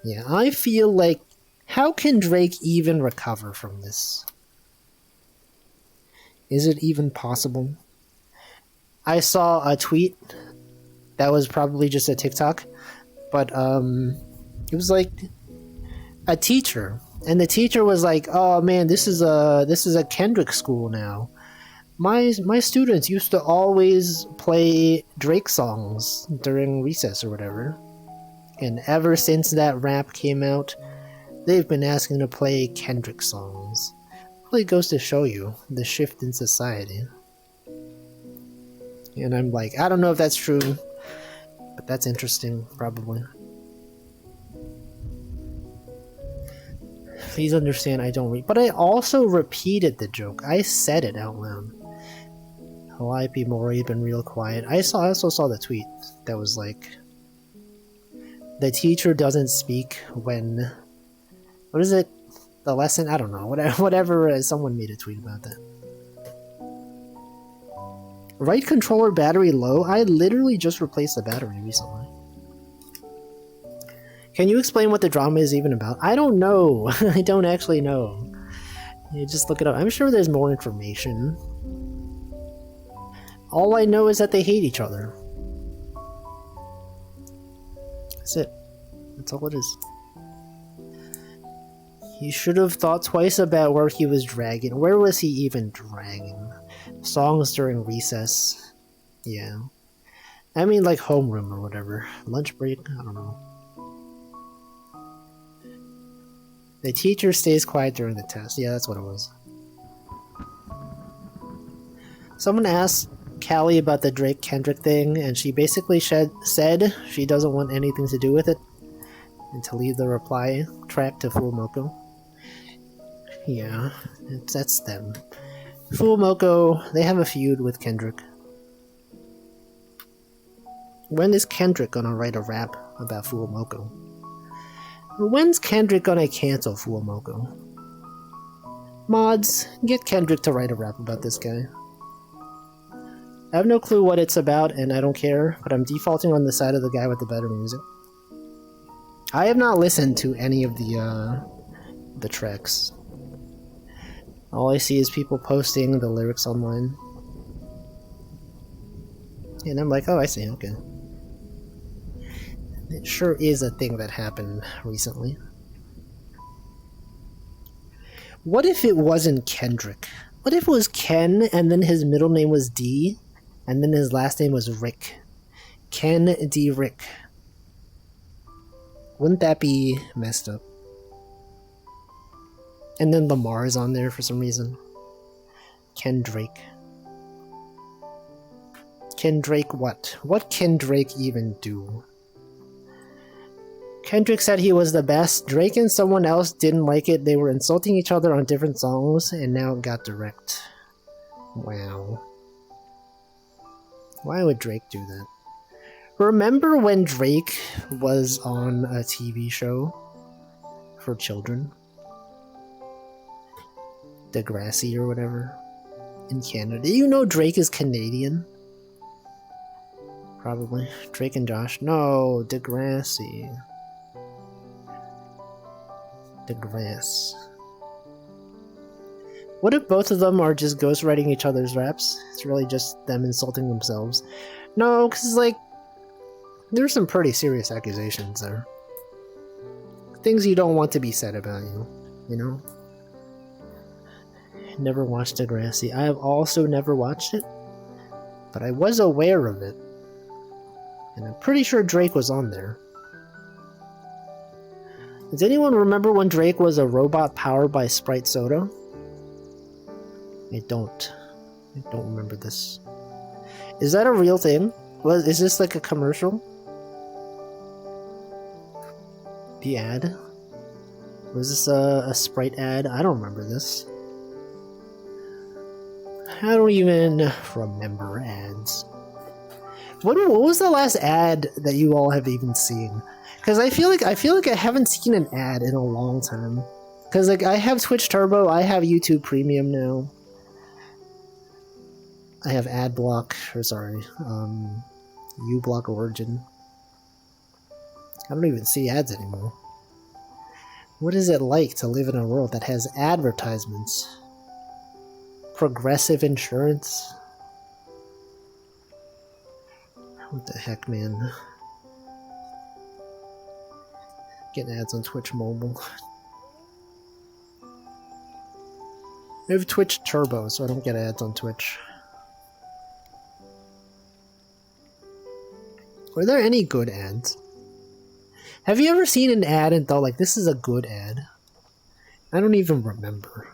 Yeah, I feel like, how can Drake even recover from this? Is it even possible? I saw a tweet that was probably just a TikTok, but it was like a teacher, and the teacher was like, "Oh man, this is a Kendrick school now. My students used to always play Drake songs during recess or whatever, and ever since that rap came out, they've been asking to play Kendrick songs." Really goes to show you the shift in society. And I'm like, I don't know if that's true, but that's interesting, probably. Please understand I don't read, but I also repeated the joke. I said it out loud. Calliope Mori been real quiet. I also saw the tweet that was like, the teacher doesn't speak when, what is it? The lesson? I don't know. Whatever. Someone made a tweet about that. Right controller battery low? I literally just replaced the battery recently. Can you explain what the drama is even about? I don't know. I don't actually know. You just look it up. I'm sure there's more information. All I know is that they hate each other. That's it. That's all it is. He should have thought twice about where he was dragging. Where was he even dragging? Songs during recess. Yeah. I mean, like homeroom or whatever. Lunch break? I don't know. The teacher stays quiet during the test. Yeah, that's what it was. Someone asked Callie about the Drake Kendrick thing, and she basically said she doesn't want anything to do with it, and to leave the reply track to Full Moko. Yeah, that's them. Full Moko, they have a feud with Kendrick. When is Kendrick gonna write a rap about Full Moko? When's Kendrick gonna cancel Full Moko? Mods, get Kendrick to write a rap about this guy. I have no clue what it's about, and I don't care, but I'm defaulting on the side of the guy with the better music. I have not listened to any of the tracks. All I see is people posting the lyrics online. And I'm like, oh, I see, okay. It sure is a thing that happened recently. What if it wasn't Kendrick? What if it was Ken, and then his middle name was D, and then his last name was Rick? Ken D. Rick. Wouldn't that be messed up? And then Lamar is on there for some reason. Ken Drake. Ken Drake what? What can Drake even do? Kendrick said he was the best. Drake and someone else didn't like it. They were insulting each other on different songs, and now it got direct. Wow. Why would Drake do that? Remember when Drake was on a TV show for children? Degrassi or whatever? In Canada. You know Drake is Canadian? Probably. Drake and Josh. No, Degrassi. Degrasse. What if both of them are just ghostwriting each other's raps? It's really just them insulting themselves. No, because, like, there's some pretty serious accusations there. Things you don't want to be said about you, you know? Never watched Degrassi. I have also never watched it, but I was aware of it. And I'm pretty sure Drake was on there. Does anyone remember when Drake was a robot powered by Sprite Soda? I don't remember this. Is that a real thing? Is this like a commercial? The ad? Was this a Sprite ad? I don't remember this. I don't even remember ads. What was the last ad that you all have even seen? Because I feel like I haven't seen an ad in a long time. Because like I have Twitch Turbo, I have YouTube Premium now. I have AdBlock, or sorry, uBlock Origin. I don't even see ads anymore. What is it like to live in a world that has advertisements? Progressive Insurance? What the heck, man? Getting ads on Twitch Mobile. I have Twitch Turbo, so I don't get ads on Twitch. Were there any good ads? Have you ever seen an ad and thought, like, this is a good ad? I don't even remember.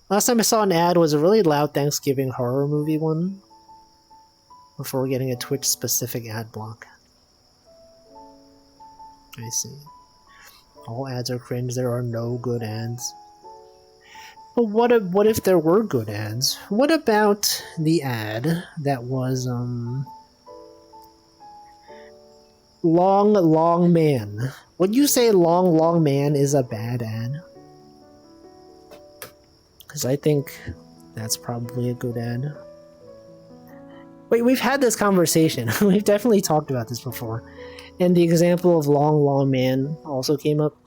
Last time I saw an ad was a really loud Thanksgiving horror movie one. Before getting a Twitch-specific ad block. I see. All ads are cringe, there are no good ads. But what if there were good ads? What about the ad that was, Long, Long Man? Would you say Long, Long Man is a bad ad? Because I think that's probably a good ad. Wait, we've had this conversation. We've definitely talked about this before. And the example of Long, Long Man also came up.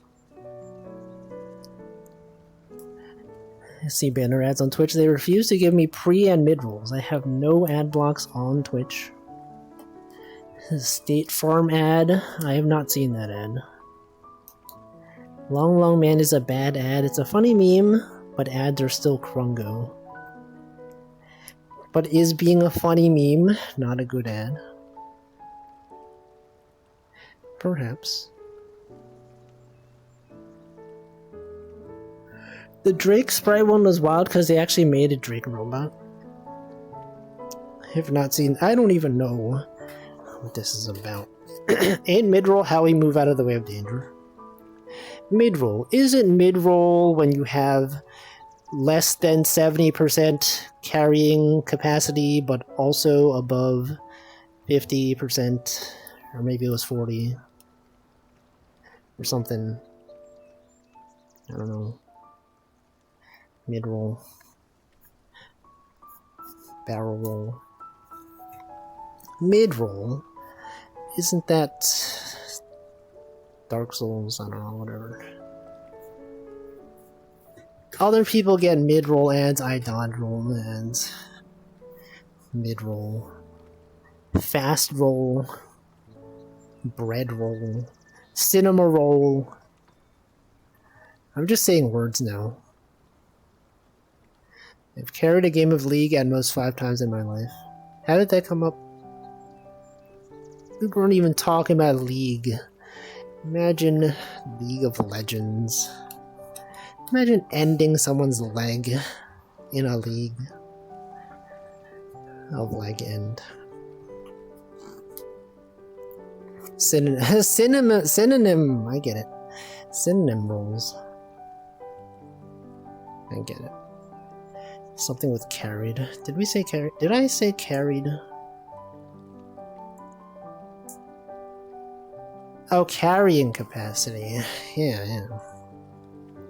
I see banner ads on Twitch. They refuse to give me pre- and mid-rolls. I have no ad blocks on Twitch. State Farm ad. I have not seen that ad. Long, Long Man is a bad ad. It's a funny meme, but ads are still crungo. But is being a funny meme not a good ad? Perhaps. The Drake Sprite one was wild because they actually made a Drake robot. I have not seen... I don't even know what this is about. Ain't mid-roll how we move out of the way of danger? Mid-roll. Isn't mid-roll when you have less than 70% carrying capacity, but also above 50%, or maybe it was 40, or something. I don't know. Mid-roll. Barrel roll. Mid-roll? Isn't that Dark Souls? I don't know, whatever. Other people get mid-roll ads, I dodge roll ads. Mid-roll. Fast roll. Bread roll. Cinema roll. I'm just saying words now. I've carried a game of League at most 5 times in my life. How did that come up? We weren't even talking about League. Imagine League of Legends. Imagine ending someone's leg in a league of leg end. Synonym, I get it. Synonym rolls. I get it. Something with carried. Did we say carried? Did I say carried? Oh, carrying capacity. Yeah.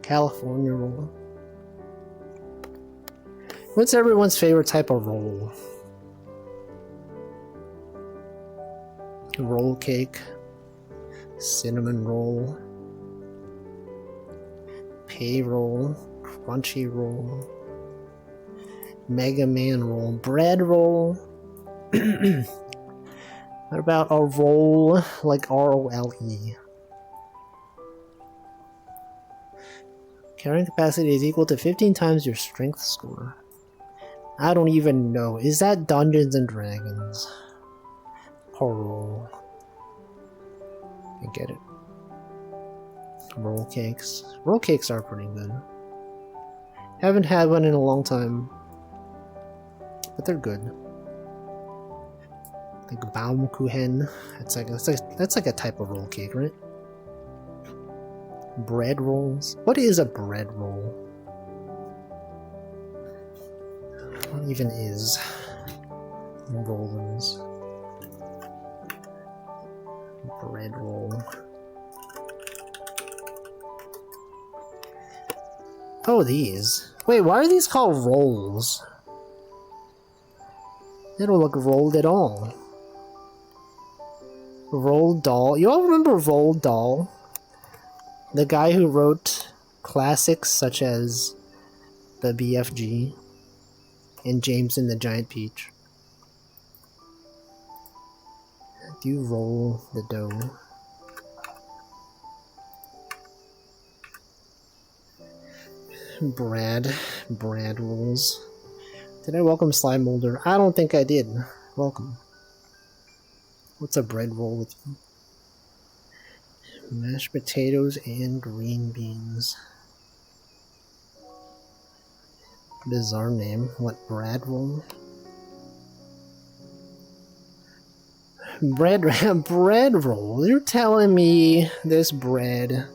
California roll. What's everyone's favorite type of roll? Roll cake. Cinnamon roll. Payroll. Crunchy roll. Mega Man roll. Bread roll. What about a roll like R-O-L-E? Carrying capacity is equal to 15 times your strength score. I don't even know. Is that Dungeons and Dragons? Roll. I get it. Roll cakes. Roll cakes are pretty good. Haven't had one in a long time, but they're good. Like Baumkuchen. That's like a type of roll cake, right? Bread rolls. What is a bread roll? What even is rollins? Bread roll. Oh, these. Wait, why are these called rolls? They don't look rolled at all. Roald Dahl. You all remember Roald Dahl? The guy who wrote classics such as the BFG and James and the Giant Peach. Do you roll the dough? Brad rolls. Did I welcome Slime Molder? I don't think I did. Welcome. What's a bread roll with you? Mashed potatoes and green beans. Bizarre name. What, bread roll? Bread roll? You're telling me this bread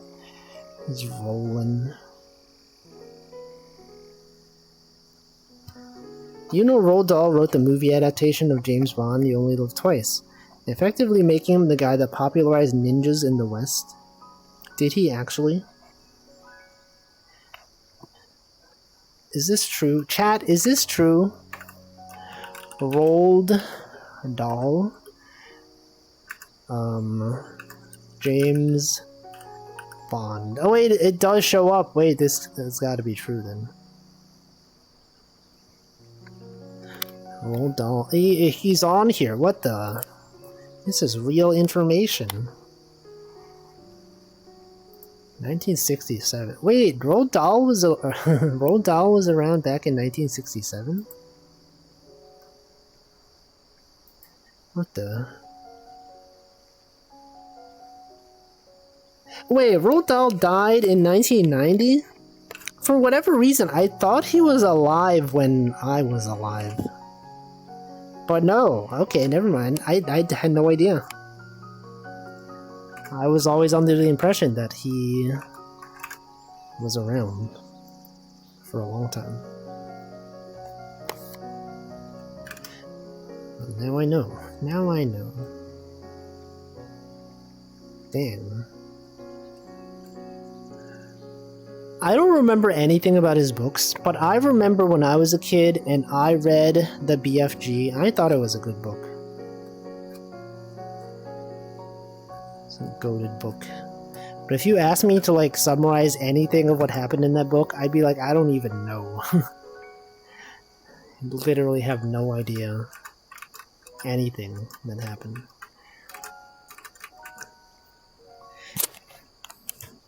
is rolling? You know Roald Dahl wrote the movie adaptation of James Bond, You Only Live Twice, effectively making him the guy that popularized ninjas in the West. Did he actually? Is this true? Chat, is this true? Roald Dahl? James Bond. Oh wait, it does show up. Wait, this has got to be true then. Roald Dahl. He's on here. What the? This is real information. 1967. Wait, Roald Dahl was Roald Dahl was around back in 1967? What the? Wait, Roald Dahl died in 1990? For whatever reason, I thought he was alive when I was alive. But no, okay, never mind. I had no idea. I was always under the impression that he was around for a long time. But now I know. Now I know. Dang. I don't remember anything about his books, but I remember when I was a kid and I read the BFG, I thought it was a good book. It's a goated book. But if you ask me to like summarize anything of what happened in that book, I'd be like, I don't even know. I literally have no idea anything that happened.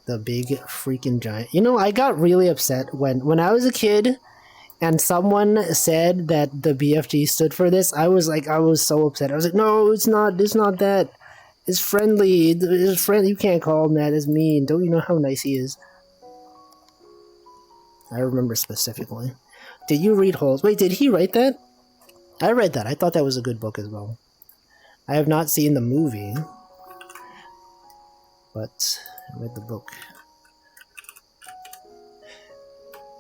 The big freaking giant. You know, I got really upset when I was a kid and someone said that the BFG stood for this. I was so upset. I was like, no, it's not that. It's friendly. It's friendly. You can't call him that. It's mean. Don't you know how nice he is? I remember specifically. Did you read Holes? Wait, did he write that? I read that. I thought that was a good book as well. I have not seen the movie. but I read the book.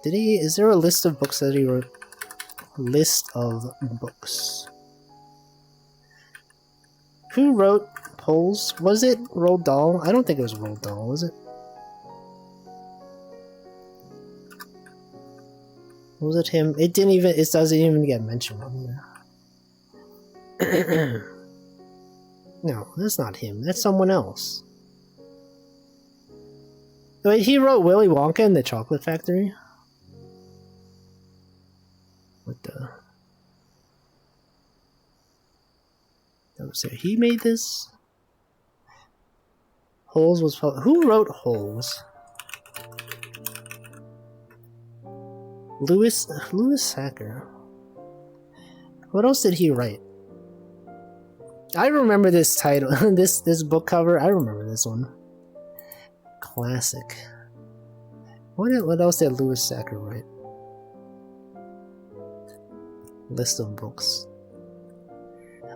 Did he? Is there a list of books that he wrote? List of books. Who wrote Holes? Was it Roald Dahl? I don't think it was Roald Dahl, was it? Was it him? It didn't even. It doesn't even get mentioned on here. No, that's not him. That's someone else. Wait, he wrote Willy Wonka and the Chocolate Factory? What the? That was there. He made this? Holes was... Who wrote Holes? Louis Sachar. What else did he write? I remember this title. this book cover. I remember this one. Classic. What else did Louis Sachar write? List of books.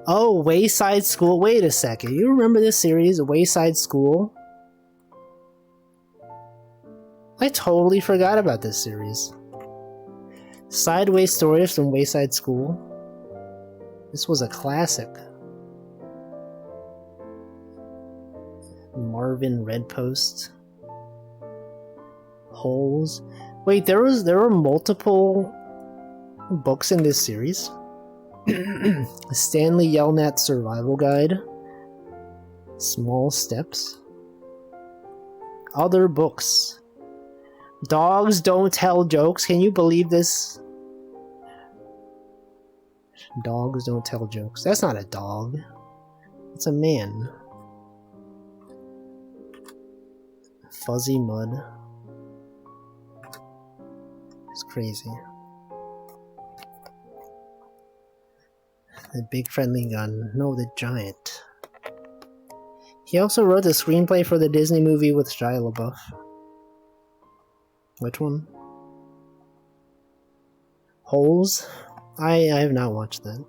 Oh, Wayside School. Wait a second. You remember this series, Wayside School? I totally forgot about this series. Sideways Stories from Wayside School. This was a classic. Marvin Redpost. Holes. Wait, there were multiple books in this series. Stanley Yelnats Survival Guide. Small Steps. Other books. Dogs Don't Tell Jokes. Can you believe this? Dogs Don't Tell Jokes. That's not a dog. It's a man. Fuzzy Mud. It's crazy. The Big Friendly Gun. No, the Giant. He also wrote the screenplay for the Disney movie with Shia LaBeouf. Which one? Holes? I have not watched that.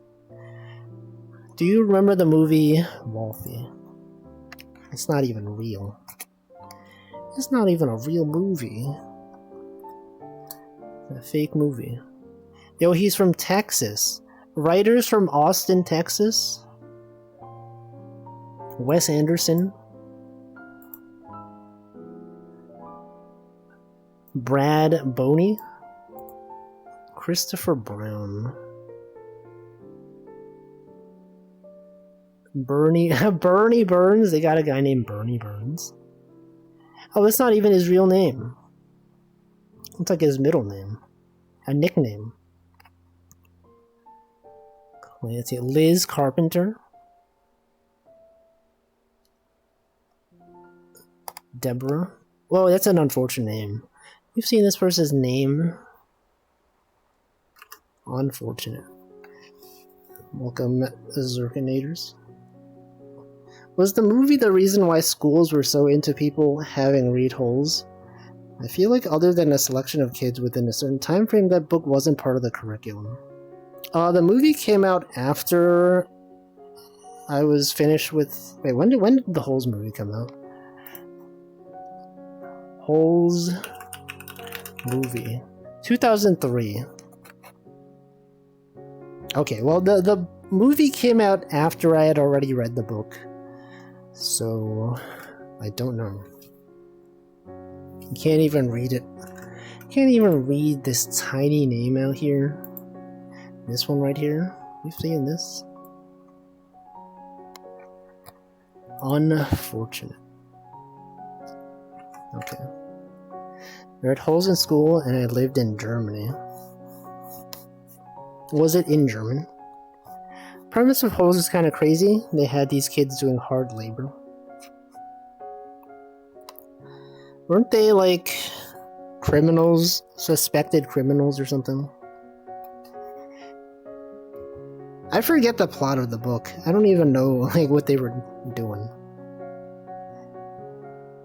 Do you remember the movie Wolfie? It's not even real. It's not even a real movie. It's a fake movie. Yo, he's from Texas. Writers from Austin, Texas. Wes Anderson. Brad Boney. Christopher Brown. Bernie Burns. They got a guy named Bernie Burns. Oh, that's not even his real name. It's like his middle name. A nickname. Let's see. Liz Carpenter. Deborah. Whoa, that's an unfortunate name. You've seen this person's name. Unfortunate. Welcome, Zerkinators. Was the movie the reason why schools were so into people having read Holes? I feel like other than a selection of kids within a certain time frame, that book wasn't part of the curriculum. The movie came out after I was finished with... Wait, when did the Holes movie come out? Holes movie. 2003. Okay, well, the movie came out after I had already read the book. So, I don't know. You can't even read it. You can't even read this tiny name out here. This one right here. You seeing this? Unfortunate. Okay. I read Holes in school and I lived in Germany. Was it in German? Premise of Holes is kind of crazy. They had these kids doing hard labor. Weren't they like criminals, suspected criminals or something? I forget the plot of the book. I don't even know like what they were doing.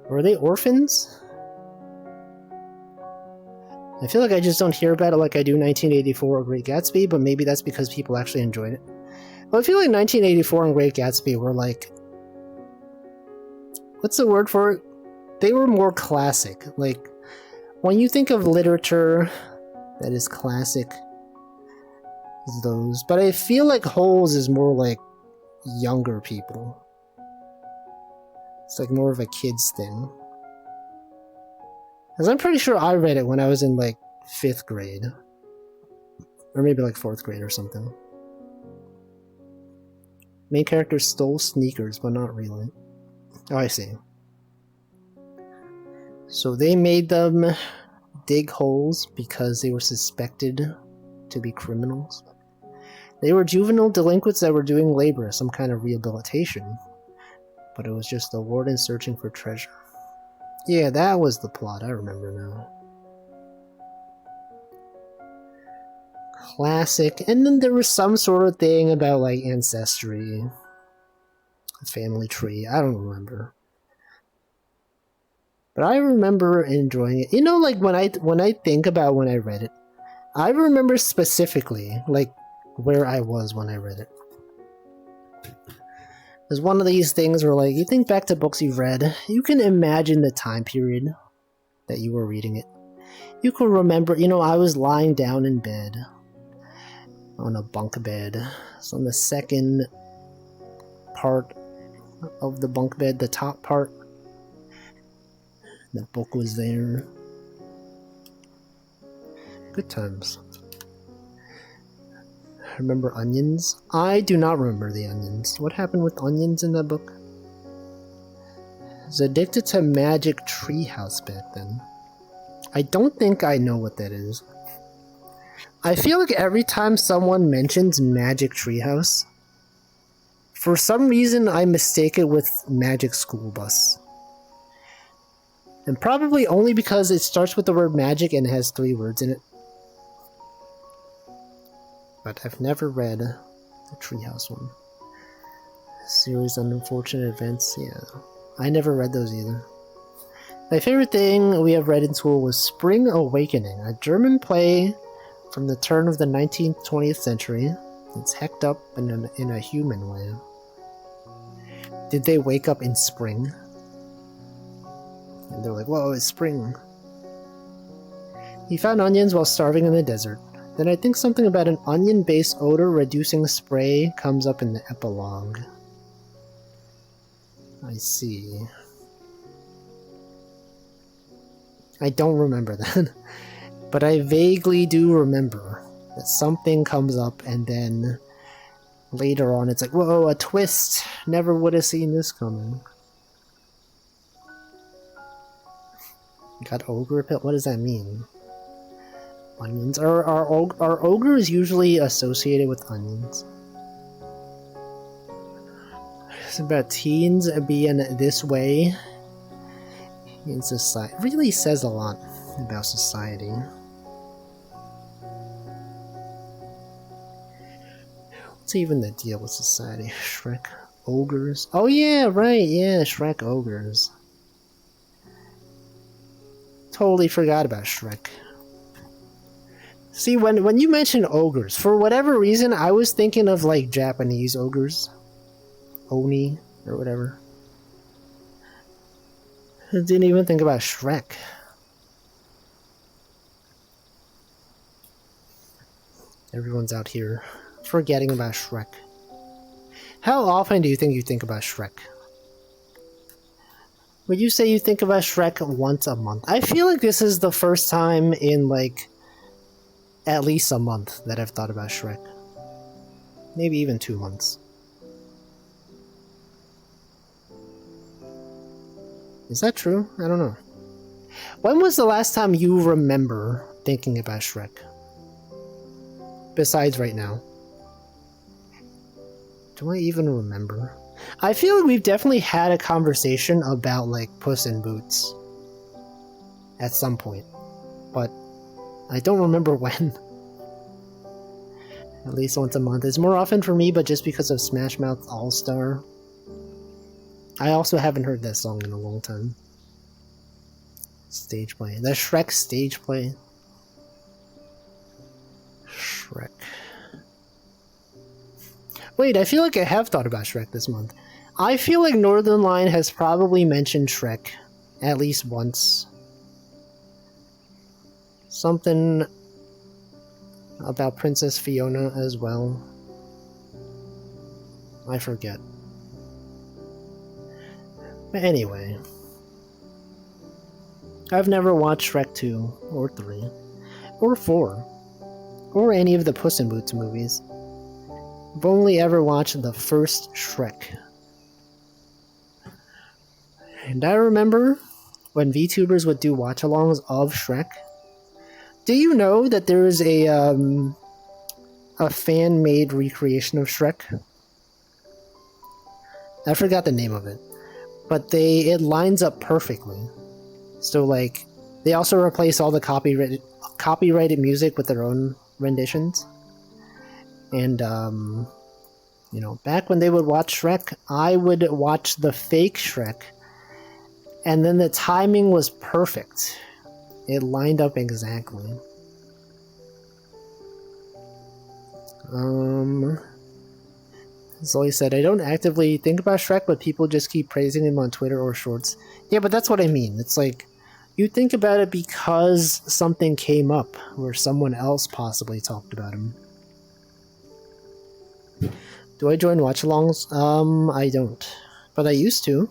Were they orphans? I feel like I just don't hear about it like I do 1984 or Great Gatsby, but maybe that's because people actually enjoyed it. Well, I feel like 1984 and Great Gatsby were like what's the word for it? They were more classic. Like, when you think of literature that is classic, it's those. But I feel like Holes is more like younger people. It's like more of a kid's thing. Because I'm pretty sure I read it when I was in like 5th grade. Or maybe like 4th grade or something. Main character stole sneakers, but not really. Oh, I see. So they made them dig holes because they were suspected to be criminals. They were juvenile delinquents that were doing labor, some kind of rehabilitation. But it was just the warden searching for treasure. Yeah, that was the plot, I remember now. Classic. And then there was some sort of thing about like ancestry. Family tree, I don't remember. But I remember enjoying it. You know, like when I think about when I read it, I remember specifically like where I was when I read it. It's one of these things where like you think back to books you've read, you can imagine the time period that you were reading it. You can remember, you know, I was lying down in bed on a bunk bed. So on the second part of the bunk bed, the top part, the book was there. Good times. Remember onions? I do not remember the onions. What happened with onions in that book? I was addicted to Magic Treehouse back then. I don't think I know what that is. I feel like every time someone mentions Magic Treehouse, for some reason I mistake it with Magic School Bus. And probably only because it starts with the word magic and has 3 words in it. But I've never read the Treehouse one. Series of Unfortunate Events, yeah. I never read those either. My favorite thing we have read in school was Spring Awakening, a German play from the turn of the 19th, 20th century. It's hecked up in a human way. Did they wake up in spring? And they're like, whoa, it's spring. He found onions while starving in the desert. Then I think something about an onion-based odor-reducing spray comes up in the epilogue. I see. I don't remember that. But I vaguely do remember that something comes up and then later on it's like, whoa, a twist! Never would have seen this coming. Got ogre pit? What does that mean? Onions? Are ogres usually associated with onions? It's about teens being this way in society. It really says a lot about society. What's even the deal with society? Shrek ogres? Oh yeah, right, yeah, Shrek ogres. Totally forgot about Shrek. See, when you mentioned ogres, for whatever reason, I was thinking of like Japanese ogres. Oni, or whatever. I didn't even think about Shrek. Everyone's out here forgetting about Shrek. How often do you think about Shrek? Would you say you think about Shrek once a month? I feel like this is the first time in like at least a month that I've thought about Shrek. Maybe even 2 months. Is that true? I don't know. When was the last time you remember thinking about Shrek? Besides right now. Do I even remember? I feel like we've definitely had a conversation about like Puss in Boots. At some point. But I don't remember when. At least once a month. It's more often for me, but just because of Smash Mouth All-Star. I also haven't heard that song in a long time. Stage play. The Shrek stage play. Shrek. Wait, I feel like I have thought about Shrek this month. I feel like Northern Lion has probably mentioned Shrek at least once. Something about Princess Fiona as well. I forget. But anyway, I've never watched Shrek 2 or 3 or 4 or any of the Puss in Boots movies. I've only ever watched the first Shrek. And I remember when VTubers would do watch-alongs of Shrek. Do you know that there is a fan-made recreation of Shrek? I forgot the name of it, but it lines up perfectly. So like, they also replace all the copyrighted music with their own renditions. And you know, back when they would watch Shrek, I would watch the fake Shrek, and then the timing was perfect. It lined up exactly. Zoe said, I don't actively think about Shrek, but people just keep praising him on Twitter or Shorts. Yeah, but that's what I mean. It's like, you think about it because something came up where someone else possibly talked about him. Do I join watch-alongs? I don't. But I used to.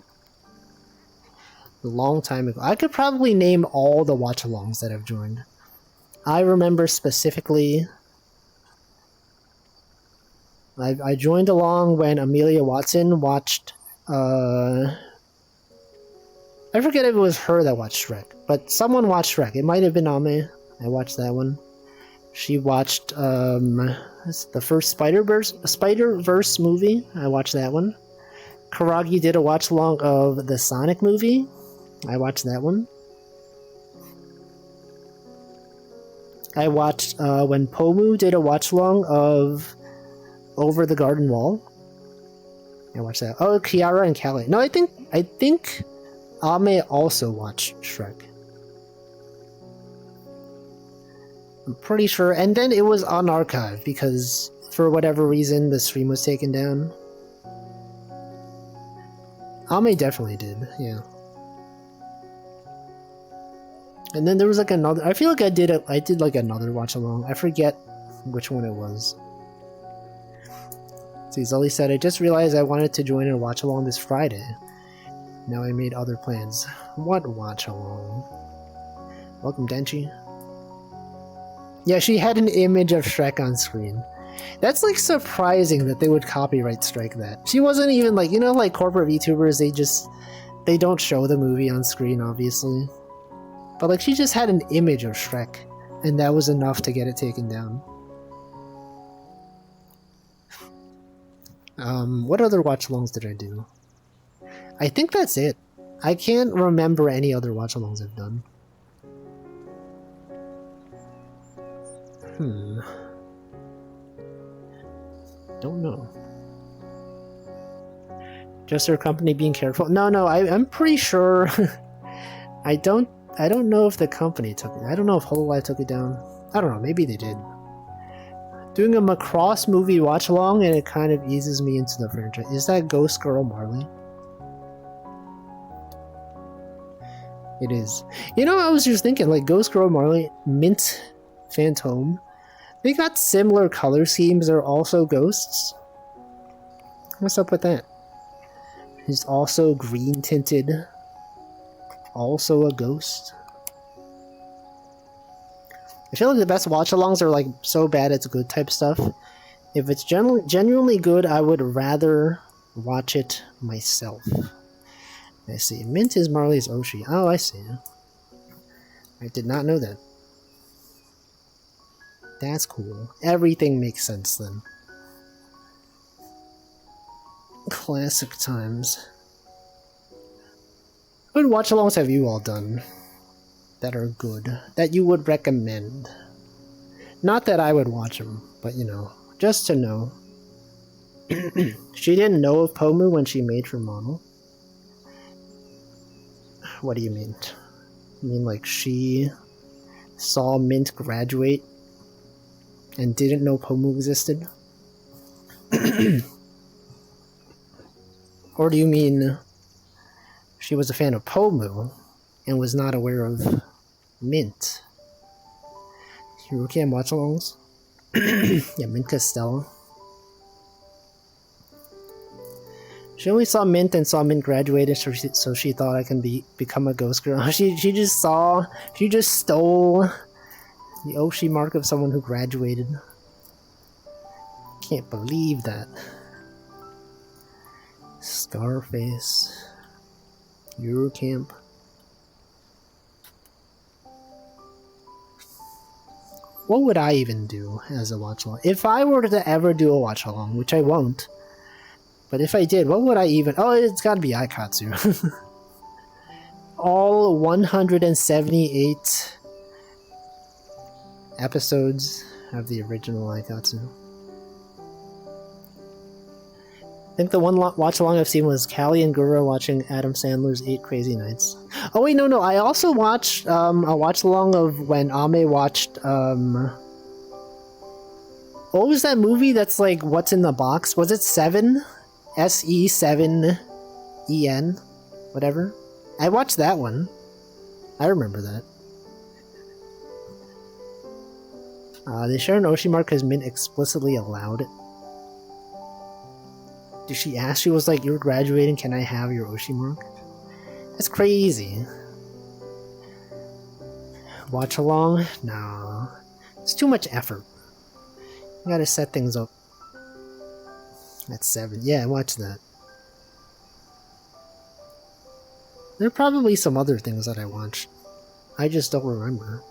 A long time ago. I could probably name all the watch-alongs that I've joined. I remember specifically... I joined along when Amelia Watson watched... I forget if it was her that watched Shrek, but someone watched Shrek. It might have been Ame. I watched that one. She watched the first Spider-Verse movie. I watched that one. Karagi did a watch-along of the Sonic movie. I watched that one. I watched when Pomu did a watch-along of Over the Garden Wall. I watched that. Oh, Kiara and Callie. No, I think Ame also watched Shrek. I'm pretty sure. And then it was unarchived because for whatever reason the stream was taken down. Ame definitely did, yeah. And then there was like another. I feel like I did like another watch along. I forget which one it was. See, Zully said, I just realized I wanted to join a watch along this Friday. Now I made other plans. What watch along? Welcome, Denchi. Yeah, she had an image of Shrek on screen. That's like surprising that they would copyright strike that. She wasn't even like, you know, like corporate VTubers, they don't show the movie on screen, obviously. But like, she just had an image of Shrek, and that was enough to get it taken down. What other watch-alongs did I do? I think that's it. I can't remember any other watch-alongs I've done. Don't know. Just her company being careful? No, I'm pretty sure... I don't know if the company took it. I don't know if Hololive took it down. I don't know, maybe they did. Doing a Macross movie watch-along, and it kind of eases me into the franchise. Is that Ghost Girl Marley? It is. You know, I was just thinking, like, Ghost Girl Marley, Mint Phantom, they got similar color schemes. They're also ghosts. What's up with that? He's also green tinted. Also a ghost. I feel like the best watch-alongs are like so bad it's good type stuff. If it's genuinely good, I would rather watch it myself. I see. Mint is Marley's Oshi. Oh, I see. I did not know that. That's cool. Everything makes sense then. Classic times. What watch-alongs have you all done that are good, that you would recommend? Not that I would watch them, but you know, just to know. She didn't know of Pomu when she made her model. What do you mean? You mean like she saw Mint graduate and didn't know Pomu existed? Or do you mean she was a fan of Pomu and was not aware of Mint? Eurocam watch-alongs? Yeah, Mint Costello. She only saw Mint and saw Mint graduated, so she thought I can become a ghost girl. She just stole the Oshi mark of someone who graduated. Can't believe that. Scarface. Eurocamp. What would I even do as a watch-along? If I were to ever do a watch-along, which I won't, but if I did, what would I even... Oh, it's gotta be Aikatsu. All 178 episodes of the original Aikatsu. I think the one watch-along I've seen was Callie and Gura watching Adam Sandler's 8 Crazy Nights. Oh wait, no, I also watched a watch-along of when Ame watched... what was that movie that's like, What's in the Box? Was it 7? SE7EN? Whatever. I watched that one. I remember that. They share an Oshi mark because Mint explicitly allowed it. Did she ask? She was like, "You're graduating, can I have your Oshi mark?" That's crazy. Watch along? No. It's too much effort. You gotta set things up. That's 7. Yeah, watch that. There are probably some other things that I watched. I just don't remember.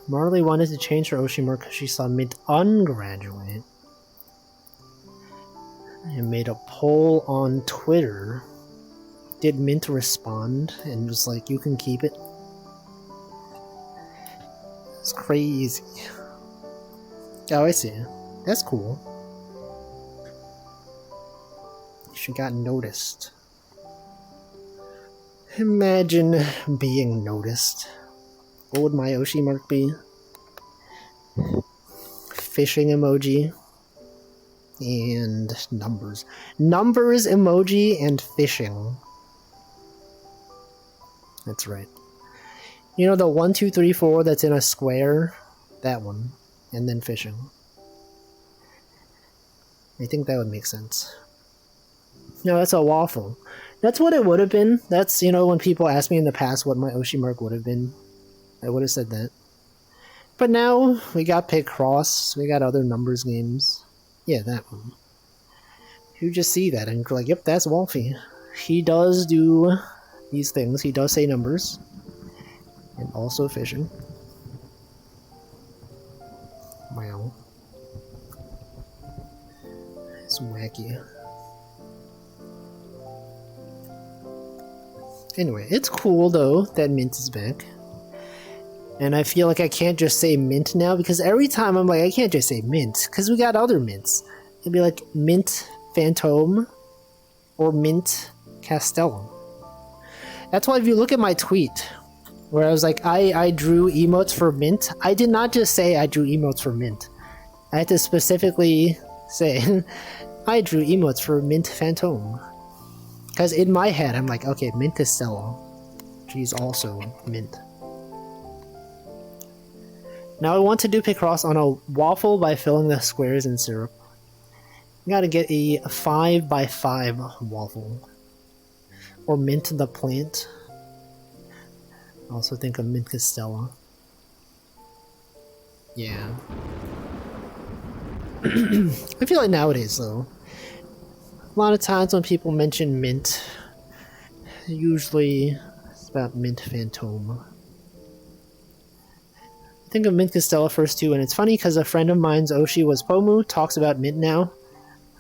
Marley wanted to change her Oshi mark because she saw Mint ungraduate. And made a poll on Twitter. Did Mint respond and was like, "You can keep it"? It's crazy. Oh, I see. That's cool. She got noticed. Imagine being noticed. What would my Oshi mark be? Fishing emoji. And numbers. Numbers emoji and fishing. That's right. You know the 1, 2, 3, 4 that's in a square? That one. And then fishing. I think that would make sense. No, that's a waffle. That's what it would have been. That's, you know, when people ask me in the past what my Oshi mark would have been, I would have said that. But now, we got Picross, we got other numbers games. Yeah, that one. You just see that and you're like, yep, that's Wolfie. He does do these things. He does say numbers. And also fishing. Wow. It's wacky. Anyway, it's cool though that Mint is back. And I feel like I can't just say Mint now because every time I'm like, I can't just say Mint because we got other Mints. It'd be like Mint Phantom or Mint Castello. That's why if you look at my tweet where I was like, I drew emotes for Mint, I did not just say I drew emotes for Mint. I had to specifically say I drew emotes for Mint Phantom. Because in my head, I'm like, okay, Mint Costello. She's also Mint. Now I want to do Picross on a waffle by filling the squares in syrup. You gotta get a 5x5 waffle. Or Mint the plant. I also think of Mint Costello. Yeah. I feel like nowadays, though, a lot of times when people mention Mint, usually it's about Mint Phantom. I think of Mint Costello first too, and it's funny because a friend of mine's Oshi was Pomu, talks about Mint now.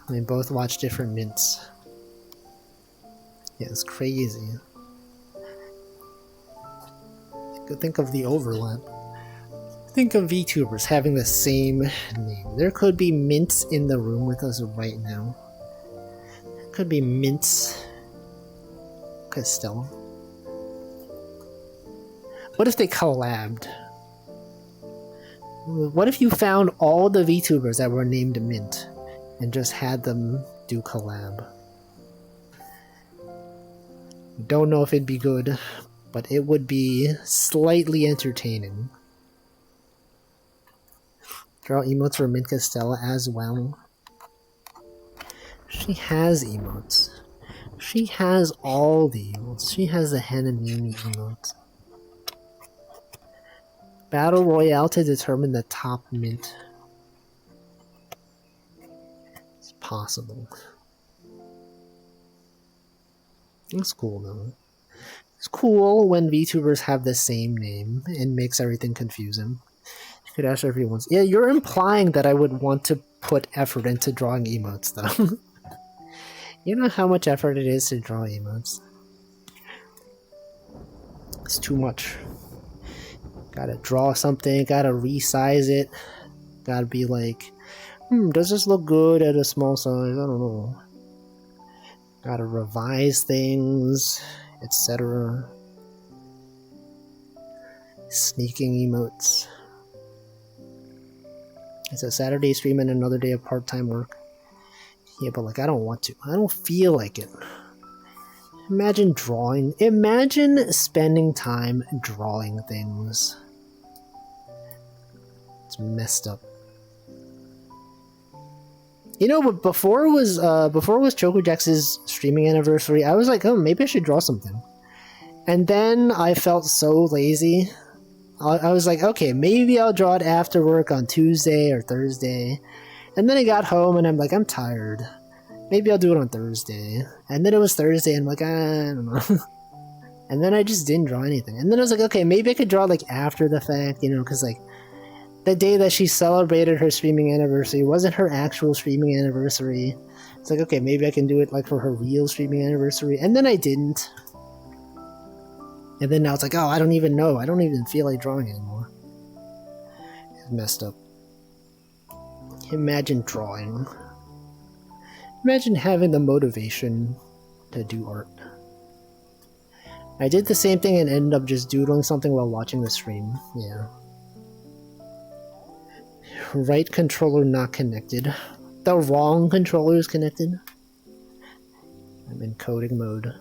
They both watch different Mints. Yeah, it's crazy. Think of the overlap. Think of VTubers having the same name. There could be Mints in the room with us right now. Could be Mints Costello. What if they collabed? What if you found all the VTubers that were named Mint and just had them do collab? Don't know if it'd be good, but it would be slightly entertaining. Draw emotes for Mint Castella as well. She has emotes. She has all the emotes. She has the Hanamimi emotes. Battle Royale to determine the top Mint. It's possible. It's cool though. It's cool when VTubers have the same name and makes everything confusing. You could ask everyone. Yeah, you're implying that I would want to put effort into drawing emotes though. You know how much effort it is to draw emotes? It's too much. Gotta draw something, gotta resize it. Gotta be like, does this look good at a small size? I don't know. Gotta revise things, etc. Sneaking emotes. It's a Saturday stream and another day of part-time work. Yeah, but like, I don't want to. I don't feel like it. Imagine drawing. Imagine spending time drawing things. It's messed up. You know, but before it was Chocojax's streaming anniversary, I was like, oh, maybe I should draw something. And then I felt so lazy. I was like, okay, maybe I'll draw it after work on Tuesday or Thursday. And then I got home and I'm like, I'm tired. Maybe I'll do it on Thursday. And then it was Thursday and I'm like, I don't know. And then I just didn't draw anything. And then I was like, okay, maybe I could draw like after the fact, you know, because like the day that she celebrated her streaming anniversary wasn't her actual streaming anniversary. It's like, okay, maybe I can do it like for her real streaming anniversary. And then I didn't. And then now it's like, oh, I don't even know. I don't even feel like drawing anymore. It's messed up. Imagine drawing. Imagine having the motivation to do art. I did the same thing and ended up just doodling something while watching the stream. Yeah. Right controller not connected. The wrong controller is connected. I'm in coding mode.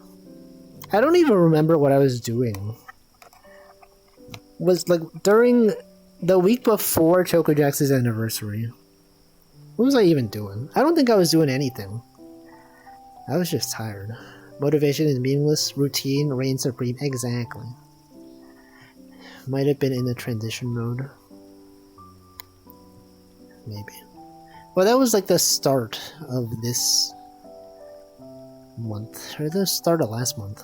I don't even remember what I was doing. Was like during the week before Chocojax's anniversary. What was I even doing? I don't think I was doing anything. I was just tired. Motivation is meaningless. Routine reigns supreme. Exactly. Might have been in the transition mode. Maybe. Well, that was like the start of this month. Or the start of last month.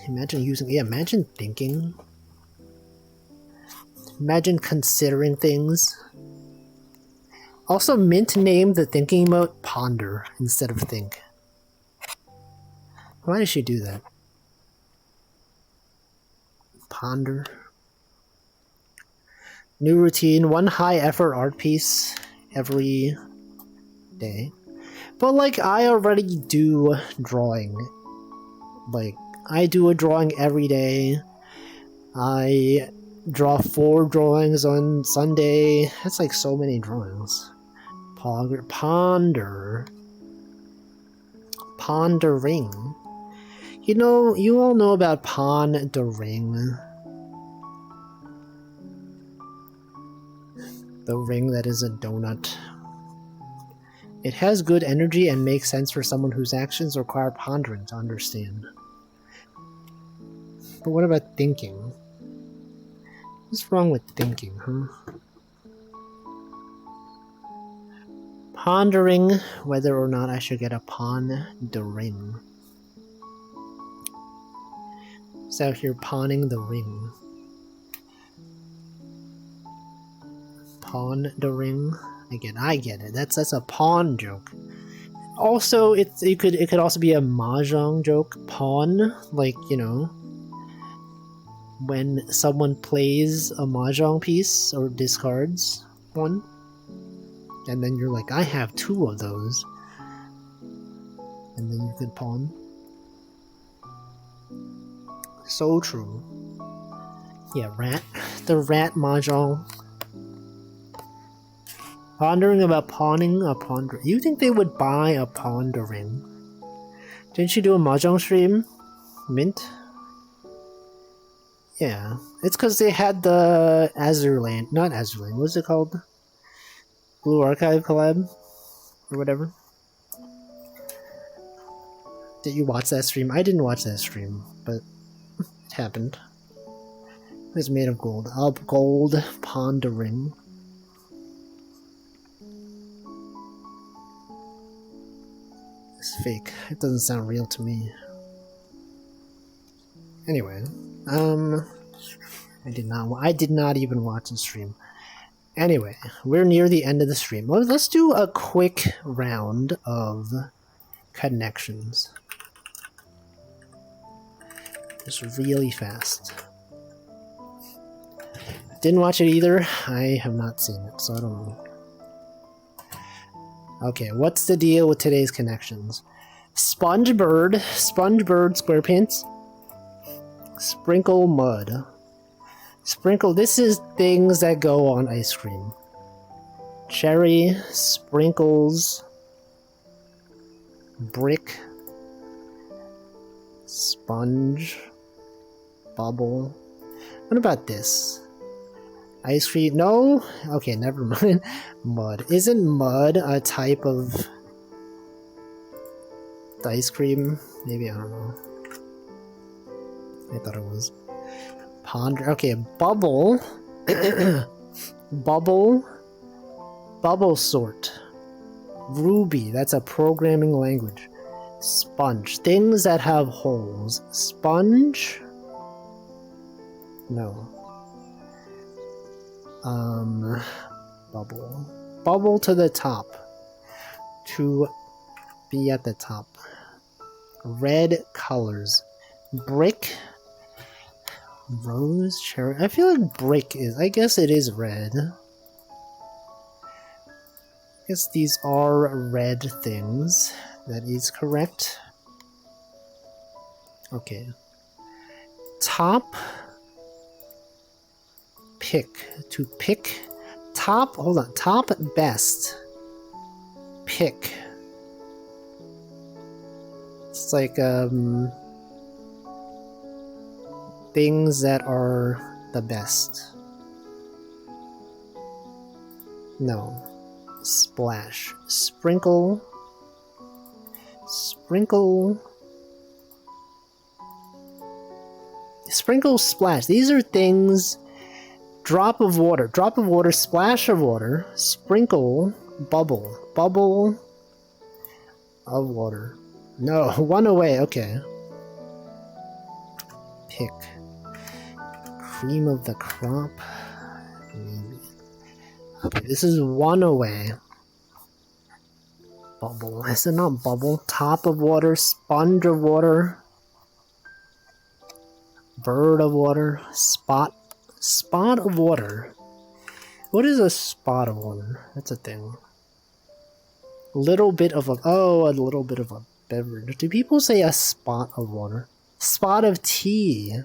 Imagine using... Yeah, imagine thinking. Imagine considering things. Also, Mint named the thinking emote Ponder instead of Think. Why did she do that? Ponder. New routine, one high effort art piece every day. But like, I already do drawing. Like, I do a drawing every day. I draw 4 drawings on Sunday. That's like so many drawings. Ponder. Pondering. You know, you all know about pondering. The ring that is a donut. It has good energy and makes sense for someone whose actions require pondering to understand. But what about thinking? What's wrong with thinking, huh? Pondering whether or not I should get a pondering. It's out here pawning the ring. Pondering. Again, I get it. That's a pawn joke. Also, it could also be a mahjong joke. Pawn, like, you know, when someone plays a mahjong piece or discards one. And then you're like, I have 2 of those. And then you could pawn. So true. Yeah, rat. The rat mahjong. Pondering about pawning a ponder. You think they would buy a pondering? Didn't you do a mahjong stream? Mint? Yeah. It's because they had the Azurlane. Not Azurlane. What's it called? Blue Archive collab? Or whatever. Did you watch that stream? I didn't watch that stream, but it happened. It was made of gold. Of gold pondering. It's fake. It doesn't sound real to me. Anyway, I did not even watch the stream. Anyway, we're near the end of the stream. Let's do a quick round of connections. Just really fast. Didn't watch it either. I have not seen it, so I don't know. Okay, what's the deal with today's connections? Spongebird SquarePants. Sprinkle mud. Sprinkle, this is things that go on ice cream. Cherry, sprinkles, brick, sponge, bubble. What about this? Ice cream? No? Okay, never mind. Mud. Isn't mud a type of ice cream? Maybe, I don't know. I thought it was. Ponder. Okay, bubble. Bubble sort. Ruby. That's a programming language. Sponge. Things that have holes. Sponge? No. Bubble. Bubble to the top. To be at the top. Red colors. Brick. Rose, cherry. I feel like brick is. I guess it is red. I guess these are red things. That is correct. Okay. Top. Pick. To pick. Top. Hold on. Top best. Pick. It's like, things that are the best. No. Splash. Sprinkle. Sprinkle. Sprinkle, splash. These are things. Drop of water. Drop of water. Splash of water. Sprinkle. Bubble. Bubble of water. No. One away. Okay. Pick. Cream of the crop. Maybe. Okay, this is one away. Bubble. Is it not bubble? Top of water. Sponge of water. Bird of water. Spot. Spot of water. What is a spot of water? That's a thing. Little bit of a... Oh, a little bit of a beverage. Do people say a spot of water? Spot of tea.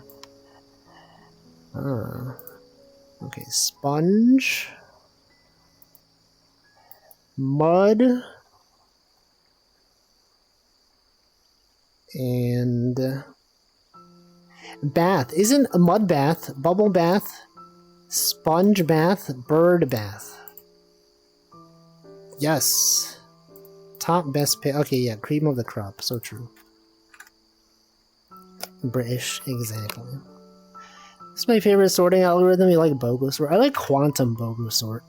Okay, sponge. Mud. And... bath. Isn't a mud bath, bubble bath, sponge bath, bird bath? Yes. Top best pay. Okay, yeah, cream of the crop. So true. British, exactly. It's my favorite sorting algorithm. You like BOGO sort? I like quantum BOGO sort.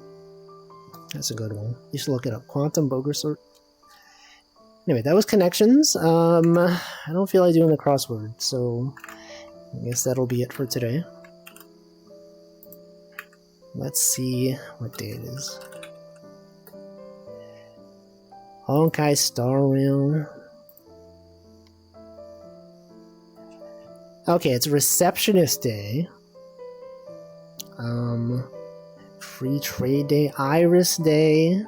That's a good one. You should look it up. Quantum BOGO sort. Anyway, that was connections. I don't feel like doing the crossword, so I guess that'll be it for today. Let's see what day it is. Honkai Star Rail. Okay, it's Receptionist Day. Free Trade Day, Iris Day,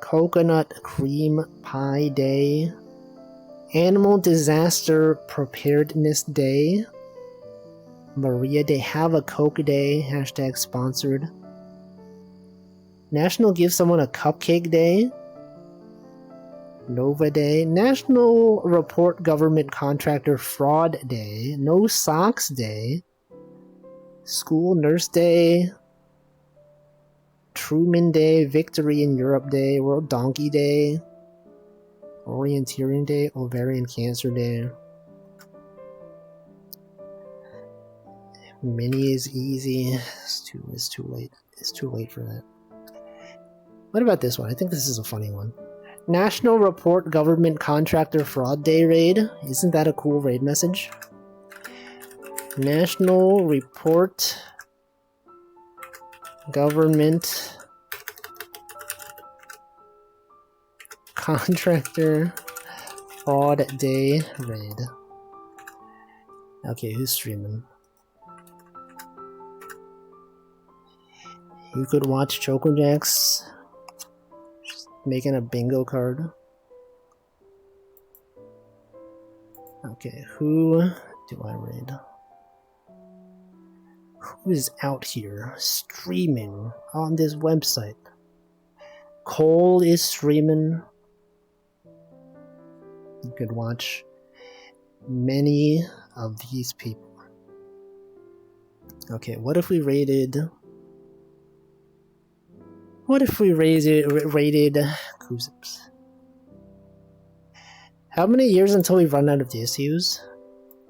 Coconut Cream Pie Day, Animal Disaster Preparedness Day, Maria Day. Have a Coke Day. Hashtag sponsored. National Give Someone a Cupcake Day. Nova Day. National Report Government Contractor Fraud Day. No Socks Day. School Nurse Day. Truman Day. Victory in Europe Day. World Donkey Day. Orienteering Day. Ovarian Cancer Day. Mini is easy. It's too late. It's too late for that. What about this one? I think this is a funny one. National Report Government Contractor Fraud Day raid. Isn't that a cool raid message? National Report Government Contractor Fraud Day raid. Okay, who's streaming? You could watch Chocojax making a bingo card. Okay, who do I raid? Who is out here streaming on this website? Cole is streaming. You could watch many of these people. Okay, what if we raided... What if we raided Kuzips? How many years until we run out of DSUs?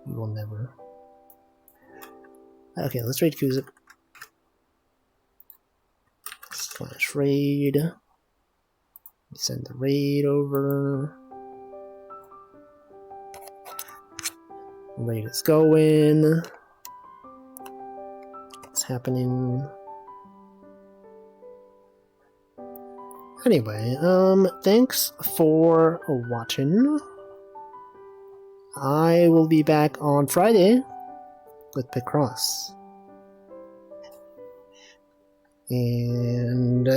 We will never. Okay, let's raid Kuzip. Slash raid. Send the raid over. Raid is going. What's happening? Anyway, thanks for watching. I will be back on Friday with Picross. And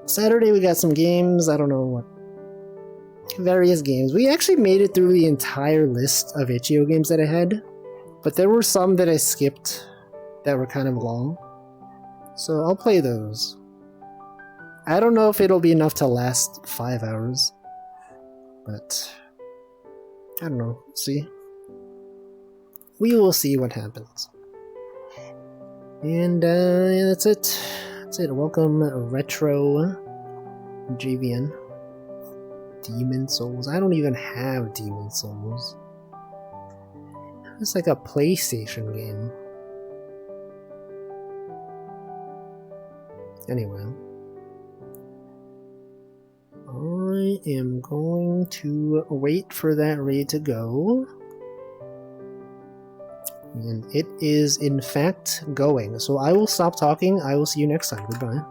Saturday we got some games, I don't know what. Various games. We actually made it through the entire list of itch.io games that I had, but there were some that I skipped that were kind of long. So I'll play those. I don't know if it'll be enough to last 5 hours, but I don't know. See? We will see what happens. And yeah, that's it. That's it. Welcome, Retro JVN. Demon Souls. I don't even have Demon Souls. It's like a PlayStation game. Anyway. I am going to wait for that raid to go. And it is, in fact, going. So I will stop talking. I will see you next time. Goodbye.